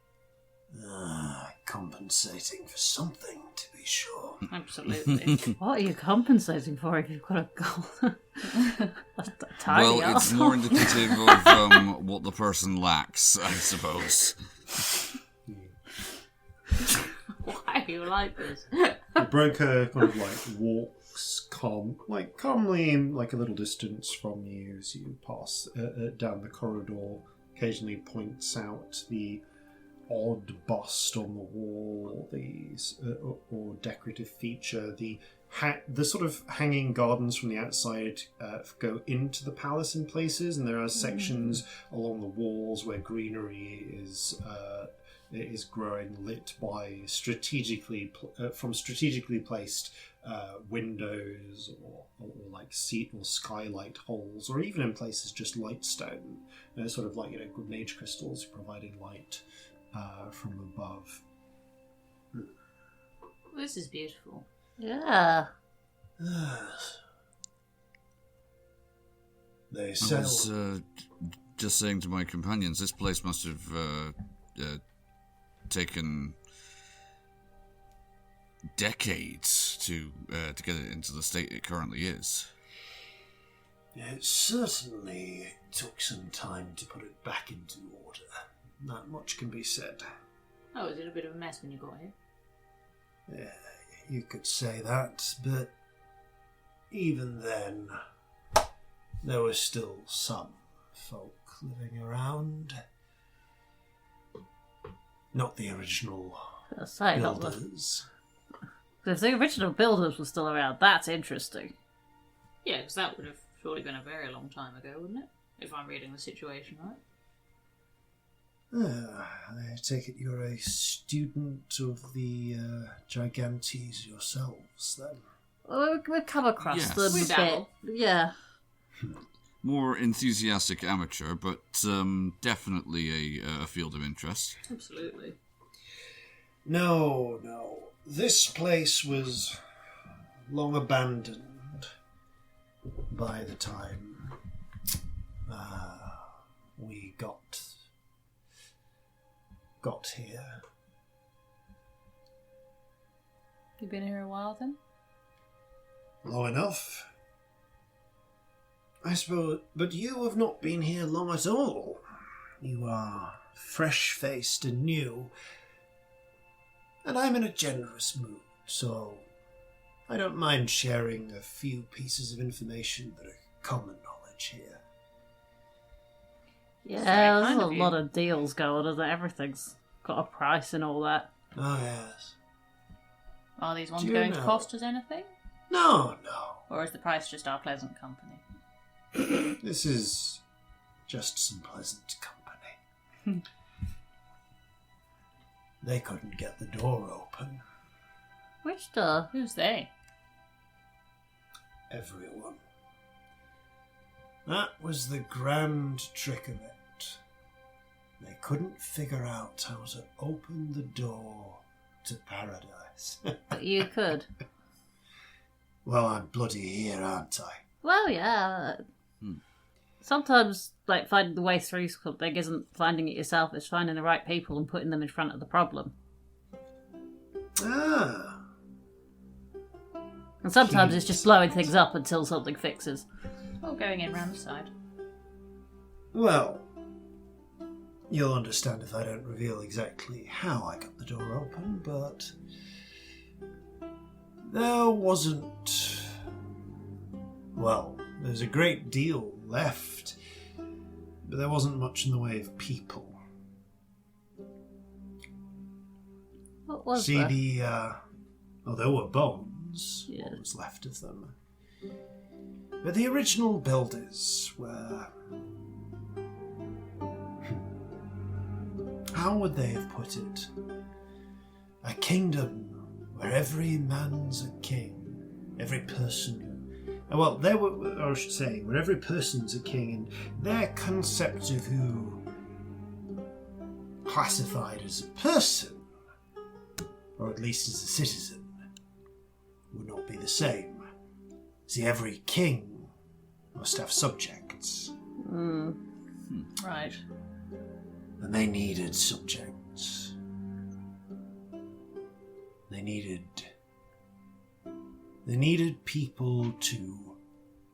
Compensating for something, to be sure. Absolutely. What are you compensating for if you've got a gold? That's a tiny Well, it's arsehole. more indicative of what the person lacks, I suppose. Why are you like this? The broker kind of walks calmly, like a little distance from you as you pass down the corridor. Occasionally points out the odd bust on the wall, or decorative feature. The sort of hanging gardens from the outside go into the palace in places, and there are sections along the walls where greenery is growing, lit by strategically placed windows, or like seat or skylight holes, or even in places just light stone, sort of like good mage crystals providing light from above. This is beautiful. Yeah. They I sell. was just saying to my companions, this place must have taken decades to get it into the state it currently is. It certainly took some time to put it back into order. Not much can be said. Oh, is it a bit of a mess when you got here? Yeah, you could say that, but even then, there were still some folk living around. Not the original builders. If the original builders were still around, that's interesting. Yeah, because that would have surely been a very long time ago, wouldn't it? If I'm reading the situation right. I take it you're a student of the Gigantes yourselves, then? Well, we've come across Yes. them We a bit. dabble. Yeah. More enthusiastic amateur, but definitely a field of interest. Absolutely. No. This place was long abandoned by the time we got here. You've been here a while then? Long enough, I suppose, but you have not been here long at all. You are fresh-faced and new, and I'm in a generous mood, so I don't mind sharing a few pieces of information that are common knowledge here. Yeah, very there's kind a of you. lot of deals going on. Everything's got a price and all that. Oh, yes. Are these ones Do you going to know- cost us anything? No. Or is the price just our pleasant company? This is just some pleasant company. They couldn't get the door open. Which door? Who's they? Everyone. That was the grand trick of it. They couldn't figure out how to open the door to paradise. But you could. Well, I'm bloody here, aren't I? Well, yeah. Sometimes, like, finding the way through something isn't finding it yourself, it's finding the right people and putting them in front of the problem. Ah. And sometimes it's just blowing things up until something fixes. Or going in round the side. Well, you'll understand if I don't reveal exactly how I got the door open, but there wasn't... Well, there's a great deal left, but there wasn't much in the way of people. What was See, that? there were bones, what was left of them. But the original builders were... How would they have put it? A kingdom where every man's a king, every person... Well, they were, I should say, where every person's a king, and their concept of who classified as a person, or at least as a citizen, would not be the same. See, every king must have subjects. Right. And they needed subjects. They needed people to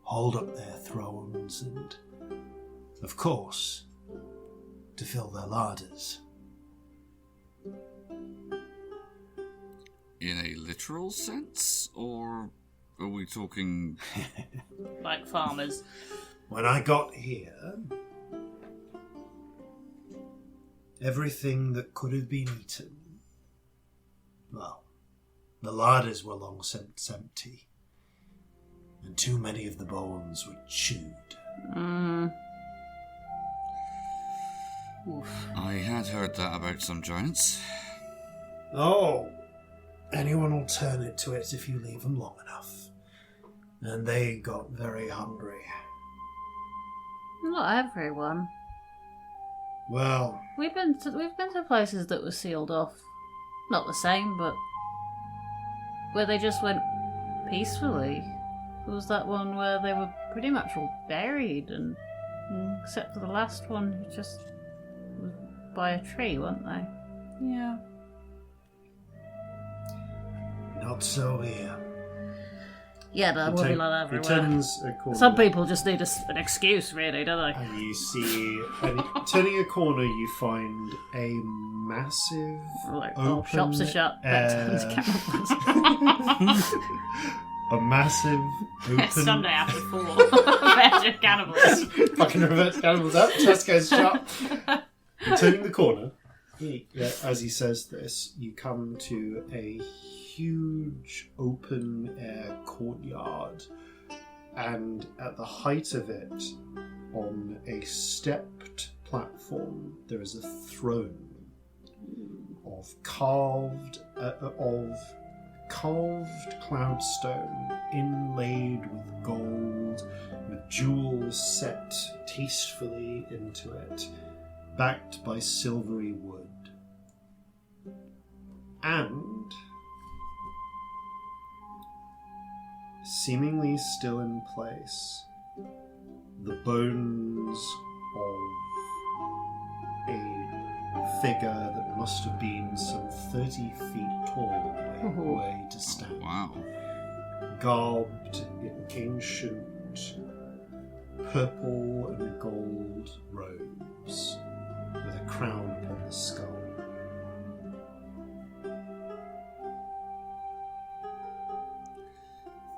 hold up their thrones and, of course, to fill their larders. In a literal sense, or are we talking... Like farmers? When I got here, everything that could have been eaten, well, the larders were long since empty, and too many of the bones were chewed. I had heard that about some giants. Oh, anyone will turn it to it if you leave them long enough. And they got very hungry. Not everyone. Well, We've been to places that were sealed off. Not the same, but where they just went peacefully. There was that one where they were pretty much all buried, and except for the last one who just was by a tree, weren't they? Yeah. not so here. Yeah, that will be like He everywhere. turns a corner. Some people just need an excuse, really, don't they? And you see, turning a corner, you find a massive, Like, open shops are shut. air- a massive open. Sunday after 4. Revenge of Cannibals. Fucking reverse cannibals up. Tesco's shut. You're turning the corner. As he says this, you come to a huge open air courtyard, and at the height of it, on a stepped platform, there is a throne of carved cloudstone inlaid with gold, with jewels set tastefully into it, backed by silvery wood. And seemingly still in place, the bones of a figure that must have been some 30 feet tall way to stand. Wow. Garbed in ancient purple and gold robes, with a crown upon the skull.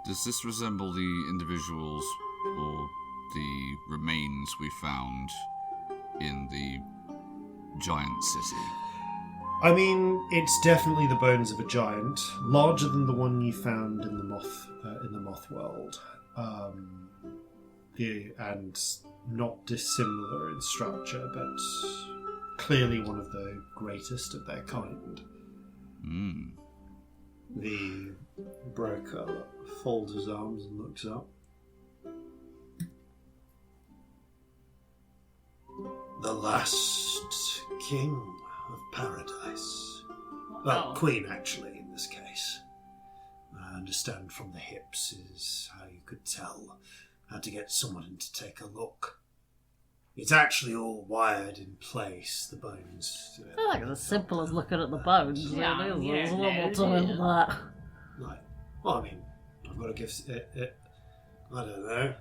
Does this resemble the individuals or the remains we found in the giant city? I mean, it's definitely the bones of a giant, larger than the one you found in the moth world, and not dissimilar in structure, but clearly one of the greatest of their kind. The broker folds his arms and looks up. The last king of paradise. Well, queen, actually, in this case. I understand from the hips is how you could tell. had to get someone in to take a look. It's actually all wired in place, the bones. I feel like it's as simple as looking at the bones. Yeah, There's a lot yeah, more to it than that. Like, well, I mean, I've got to give it, I don't know,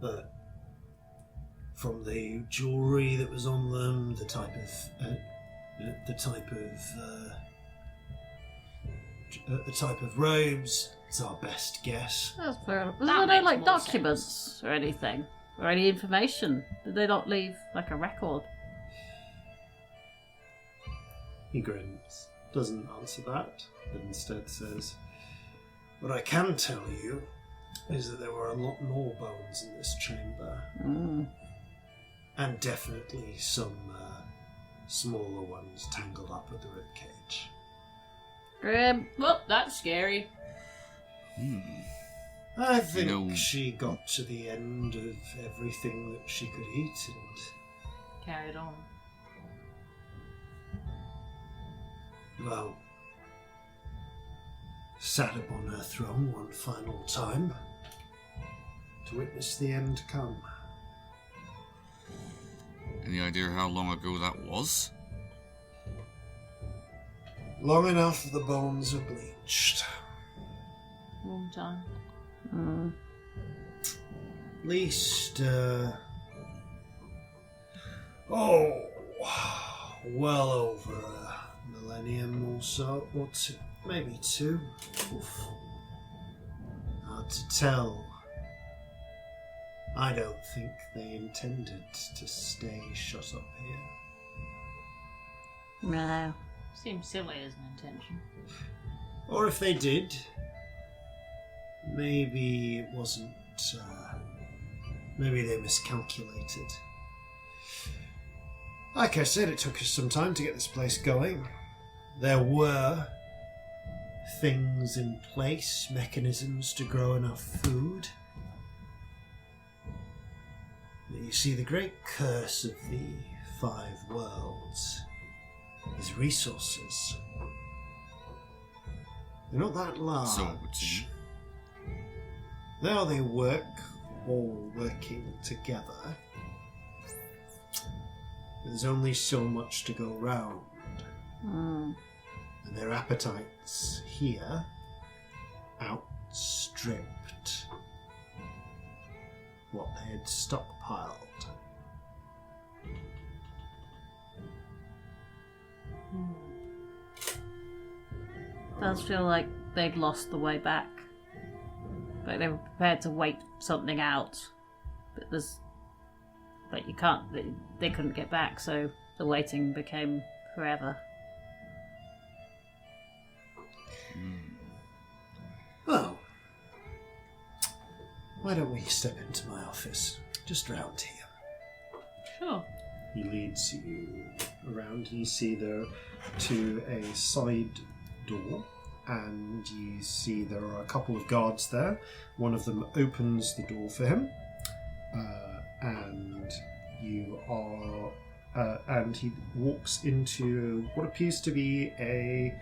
but from the jewellery that was on them, the type of robes, it's our best guess. That's fair enough. Was That there no, makes more documents or anything? Or any information? Did they not leave, a record? He grins, doesn't answer that, but instead says, "What I can tell you is that there were a lot more bones in this chamber. And definitely some smaller ones tangled up at the ribcage." Grim. Well, that's scary. I think she got to the end of everything that she could eat and Carried on. well, sat upon her throne one final time to witness the end come. Any idea how long ago that was? Long enough the bones are bleached. Long time. At least, well over a millennium or so, or two, maybe two. Oof. Hard to tell. I don't think they intended to stay shut up here. No. Seems silly as an intention. Or if they did, maybe it wasn't, maybe they miscalculated. Like I said, it took us some time to get this place going. There were things in place, mechanisms to grow enough food. But you see, the great curse of the 5 worlds is resources. They're not that large. So, Now they work, all working together. There's only so much to go round. And their appetites here outstripped what they had stockpiled. Does feel like they'd lost the way back. Like they were prepared to wait something out. But you can't, they couldn't get back, so the waiting became forever. Well, why don't we step into my office? Just round here. Sure. He leads you around and you see there to a side door, and you see there are a couple of guards there. One of them opens the door for him, and you are and he walks into what appears to be a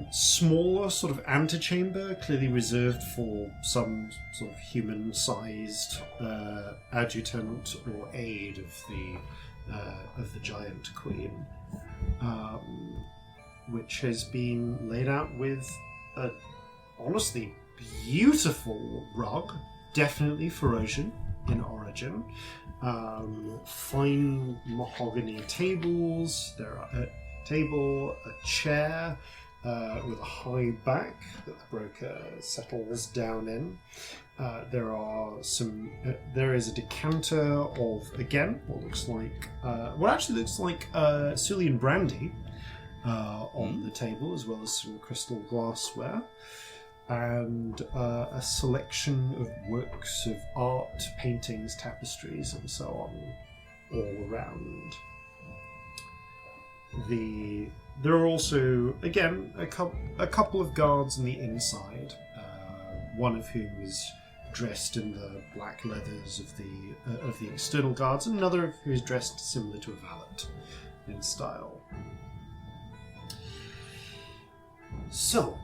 smaller sort of antechamber, clearly reserved for some sort of human-sized adjutant or aide of the giant queen, which has been laid out with a honestly beautiful rug, definitely Ferocian in origin. Fine mahogany tables. There are a table, a chair with a high back that the broker settles down in. There is a decanter of, again, what looks like Sulian brandy on the table, as well as some crystal glassware. And a selection of works of art, paintings, tapestries, and so on, all around. There are also, again, a couple of guards on the inside, one of whom is dressed in the black leathers of the external guards, and another who is dressed similar to a valet in style. So,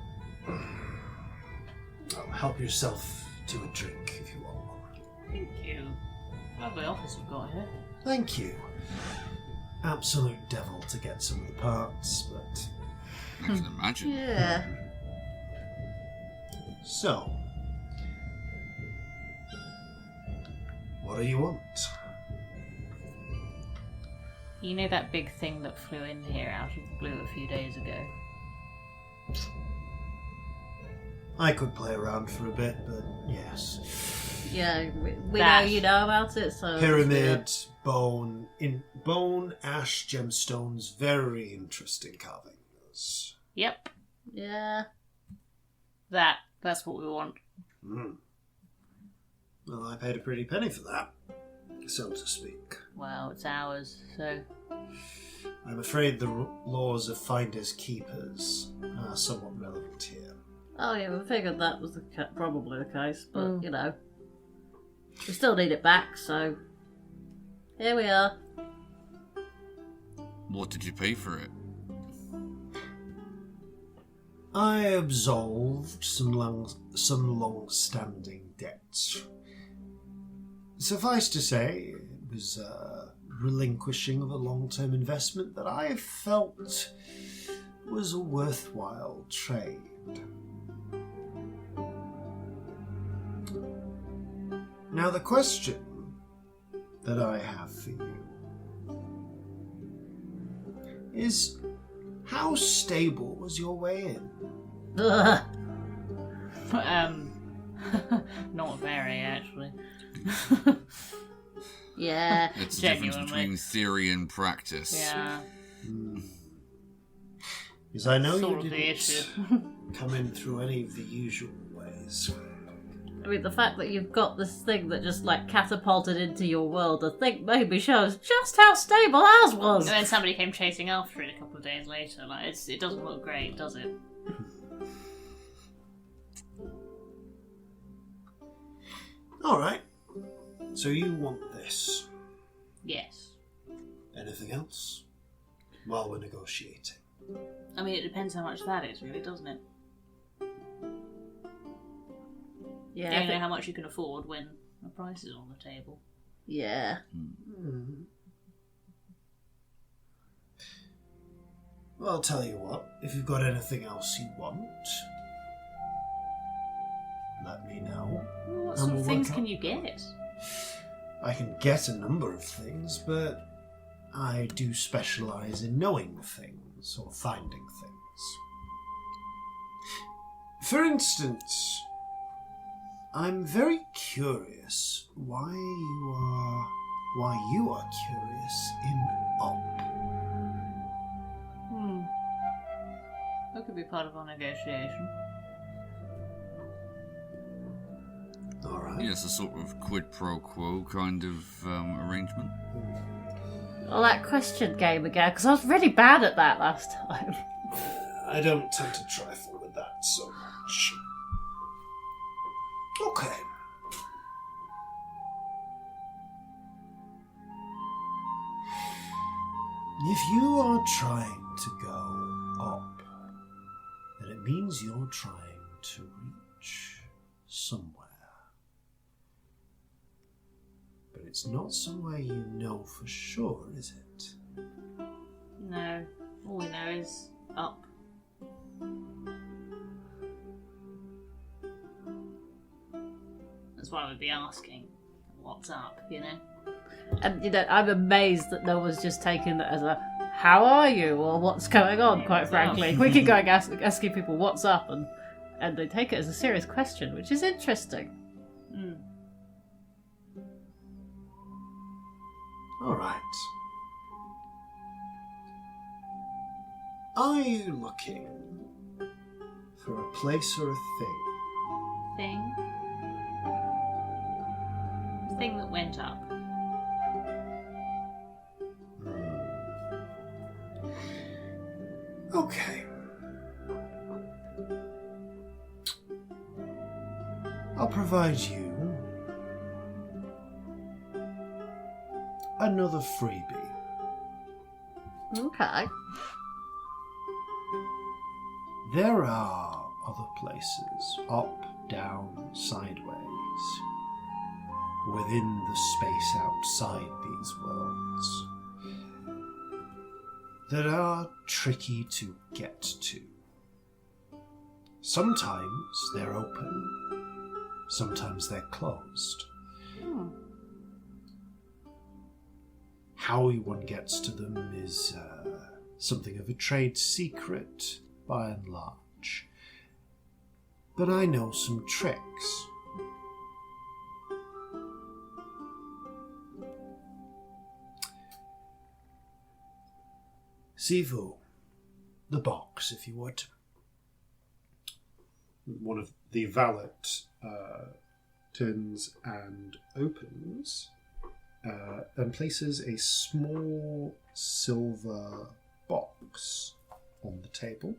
help yourself to a drink if you want one. Thank you. Lovely office you've got here. Thank you. Absolute devil to get some of the parts, but... I can imagine. Yeah. So... what do you want? You know that big thing that flew in here out of the blue a few days ago? I could play around for a bit, but yes. Yeah, we know you know about it, so... Pyramid, bone, ash, gemstones, very interesting carvings. Yep. Yeah. That's what we want. Mm. Well, I paid a pretty penny for that, so to speak. Well, it's ours, so... I'm afraid the laws of finders keepers are somewhat relevant here. Oh yeah, we figured that was probably the case, but you know, we still need it back, so here we are. What did you pay for it? I absolved some long-standing debts. Suffice to say, it was a relinquishing of a long-term investment that I felt was a worthwhile trade. Now the question that I have for you is, how stable was your way in? Ugh. Not very, actually. Yeah. It's the difference Genuinely. between theory and practice. Yeah. Because I know Sort you of the issue. didn't come in through any of the usual ways. I mean, the fact that you've got this thing that just like catapulted into your world, I think maybe shows just how stable ours was. And then somebody came chasing after it a couple of days later. Like, it doesn't look great, does it? Alright. So you want this. Yes. Anything else? While we're negotiating. I mean, it depends how much that is, really, doesn't it? Yeah. You don't know how much you can afford when the price is on the table. Yeah. Well, I'll tell you what. If you've got anything else you want, let me know. Well, what And sort we'll of things work can out- you get? I can get a number of things, but I do specialise in knowing things or finding things. For instance, I'm very curious why you are curious in Op. That could be part of our negotiation. Alright. Yes, a sort of quid pro quo kind of arrangement. Well, that question game again, because I was really bad at that last time. I don't tend to trifle with that so much. Okay. If you are trying to go up, then it means you're trying to reach somewhere. But it's not somewhere you know for sure, is it? No. All we know is up. That's why we'd be asking, what's up, you know? And, you know, I'm amazed that no one's just taken that as a, how are you? Or what's going on, quite frankly. We keep going asking people what's up, and they take it as a serious question, which is interesting. Alright. Are you looking for a place or a thing? Thing? Thing that went up. Okay. I'll provide you another freebie. Okay. There are other places, up, down, sideways, within the space outside these worlds that are tricky to get to. Sometimes they're open, sometimes they're closed. How one gets to them is something of a trade secret, by and large. But I know some tricks. Sivu, the box, if you would. One of the valet turns and opens and places a small silver box on the table.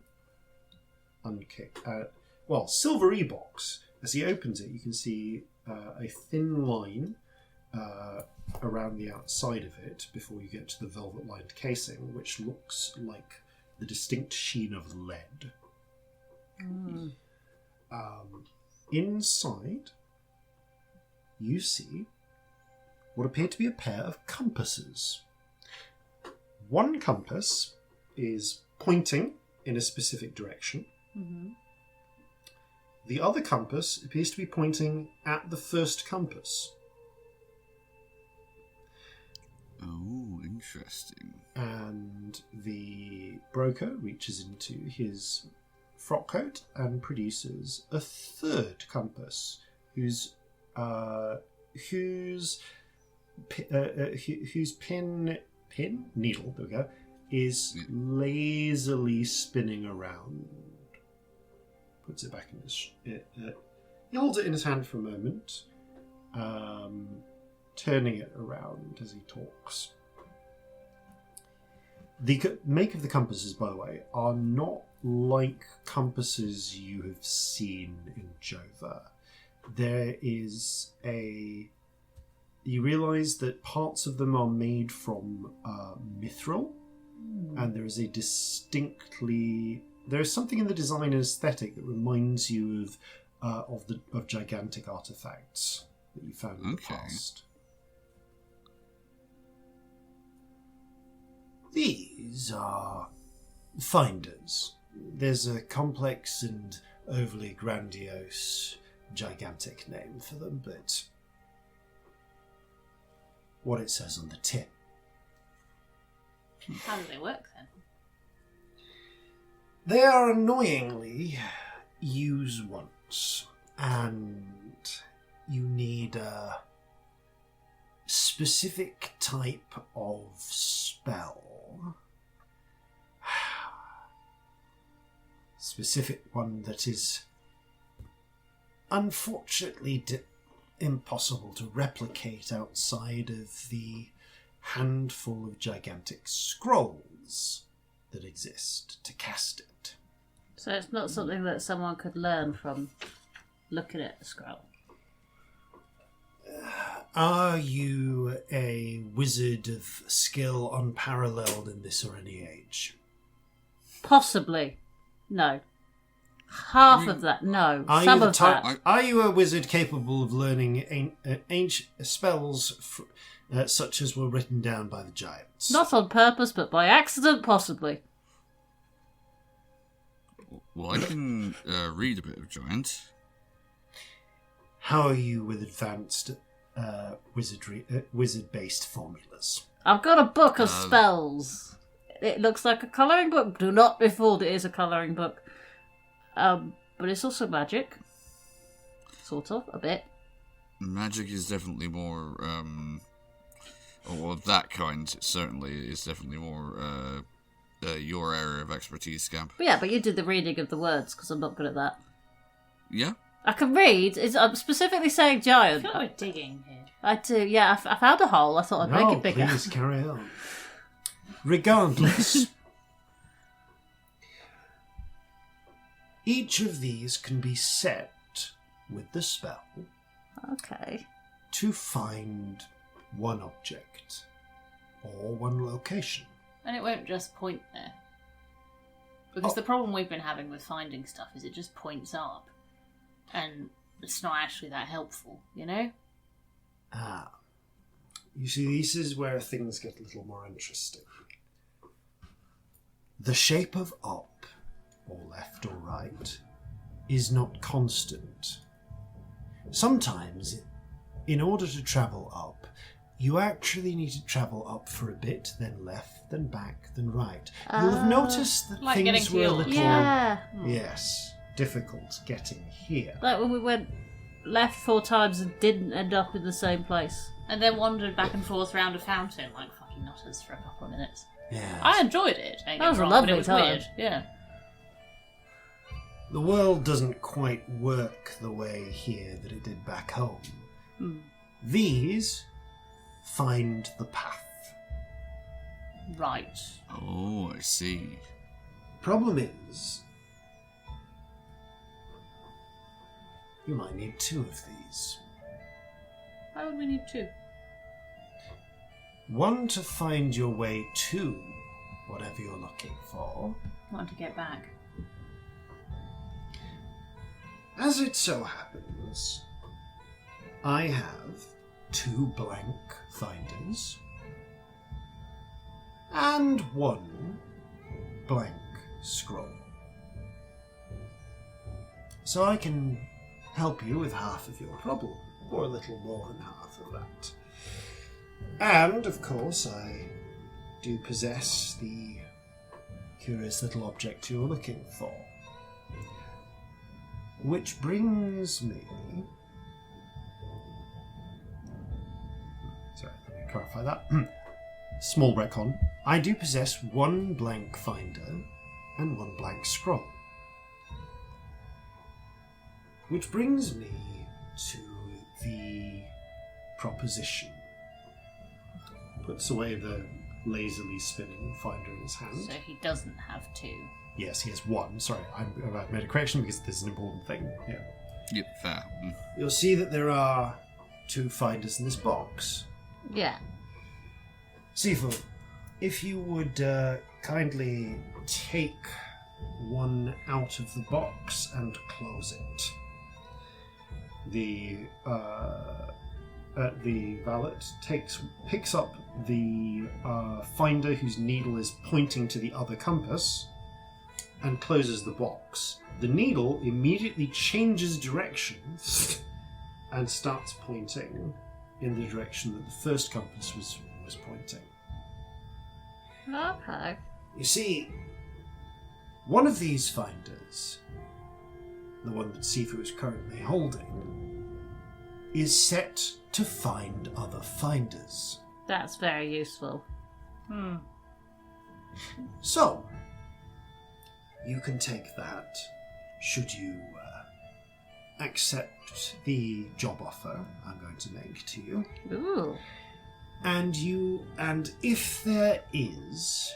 Silvery box. As he opens it, you can see a thin line around the outside of it before you get to the velvet-lined casing, which looks like the distinct sheen of lead. Inside, you see what appear to be a pair of compasses. One compass is pointing in a specific direction. The other compass appears to be pointing at the first compass. Oh, interesting. And the broker reaches into his frock coat and produces a third compass, whose pin needle, there we go, is lazily spinning around. Puts it back in his. He holds it in his hand for a moment, turning it around as he talks. The make of the compasses, by the way, are not like compasses you have seen in Jova. There is you realise that parts of them are made from mithril, and there is there is something in the design and aesthetic that reminds you of gigantic artifacts that you found in the past. These are finders. There's a complex and overly grandiose, gigantic name for them, but what it says on the tin. How do they work then? They are annoyingly use once, and you need a specific type of spell. Specific one that is unfortunately impossible to replicate outside of the handful of gigantic scrolls that exist to cast it. So it's not something that someone could learn from looking at the scroll? Are you a wizard of skill unparalleled in this or any age? Possibly. No. Half of that, no. Some of that. Are you a wizard capable of learning ancient spells such as were written down by the giants? Not on purpose, but by accident, possibly. Well, I can read a bit of Giant. How are you with advanced wizard-based formulas? I've got a book of spells. It looks like a colouring book. Do not be fooled, it is a colouring book. But it's also magic. Sort of, a bit. Magic is definitely more, or of that kind, certainly, is definitely more your area of expertise, Scamp. But you did the reading of the words, because I'm not good at that. Yeah? I can read. I'm specifically saying giant. I feel like we're digging here. I do, yeah. I found a hole. I thought I'd make it bigger. Please carry on. Regardless, each of these can be set with the spell. Okay. To find one object or one location. And it won't just point there. Because the problem we've been having with finding stuff is it just points up. And it's not actually that helpful, you know? You see, this is where things get a little more interesting. The shape of up, or left or right, is not constant. Sometimes, in order to travel up, you actually need to travel up for a bit, then left, then back, then right. You'll have noticed that like getting things were a little... Yeah. Yes, difficult getting here. Like when we went left 4 times and didn't end up in the same place. And then wandered back and forth round a fountain like fucking nutters for a couple of minutes. Yes. I enjoyed it. That was a lovely but it was time. weird. Yeah. The world doesn't quite work the way here that it did back home. These find the path. Right. Oh, I see. Problem is, you might need 2 of these. Why would we need 2? One to find your way to whatever you're looking for. Want to get back. As it so happens, I have 2 blank finders and 1 blank scroll. So I can help you with half of your problem, or a little more than half of that. And, of course, I do possess the curious little object you're looking for. Which brings me... Sorry, let me clarify that. Small retcon. I do possess 1 blank finder and 1 blank scroll. Which brings me to the proposition. Puts away the lazily spinning finder in his hand. So he doesn't have 2. Yes, he has 1. Sorry, I made a correction because this is an important thing. Yeah. Yep, fair. You'll see that there are 2 finders in this box. Yeah. Sifu, if you would kindly take one out of the box and close it. The valet picks up the finder whose needle is pointing to the other compass and closes the box. The needle immediately changes direction and starts pointing in the direction that the first compass was pointing. Okay. You see, one of these finders, the one that Sifu is currently holding, is set to find other finders. That's very useful. So, you can take that should you accept the job offer I'm going to make to you. Ooh. And if there is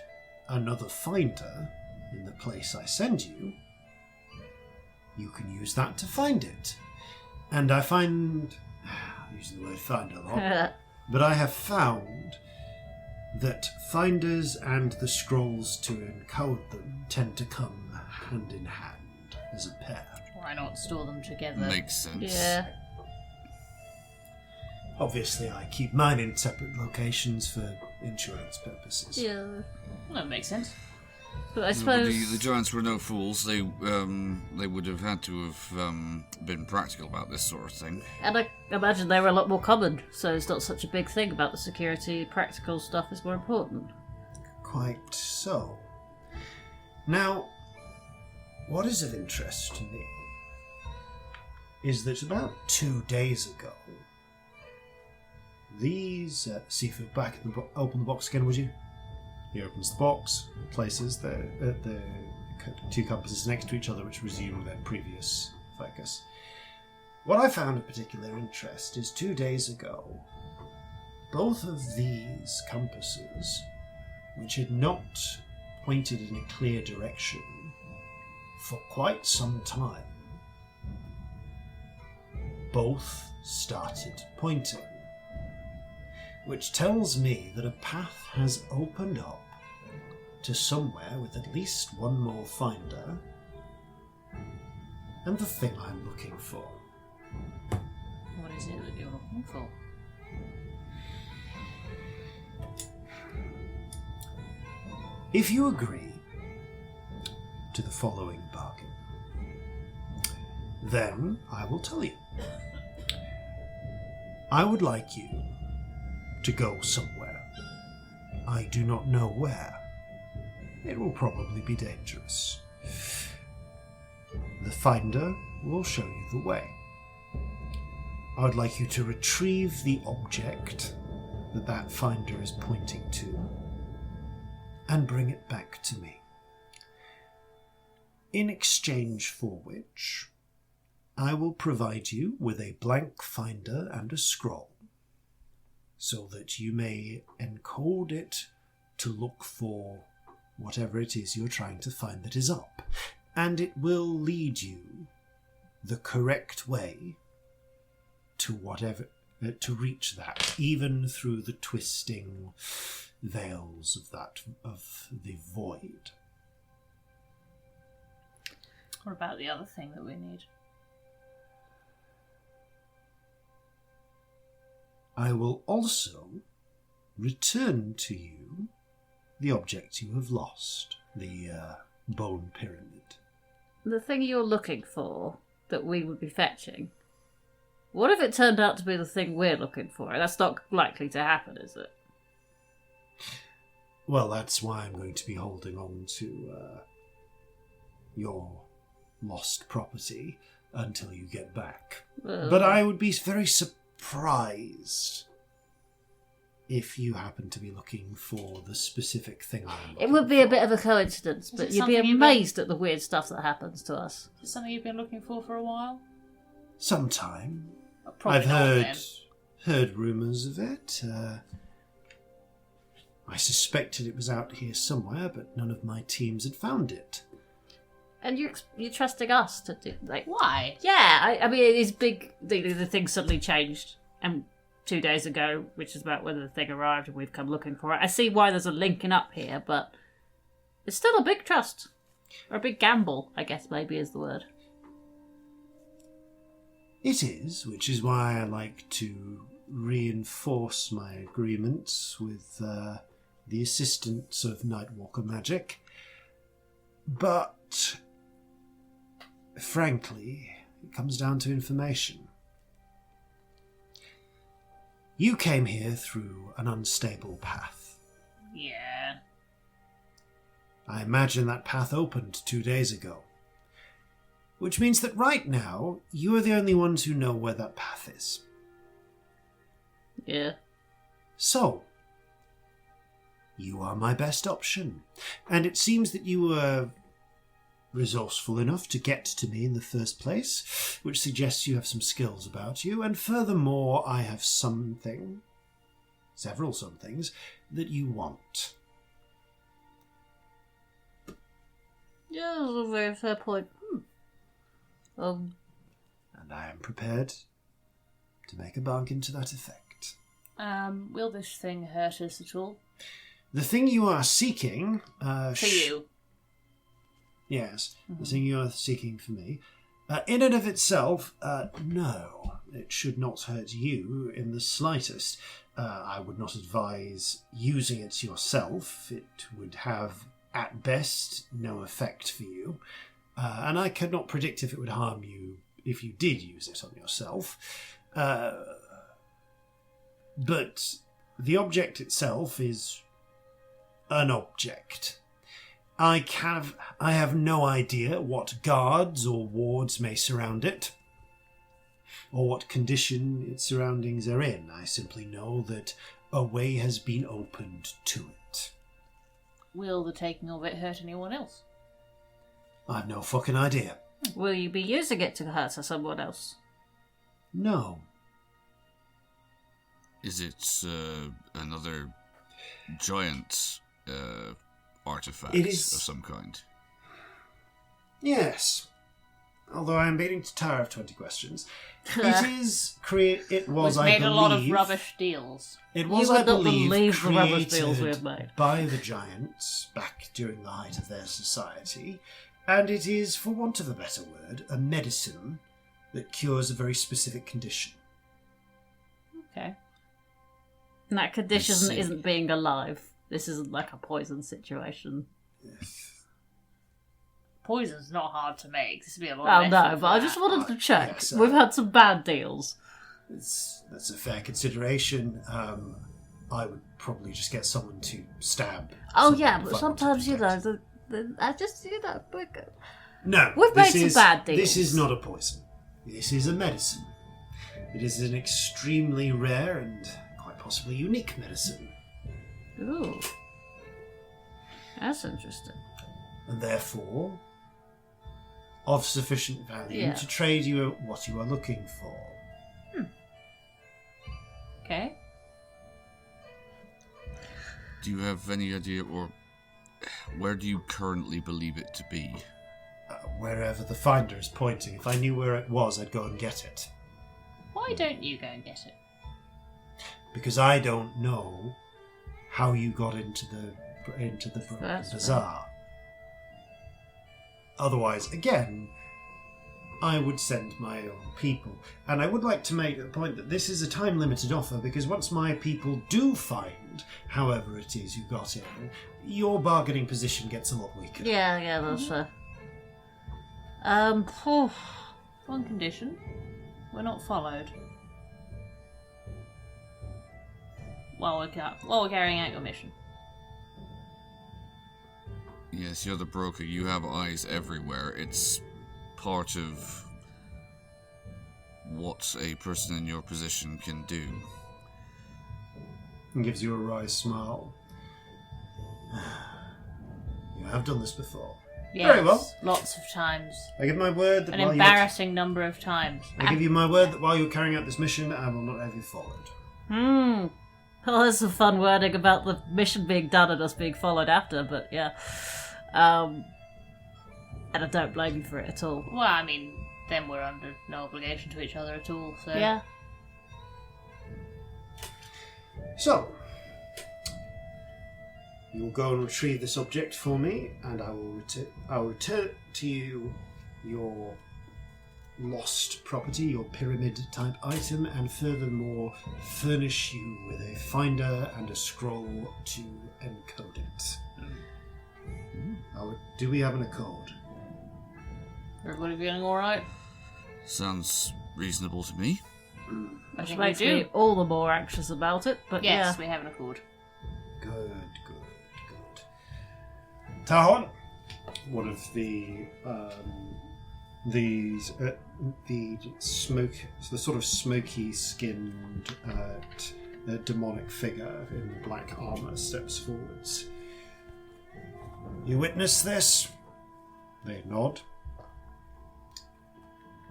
another finder in the place I send you, you can use that to find it. And I find, I'm using the word find a lot, but I have found that finders and the scrolls to encode them tend to come hand in hand as a pair. Why not store them together? Makes sense. Yeah. Obviously, I keep mine in separate locations for insurance purposes. Yeah. Well, that makes sense. But I But suppose... the giants were no fools. They would have had to have been practical about this sort of thing. And I imagine they were a lot more common, so it's not such a big thing about the security. Practical stuff is more important. Quite so. Now, what is of interest to me is that about 2 days ago, these... Sifu, back in open the box again, would you? He opens the box, places the 2 compasses next to each other, which resume their previous focus. What I found of particular interest is 2 days ago, both of these compasses, which had not pointed in a clear direction for quite some time, both started pointing, which tells me that a path has opened up to somewhere with at least 1 more finder and the thing I'm looking for. What is it that you're looking for? If you agree to the following bargain, then I will tell you. I would like you to go somewhere. I do not know where. It will probably be dangerous. The finder will show you the way. I would like you to retrieve the object that finder is pointing to and bring it back to me. In exchange for which, I will provide you with a blank finder and a scroll, so that you may encode it to look for whatever it is you're trying to find that is up, and it will lead you the correct way to to reach that, even through the twisting veils of the void. What about the other thing that we need? I will also return to you the object you have lost, the bone pyramid. The thing you're looking for that we would be fetching, what if it turned out to be the thing we're looking for? That's not likely to happen, is it? Well, that's why I'm going to be holding on to your lost property until you get back. But I would be very surprised if you happen to be looking for the specific thing. It would be a bit of a coincidence, but you'd be amazed at the weird stuff that happens to us. Is it something you've been looking for a while? Sometime. Probably I've heard rumours of it. I suspected it was out here somewhere, but none of my teams had found it. And you're trusting us to do, like... Why? Yeah, I mean, it is big. The thing suddenly changed, and 2 days ago, which is about whether the thing arrived and we've come looking for it. I see why there's a linking up here, but it's still a big trust. Or a big gamble, I guess maybe is the word. It is, which is why I like to reinforce my agreements with the assistance of Nightwalker magic. But, frankly, it comes down to information. You came here through an unstable path. Yeah. I imagine that path opened 2 days ago. Which means that right now, you are the only ones who know where that path is. Yeah. So, you are my best option. And it seems that you were resourceful enough to get to me in the first place, which suggests you have some skills about you. And furthermore, I have several things, that you want. Yeah, that's a very fair point. And I am prepared to make a bargain to that effect. Will this thing hurt us at all? The thing you are seeking... For you. Yes, the thing you are seeking for me. In and of itself, no. It should not hurt you in the slightest. I would not advise using it yourself. It would have, at best, no effect for you. And I could not predict if it would harm you if you did use it on yourself. But the object itself is an object. I have no idea what guards or wards may surround it, or what condition its surroundings are in. I simply know that a way has been opened to it. Will the taking of it hurt anyone else? I've no fucking idea. Will you be using it to hurt someone else? No. Is it another giant artifact It is... of some kind? Yes. Although I am beginning to tire of 20 questions. It was, I made believe... a lot of rubbish deals. It was, You I would not believe, believe the rubbish deals we created have made. by the giants back during the height of their society. And it is, for want of a better word, a medicine that cures a very specific condition. Okay. That condition isn't being alive. This isn't like a poison situation. Poison's not hard to make. This would be a lot Oh of no, effort but for I just that. wanted to check. Yes, We've had some bad deals. That's a fair consideration. I would probably just get someone to stab. Oh someone yeah, if but I wanted sometimes to you do know, that. I just No, We've this made some bad deals. This is not a poison. This is a medicine. It is an extremely rare and quite possibly unique medicine, Ooh, that's interesting. and therefore of sufficient value Yeah. to trade you what you are looking for. Okay. Do you have any idea, or where do you currently believe it to be? Wherever the finder is pointing. If I knew where it was, I'd go and get it. Why don't you go and get it? Because I don't know how you got into the Broken That's Bazaar. Otherwise, again, I would send my own people. And I would like to make the point that this is a time-limited offer, because once my people do find however it is you got in, your bargaining position gets a lot weaker. Yeah, that's fair. One condition. We're not followed. While we're carrying out your mission. Yes, you're the broker. You have eyes everywhere. It's part of what a person in your position can do. And gives you a wry smile. You have done this before. Yes, Very well. lots of times. I give my word that An while embarrassing number of times. I give you my word that while you're carrying out this mission, I will not have you followed. Well, there's some fun wording about the mission being done and us being followed after, but yeah. And I don't blame you for it at all. Well, I mean, then we're under no obligation to each other at all, so... Yeah. So, you will go and retrieve this object for me, and I will return to you your lost property, your pyramid-type item, and furthermore furnish you with a finder and a scroll to encode it. Do we have an code? Everybody feeling alright? Sounds reasonable to me. I Which think we makes do. me all the more anxious about it, but Yes, yeah. we have an accord. Good. Tahon, one of the sort of smoky-skinned demonic figure in black armor steps forwards. You witness this? They nod.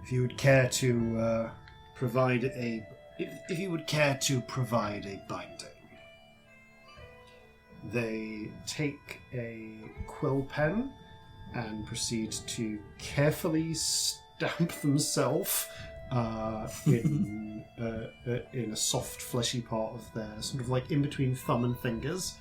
If you would care to provide a binding. They take a quill pen and proceed to carefully stamp themselves in a soft, fleshy part of their, sort of like in between thumb and fingers,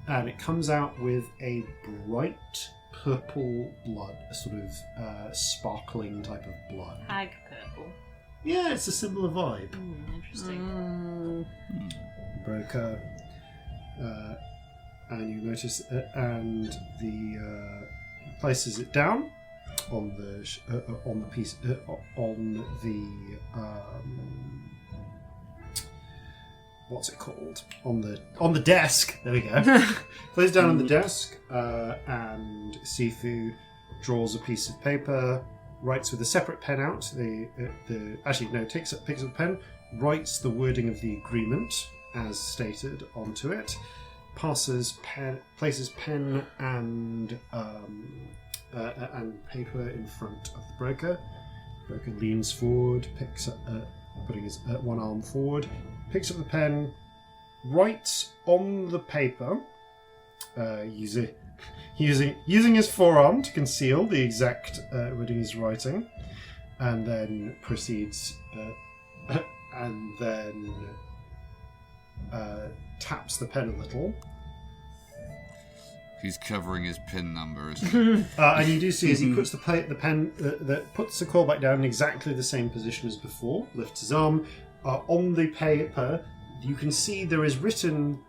and it comes out with a bright purple blood, a sort of sparkling type of blood. Hag purple. Yeah, it's a similar vibe. Interesting. Broker, and you notice, and the places it down on the piece on the what's it called, on the desk. There we go. Places down on the desk, and Sifu draws a piece of paper, writes with a separate pen out. Picks up the pen, writes the wording of the agreement as stated onto it, places pen and paper in front of the broker. Broker leans forward, picks up, putting his one arm forward, picks up the pen, writes on the paper, using his forearm to conceal the exact wording he's writing, and then proceeds and then taps the pen a little. He's covering his pin number, isn't he? And you do see as he puts the pen, puts the core back down in exactly the same position as before, lifts his arm, on the paper you can see there is written.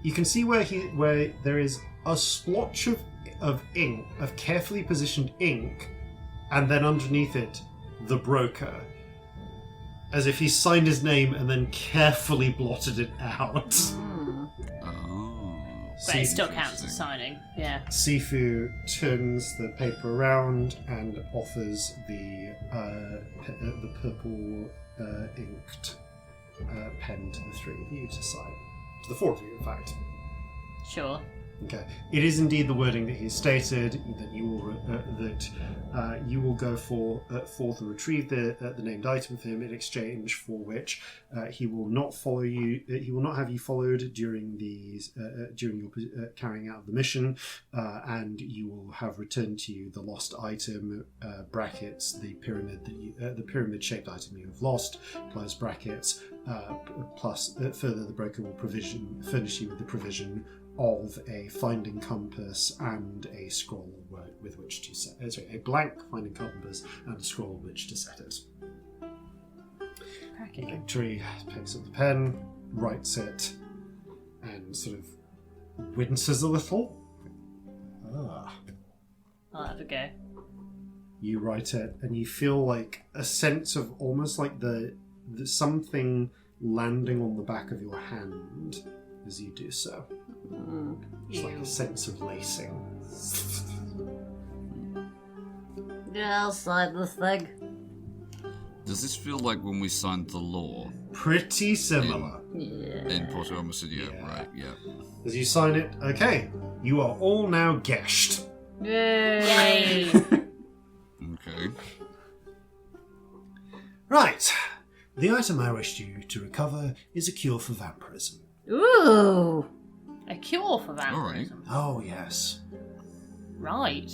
You can see where there is a splotch of ink, of carefully positioned ink, and then underneath it, the broker, as if he signed his name and then carefully blotted it out. But it still counts as signing, yeah. Sifu turns the paper around and offers the purple inked pen to the three of you to sign. To the four of you, in fact. Sure. Okay. It is indeed the wording that he stated that you will go forth and retrieve the named item for him in exchange for which he will not follow you. He will not have you followed during your carrying out of the mission, and you will have returned to you the lost item brackets the pyramid shaped item you have lost close brackets plus further the broker will furnish you with the provision of a finding compass and a scroll with which to set a blank finding compass and a scroll with which to set it. Victory picks up the pen, writes it, and sort of winces a little. I'll have a go. You write it, and you feel like a sense of almost like the something landing on the back of your hand as you do so. It's like a sense of lacing. Yeah, I'll sign this thing. Does this feel like when we signed the law? Pretty similar. In Porto Homicidea, Yeah. right, yeah. As you sign it, okay, you are all now gashed. Yay! Okay. Right. The item I wished you to recover is a cure for vampirism. Ooh! A cure for vampirism. Oh, yes. Right.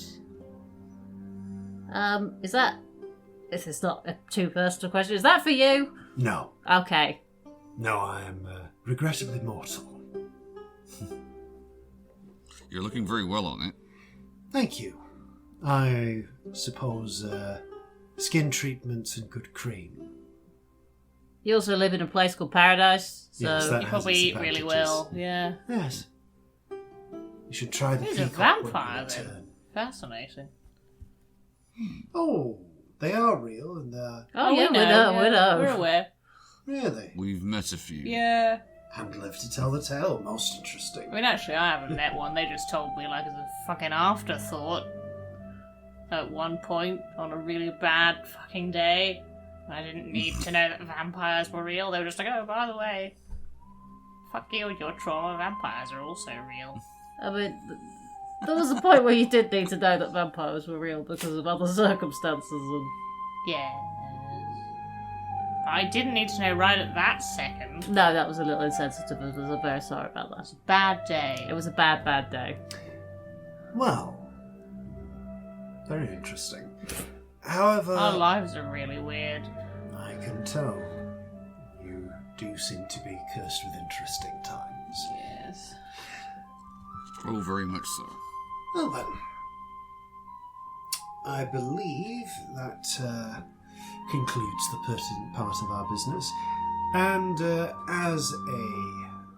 Is that... This is not a too personal question. Is that for you? No. Okay. No, I am regrettably mortal. You're looking very well on it. Thank you. I suppose skin treatments and good cream. You also live in a place called Paradise, so... Yes, that You has probably its eat really advantages. well. Yeah. Yes. You should try the He's a peacock when you vampire, then. return. Fascinating. Oh, they are real and they're... Oh, yeah, we know. We're aware. Really? We've met a few. Yeah. And live to tell the tale. Most interesting. I mean, actually, I haven't met one. They just told me, like, as a fucking afterthought at one point on a really bad fucking day. I didn't need to know that vampires were real. They were just like, oh, by the way, fuck you with your trauma. Vampires are also real. I mean, there was a point where you did need to know that vampires were real because of other circumstances and... Yeah. I didn't need to know right at that second. No, that was a little insensitive. I'm very sorry about that. Bad day. It was a bad, bad day. Well, very interesting. However... Our lives are really weird. I can tell. You do seem to be cursed with interesting times. Yes. Oh, very much so. Well then, I believe that concludes the pertinent part of our business. And as a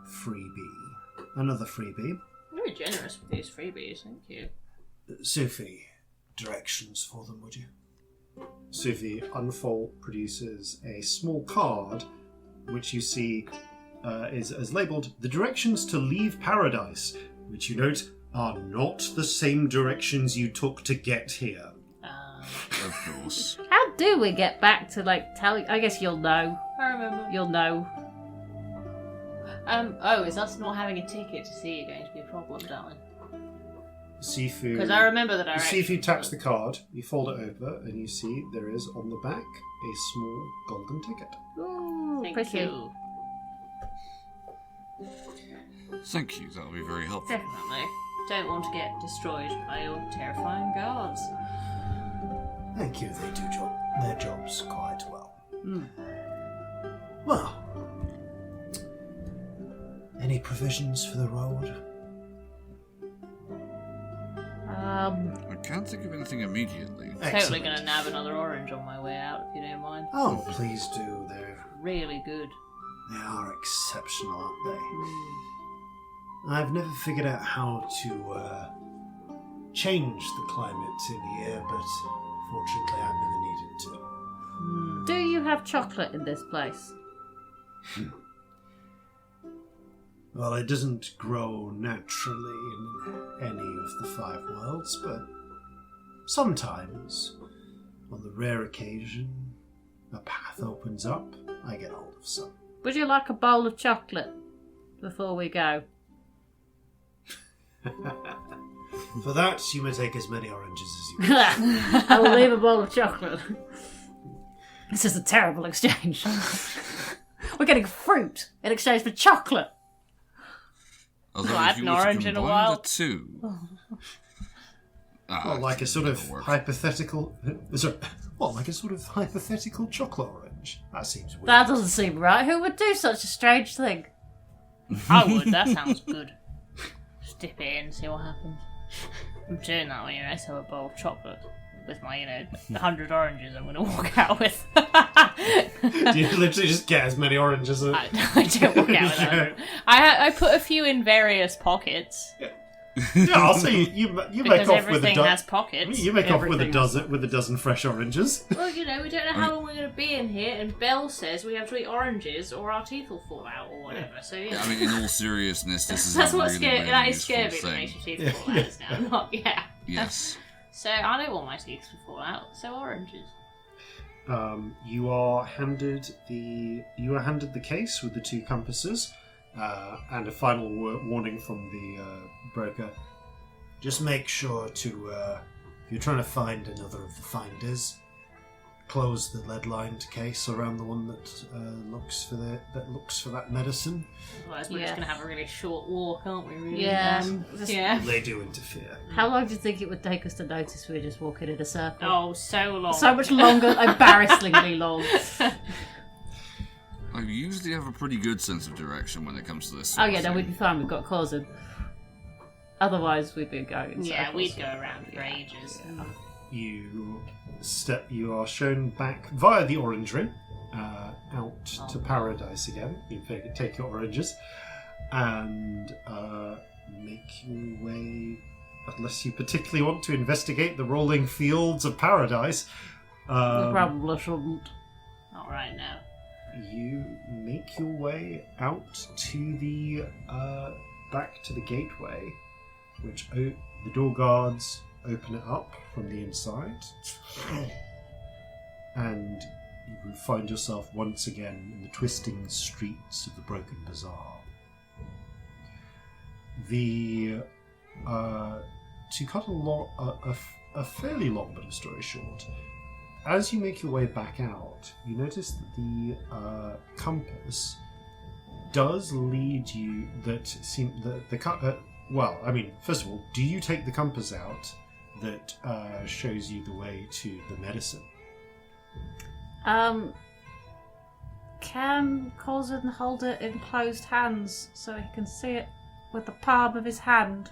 freebie, another freebie, Very generous with these freebies, thank you. Sophie, directions for them, would you? Sophie produces a small card, which you see is labelled "The Directions to Leave Paradise," which you note are not the same directions you took to get here. Of course. How do we get back to, like, tell... I guess you'll know. I remember. You'll know. Is us not having a ticket to see you going to be a problem, darling? Sifu... Because I remember the direction. Sifu taps the card, you fold it over, and you see there is on the back a small golden ticket. Ooh, Thank pretty. you. Thank you, that'll be very helpful. Definitely. Don't want to get destroyed by your terrifying guards. Thank you, they do their jobs quite well. Mm. Well, any provisions for the road? I can't think of anything immediately. Totally Excellent. going to nab another orange on my way out, if you don't mind. Oh, please do. They're Really good. They are exceptional, aren't they? I've never figured out how to change the climate in here, but fortunately I've never needed to. Do you have chocolate in this place? Well, it doesn't grow naturally in any of the 5 worlds, but sometimes, on the rare occasion, a path opens up, I get hold of some. Would you like a bowl of chocolate before we go? For that, you may take as many oranges as you wish. I will leave a bowl of chocolate. This is a terrible exchange. We're getting fruit in exchange for chocolate. Although Well, I if haven't you were to orange in a combine while. the two... Well, like a sort of hypothetical... Sorry, what, like a sort of hypothetical chocolate orange? That seems weird. That doesn't seem right. Who would do such a strange thing? I would. That sounds good. Just dip it in, see what happens. I'm doing that when you're next to a bowl of chocolate with my, 100 oranges I'm going to walk out with. Do you literally just get as many oranges as... I don't walk out with 100. I put a few in various pockets. Yeah, I'll say you make Because off with a everything has pockets. You make off with a Everything dozen fresh oranges. Well, we don't know how long we're going to be in here, and Belle says we have to eat oranges or our teeth will fall out or whatever. So Yeah, I mean, in all seriousness, this is that's a what really, really that is useful scary that thing. makes your teeth fall out now. Not Yes. So I don't want my teeth to fall out. So oranges. You are handed the case with the 2 compasses, and a final warning from the broker. Just make sure to, if you're trying to find another of the finders, close the lead-lined case around the one that looks for that medicine. Otherwise, we're just going to have a really short walk, aren't we? Really? Yeah. Yeah. They do interfere. How long do you think it would take us to notice we're just walking in a circle? Oh, so long. So much longer, embarrassingly long. I usually have a pretty good sense of direction when it comes to this. Oh sort yeah, of no, thing. we'd be fine. We've got Corzin. Otherwise, we'd be going in Yeah, circles. we'd go around for ages. You are shown back via the orangery out to paradise again. You take your oranges and make your way, unless you particularly want to investigate the rolling fields of paradise. We probably shouldn't. Not right now. You make your way out to the back to the gateway, which the door guards open it up from the inside, and you find yourself once again in the twisting streets of the Broken Bazaar. To cut a fairly long bit of story short, as you make your way back out, you notice that the compass does lead you. Well, I mean, first of all, do you take the compass out that shows you the way to the medicine? Can Corzin hold it in closed hands so he can see it with the palm of his hand?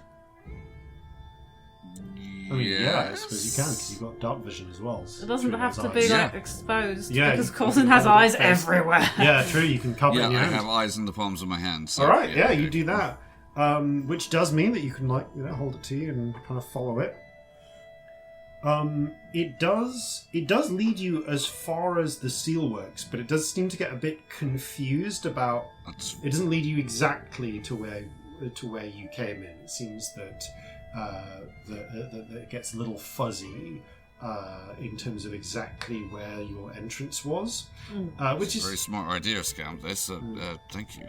I mean, yeah, I suppose you can because you've got dark vision as well. It doesn't through have those to eyes. be Yeah. exposed Yeah, because you Corzin can has cover eyes the face. everywhere. Yeah, true. You can cover Yeah, in your I hand. have eyes in the palms of my hands. So, All right, yeah, you do that, which does mean that you can hold it to you and kind of follow it. It does lead you as far as the steelworks, but it does seem to get a bit confused about. It doesn't lead you exactly to where you came in. It seems that that it gets a little fuzzy in terms of exactly where your entrance was, which is very smart idea, Scamp. This, thank you.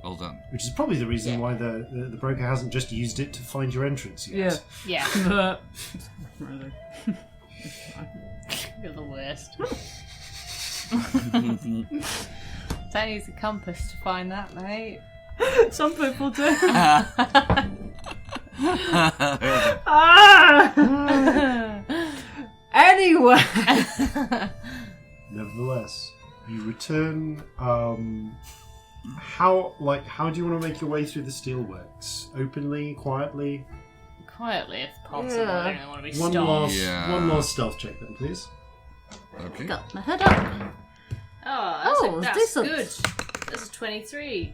Well done. Which is probably the reason why the broker hasn't just used it to find your entrance yet. Yeah. Really. You're the worst. Don't use a compass to find that, mate. Some people do. Anyway. Nevertheless, you return. How do you want to make your way through the steelworks? Openly, quietly? Quietly, if possible. Yeah. I don't want to be One stopped. last stealth check then, please. Okay. Got my head up. Oh, Oh, that's decent. good. This is 23.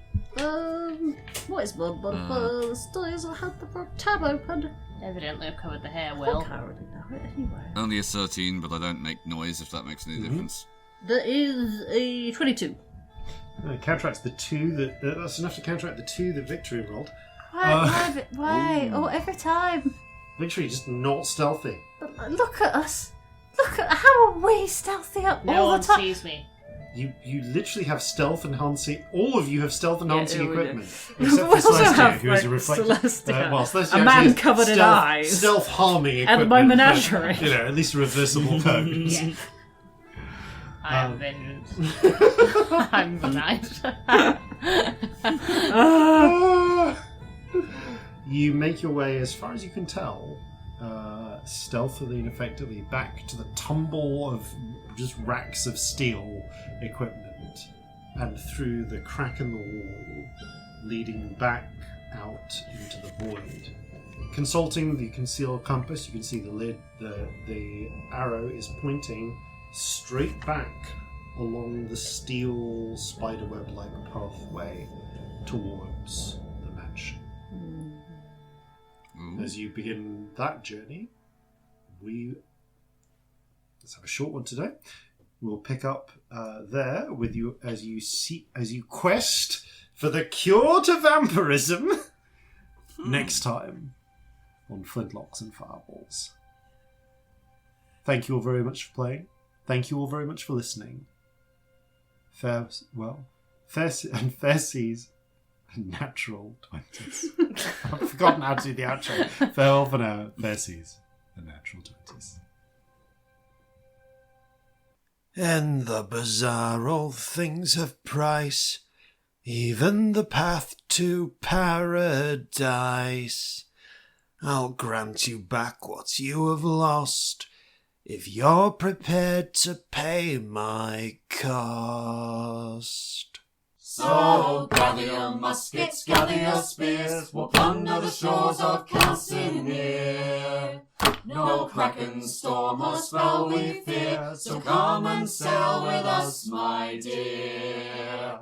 What is one modifier? The stories will help the tab open. Evidently I've covered the hair well. I can't really know it anyway. Only a 13, but I don't make noise if that makes any difference. That is a 22. It counteracts the 2 that's enough to counteract the 2 that Victory rolled. Why? Oh, every time. Victory just not stealthy. But look at us. Look at how are we stealthy up No all one the time? sees me. You literally have stealth enhancing. All of you have stealth enhancing we do. equipment, We except for also Celestia, have, who is a like, reflective. Celestia. Celestia A man actually has covered in eyes. Stealth harming equipment. And my menagerie. But, at least reversible codes. Yes. I am vengeance. I'm the knight. You make your way, as far as you can tell, stealthily and effectively back to the tumble of just racks of steel equipment and through the crack in the wall leading back out into the void. Consulting the concealed compass, you can see the arrow is pointing straight back along the steel spiderweb-like pathway towards the mansion. As you begin that journey, let's have a short one today. We'll pick up there with you as you quest for the cure to vampirism next time on Flintlocks and Fireballs. Thank you all very much for playing. Thank you all very much for listening. Fair seas and natural 20s. I've forgotten how to do the outro. Farewell for now. Fair seas and natural 20s. In the bazaar all things have price, even the path to paradise. I'll grant you back what you have lost, if you're prepared to pay my cost. So gather your muskets, gather your spears, we'll plunder the shores of Calcinea. No kraken, storm or spell we fear, so come and sail with us, my dear.